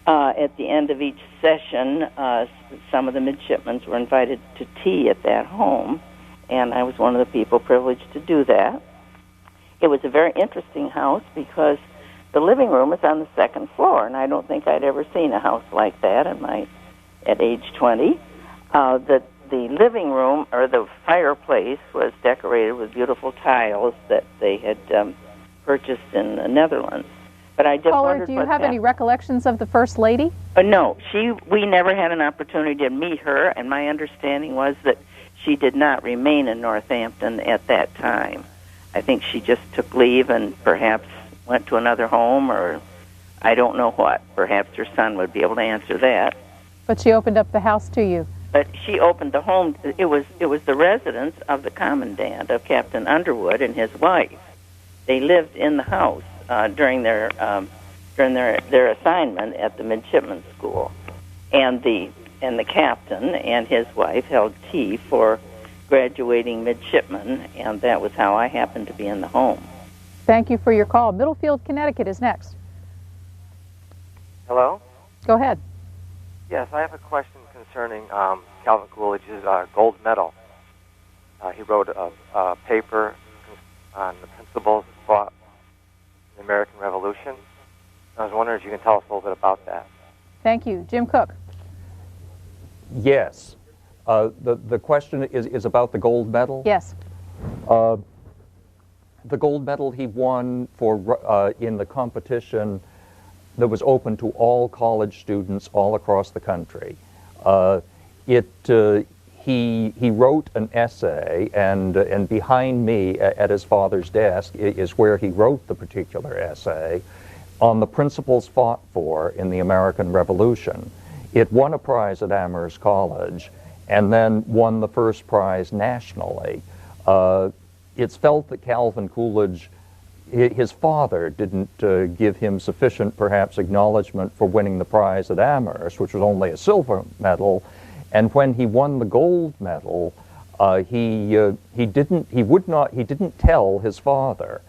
At the end of each session, some of the midshipmen were invited to tea at that home, and I was one of the people privileged to do that. It was a very interesting house because the living room is on the second floor, and I don't think I'd ever seen a house like that at age 20. The living room, or the fireplace, was decorated with beautiful tiles that they had purchased in the Netherlands. But I just Caller, wondered, do you have any recollections of the First Lady? No, we never had an opportunity to meet her, and my understanding was that she did not remain in Northampton at that time. I think she just took leave and perhaps went to another home, or I don't know what. Perhaps her son would be able to answer that. But she opened up the house to you. But she opened the home. It was the residence of the commandant, of Captain Underwood, and his wife. They lived in the house during their assignment at the midshipman school, and the captain and his wife held tea for graduating midshipmen, and that was how I happened to be in the home. Thank you for your call. Middlefield, Connecticut is next. Hello? Go ahead. Yes, I have a question concerning Calvin Coolidge's gold medal. He wrote a paper on the principles fought in the American Revolution. I was wondering if you can tell us a little bit about that. Thank you. Jim Cook. Yes. The question is about the gold medal? Yes. The gold medal he won for in the competition that was open to all college students all across the country. He wrote an essay, and behind me at his father's desk is where he wrote the particular essay on the principles fought for in the American Revolution. It won a prize at Amherst College and then won the first prize nationally. It's felt that Calvin Coolidge, his father didn't give him sufficient, perhaps, acknowledgement for winning the prize at Amherst, which was only a silver medal. And when he won the gold medal, he didn't tell his father,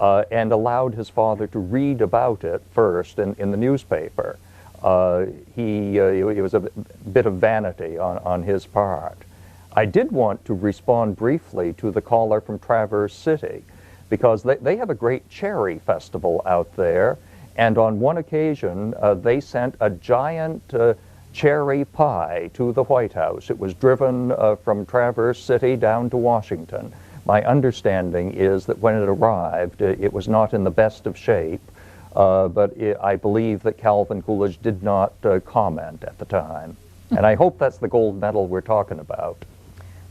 and allowed his father to read about it first in the newspaper. It was a bit of vanity on his part. I did want to respond briefly to the caller from Traverse City, because they have a great cherry festival out there, and on one occasion they sent a giant cherry pie to the White House. It was driven from Traverse City down to Washington. My understanding is that when it arrived, it was not in the best of shape, but I believe that Calvin Coolidge did not comment at the time. And I hope that's the gold medal we're talking about.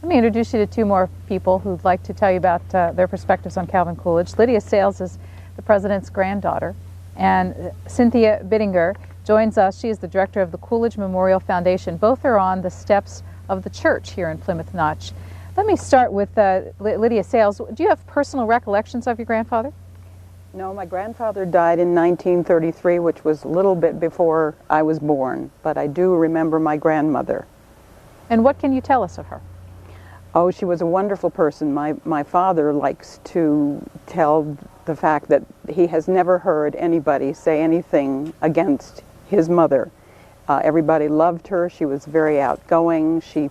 Let me introduce you to two more people who'd like to tell you about their perspectives on Calvin Coolidge. Lydia Sales is the president's granddaughter, and Cynthia Bittinger joins us. She is the director of the Coolidge Memorial Foundation. Both are on the steps of the church here in Plymouth Notch. Let me start with Lydia Sales. Do you have personal recollections of your grandfather? No, my grandfather died in 1933, which was a little bit before I was born, but I do remember my grandmother. And what can you tell us of her? Oh, she was a wonderful person. My father likes to tell the fact that he has never heard anybody say anything against his mother. Everybody loved her. She was very outgoing. She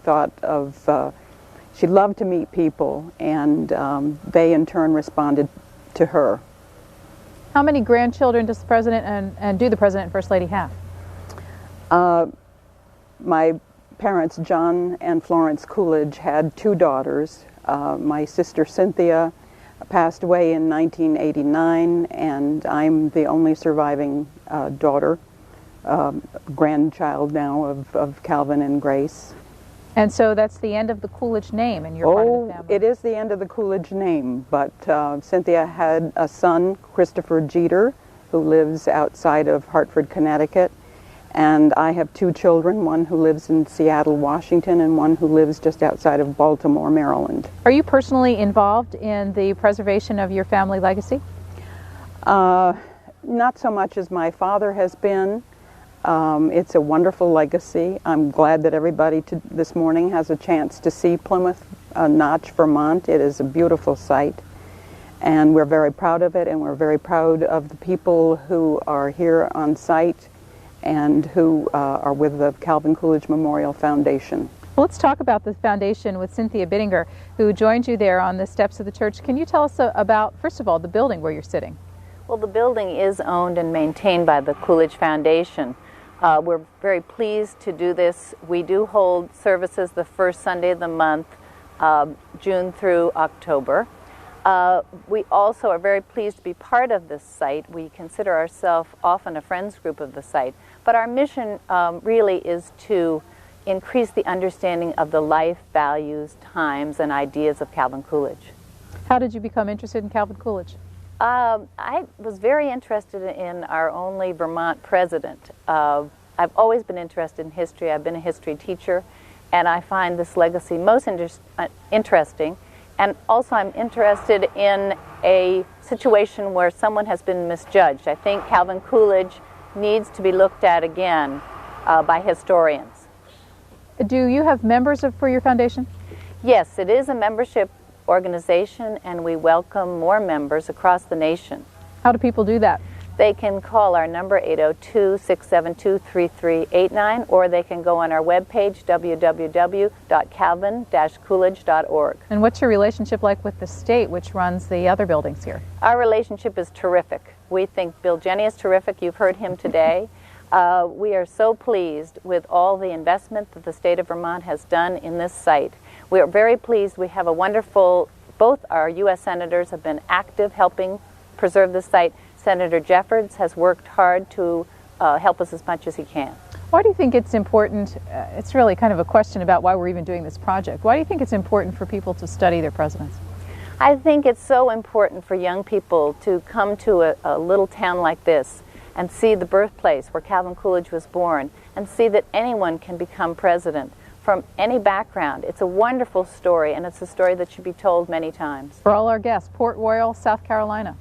she loved to meet people, and they in turn responded to her. How many grandchildren does the president and do the president and first lady have? My parents, John and Florence Coolidge, had two daughters. My sister Cynthia passed away in 1989, and I'm the only surviving daughter, grandchild now of Calvin and Grace. And so that's the end of the Coolidge name in your part of the family? It is the end of the Coolidge name, but Cynthia had a son, Christopher Jeter, who lives outside of Hartford, Connecticut. And I have 2 children, one who lives in Seattle, Washington, and one who lives just outside of Baltimore, Maryland. Are you personally involved in the preservation of your family legacy? Not so much as my father has been. It's a wonderful legacy. I'm glad that everybody this morning has a chance to see Plymouth Notch, Vermont. It is a beautiful site, and we're very proud of it, and we're very proud of the people who are here on site and who are with the Calvin Coolidge Memorial Foundation. Well, let's talk about the foundation with Cynthia Bittinger, who joined you there on the steps of the church. Can you tell us about, first of all, the building where you're sitting? Well, the building is owned and maintained by the Coolidge Foundation. We're very pleased to do this. We do hold services the first Sunday of the month, June through October. We also are very pleased to be part of this site. We consider ourselves often a friends group of the site, but our mission really is to increase the understanding of the life, values, times, and ideas of Calvin Coolidge. How did you become interested in Calvin Coolidge? I was very interested in our only Vermont president. I've always been interested in history. I've been a history teacher, and I find this legacy most interesting. And also I'm interested in a situation where someone has been misjudged. I think Calvin Coolidge needs to be looked at again by historians. Do you have members for your foundation? Yes, it is a membership organization, and we welcome more members across the nation. How do people do that? They can call our number 802-672-3389, or they can go on our webpage, www.calvin-coolidge.org. And what's your relationship like with the state, which runs the other buildings here? Our relationship is terrific. We think Bill Jenny is terrific. You've heard him today. We are so pleased with all the investment that the state of Vermont has done in this site. We are very pleased. We have a wonderful, both our U.S. senators have been active helping preserve the site. Senator Jeffords has worked hard to help us as much as he can. Why do you think it's important, it's really kind of a question about why we're even doing this project. Why do you think it's important for people to study their presidents? I think it's so important for young people to come to a little town like this and see the birthplace where Calvin Coolidge was born, and see that anyone can become president from any background. It's a wonderful story, and it's a story that should be told many times. For all our guests, Port Royal, South Carolina.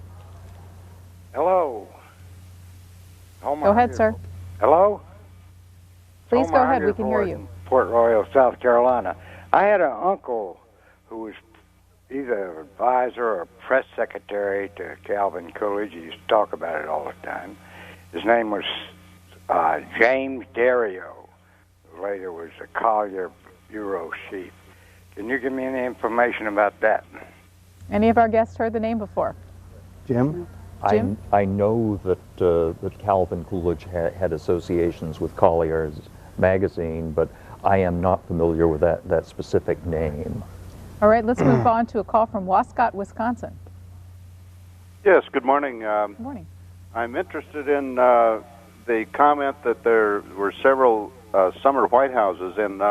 Hello. Go ahead, sir. Hello? Please go ahead, we can hear you. Port Royal, South Carolina. I had an uncle who was either an advisor or press secretary to Calvin Coolidge. He used to talk about it all the time. His name was James Dario, who later was a Collier bureau chief. Can you give me any information about that? Any of our guests heard the name before? Jim? Jim? I know that that Calvin Coolidge had associations with Collier's magazine, but I am not familiar with that specific name. All right, let's move on to a call from Wascott, Wisconsin. Yes, good morning. Good morning. I'm interested in the comment that there were several summer White Houses, and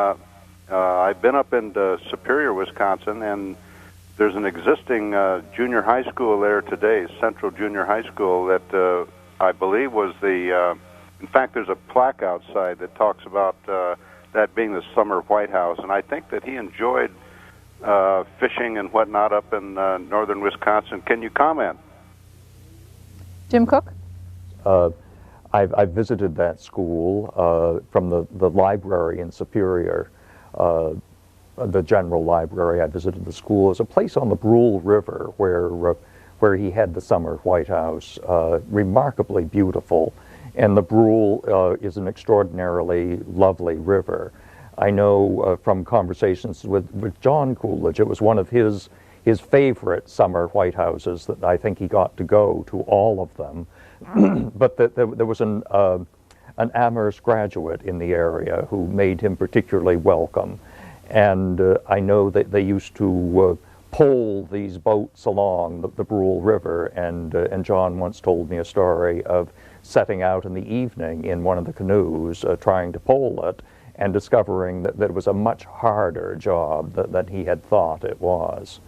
I've been up in Superior, Wisconsin, and there's an existing junior high school there today, Central Junior High School, that I believe was the, in fact, there's a plaque outside that talks about that being the summer White House, and I think that he enjoyed fishing and whatnot up in northern Wisconsin. Can you comment? Jim Cook? I've visited that school from the library in Superior, the general library. I visited the school. It's a place on the Brule River where he had the summer White House, remarkably beautiful. And the Brule is an extraordinarily lovely river. I know from conversations with John Coolidge, it was one of his favorite summer White Houses that I think he got to go to all of them. But there was an Amherst graduate in the area who made him particularly welcome. And I know that they used to pole these boats along the Brule River, and John once told me a story of setting out in the evening in one of the canoes trying to pole it, and discovering that it was a much harder job than he had thought it was.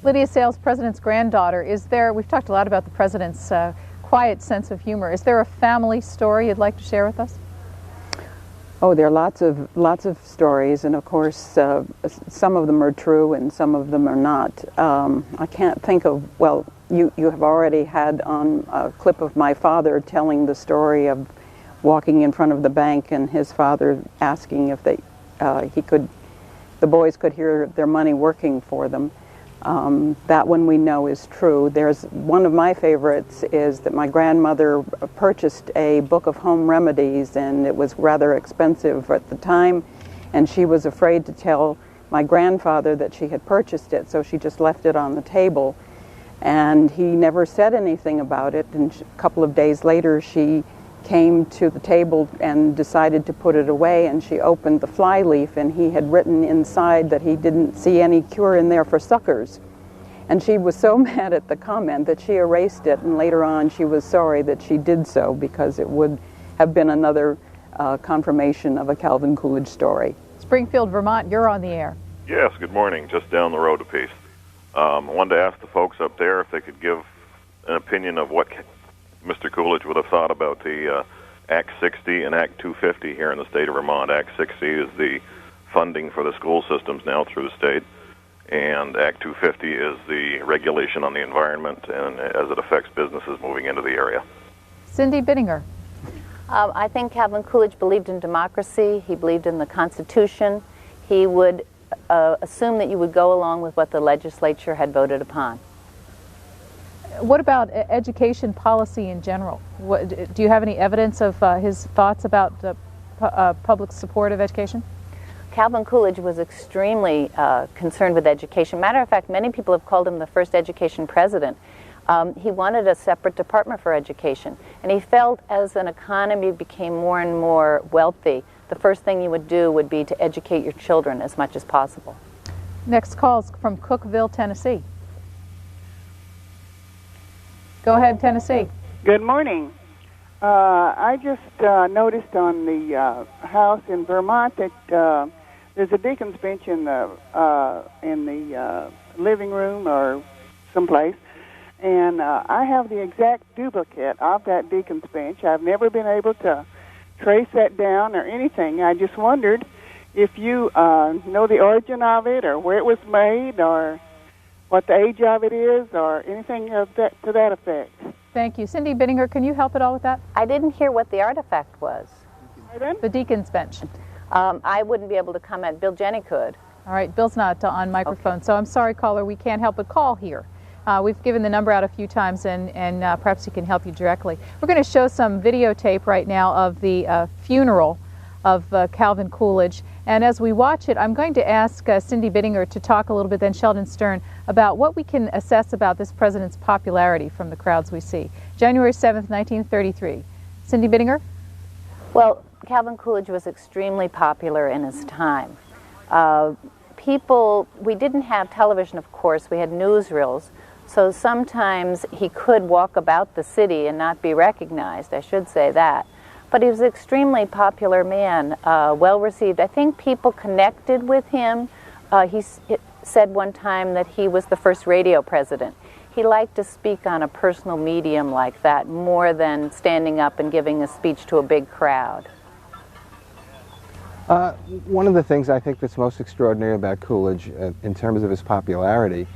Lydia Sales, President's granddaughter, we've talked a lot about the President's quiet sense of humor. Is there a family story you'd like to share with us? Oh, there are lots of stories, and of course, some of them are true and some of them are not. I can't think of, well, you have already had on a clip of my father telling the story of walking in front of the bank and his father asking if the boys could hear their money working for them. That one we know is true. There's one of my favorites is that my grandmother purchased a book of home remedies, and it was rather expensive at the time, and she was afraid to tell my grandfather that she had purchased it, so she just left it on the table, and he never said anything about it. And a couple of days later she came to the table and decided to put it away, and she opened the flyleaf, and he had written inside that he didn't see any cure in there for suckers. And she was so mad at the comment that she erased it, and later on she was sorry that she did so, because it would have been another confirmation of a Calvin Coolidge story. Springfield, Vermont, you're on the air. Yes, good morning. Just down the road a piece. I wanted to ask the folks up there if they could give an opinion of what Mr. Coolidge would have thought about the Act 60 and Act 250 here in the state of Vermont. Act 60 is the funding for the school systems now through the state, and Act 250 is the regulation on the environment and as it affects businesses moving into the area. Cindy Bittinger. I think Calvin Coolidge believed in democracy. He believed in the Constitution. He would assume that you would go along with what the legislature had voted upon. What about education policy in general? Do you have any evidence of his thoughts about public support of education? Calvin Coolidge was extremely concerned with education. Matter of fact, many people have called him the first education president. He wanted a separate department for education, and he felt as an economy became more and more wealthy, the first thing you would do would be to educate your children as much as possible. Next call is from Cookeville, Tennessee. Go ahead, Tennessee. Good morning. I just noticed on the house in Vermont that there's a deacon's bench in the living room or someplace, and I have the exact duplicate of that deacon's bench. I've never been able to trace that down or anything. I just wondered if you know the origin of it, or where it was made, or what the age of it is, or anything of that to that effect. Thank you. Cindy Bittinger, can you help at all with that? I didn't hear what the artifact was. The deacon's bench. I wouldn't be able to comment. Bill Jenny could. All right, Bill's not on microphone, okay. So I'm sorry, caller, we can't help but call here. We've given the number out a few times, and perhaps he can help you directly. We're going to show some videotape right now of the funeral of Calvin Coolidge. And as we watch it, I'm going to ask Cindy Bittinger to talk a little bit, then Sheldon Stern, about what we can assess about this president's popularity from the crowds we see. January 7th, 1933. Cindy Bittinger? Well, Calvin Coolidge was extremely popular in his time. We didn't have television, of course. We had newsreels. So sometimes he could walk about the city and not be recognized, I should say that. But he was an extremely popular man, well received. I think people connected with him. He said one time that he was the first radio president. He liked to speak on a personal medium like that more than standing up and giving a speech to a big crowd. One of the things I think that's most extraordinary about Coolidge in terms of his popularity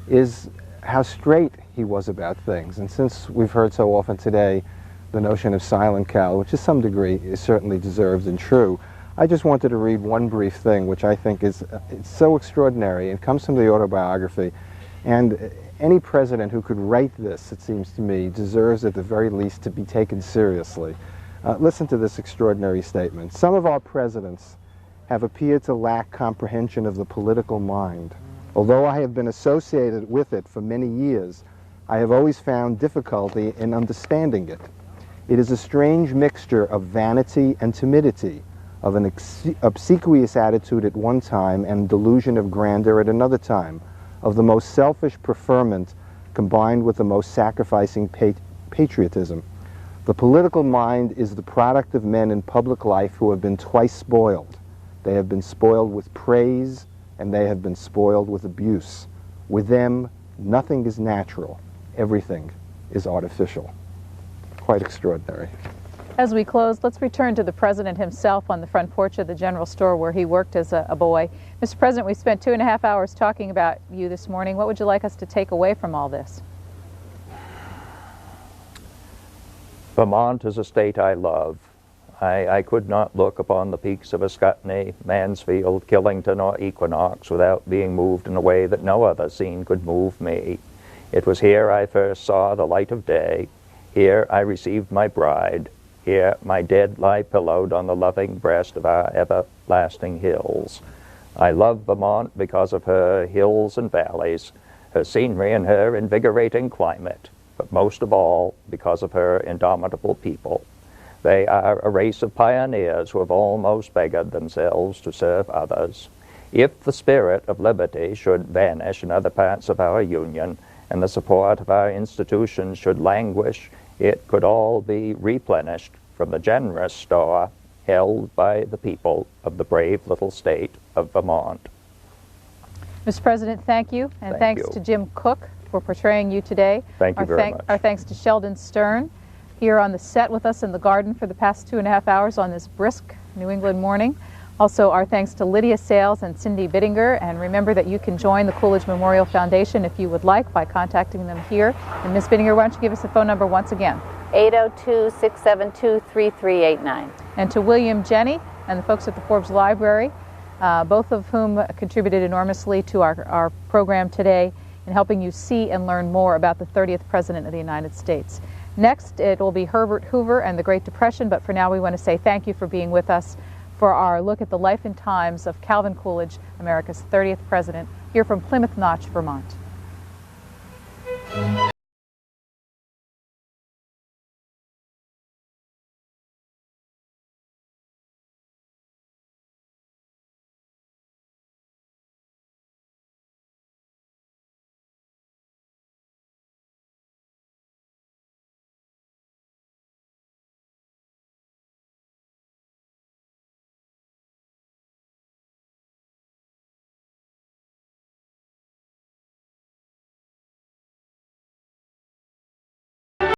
is how straight he was about things. And since we've heard so often today the notion of silent Cal, which to some degree is certainly deserved and true, I just wanted to read one brief thing which I think is it's so extraordinary. It comes from the autobiography, and any president who could write this, it seems to me, deserves at the very least to be taken seriously. Listen to this extraordinary statement. Some of our presidents have appeared to lack comprehension of the political mind. Although I have been associated with it for many years, I have always found difficulty in understanding it. It is a strange mixture of vanity and timidity, of an obsequious attitude at one time and delusion of grandeur at another time, of the most selfish preferment combined with the most sacrificing patriotism. The political mind is the product of men in public life who have been twice spoiled. They have been spoiled with praise, and they have been spoiled with abuse. With them, nothing is natural. Everything is artificial. Quite extraordinary. As we close, let's return to the President himself on the front porch of the General Store where he worked as a boy. Mr. President, we spent 2.5 hours talking about you this morning. What would you like us to take away from all this? Vermont is a state I love. I could not look upon the peaks of Ascutney, Mansfield, Killington, or Equinox without being moved in a way that no other scene could move me. It was here I first saw the light of day. Here I received my bride. Here my dead lie pillowed on the loving breast of our everlasting hills. I love Vermont because of her hills and valleys, her scenery and her invigorating climate, but most of all because of her indomitable people. They are a race of pioneers who have almost beggared themselves to serve others. If the spirit of liberty should vanish in other parts of our Union, and the support of our institutions should languish, it could all be replenished from the generous store held by the people of the brave little state of Vermont. Mr. President, thank you, and thanks to Jim Cook for portraying you today. Thank you very much. Our thanks to Sheldon Stern, here on the set with us in the garden for the past 2.5 hours on this brisk New England morning. Also, our thanks to Lydia Sales and Cindy Bittinger. And remember that you can join the Coolidge Memorial Foundation if you would like by contacting them here. And Ms. Bittinger, why don't you give us the phone number once again? 802-672-3389. And to William Jenny and the folks at the Forbes Library, both of whom contributed enormously to our program today in helping you see and learn more about the 30th President of the United States. Next, it will be Herbert Hoover and the Great Depression, but for now we want to say thank you for being with us for our look at the life and times of Calvin Coolidge, America's 30th President, here from Plymouth Notch, Vermont.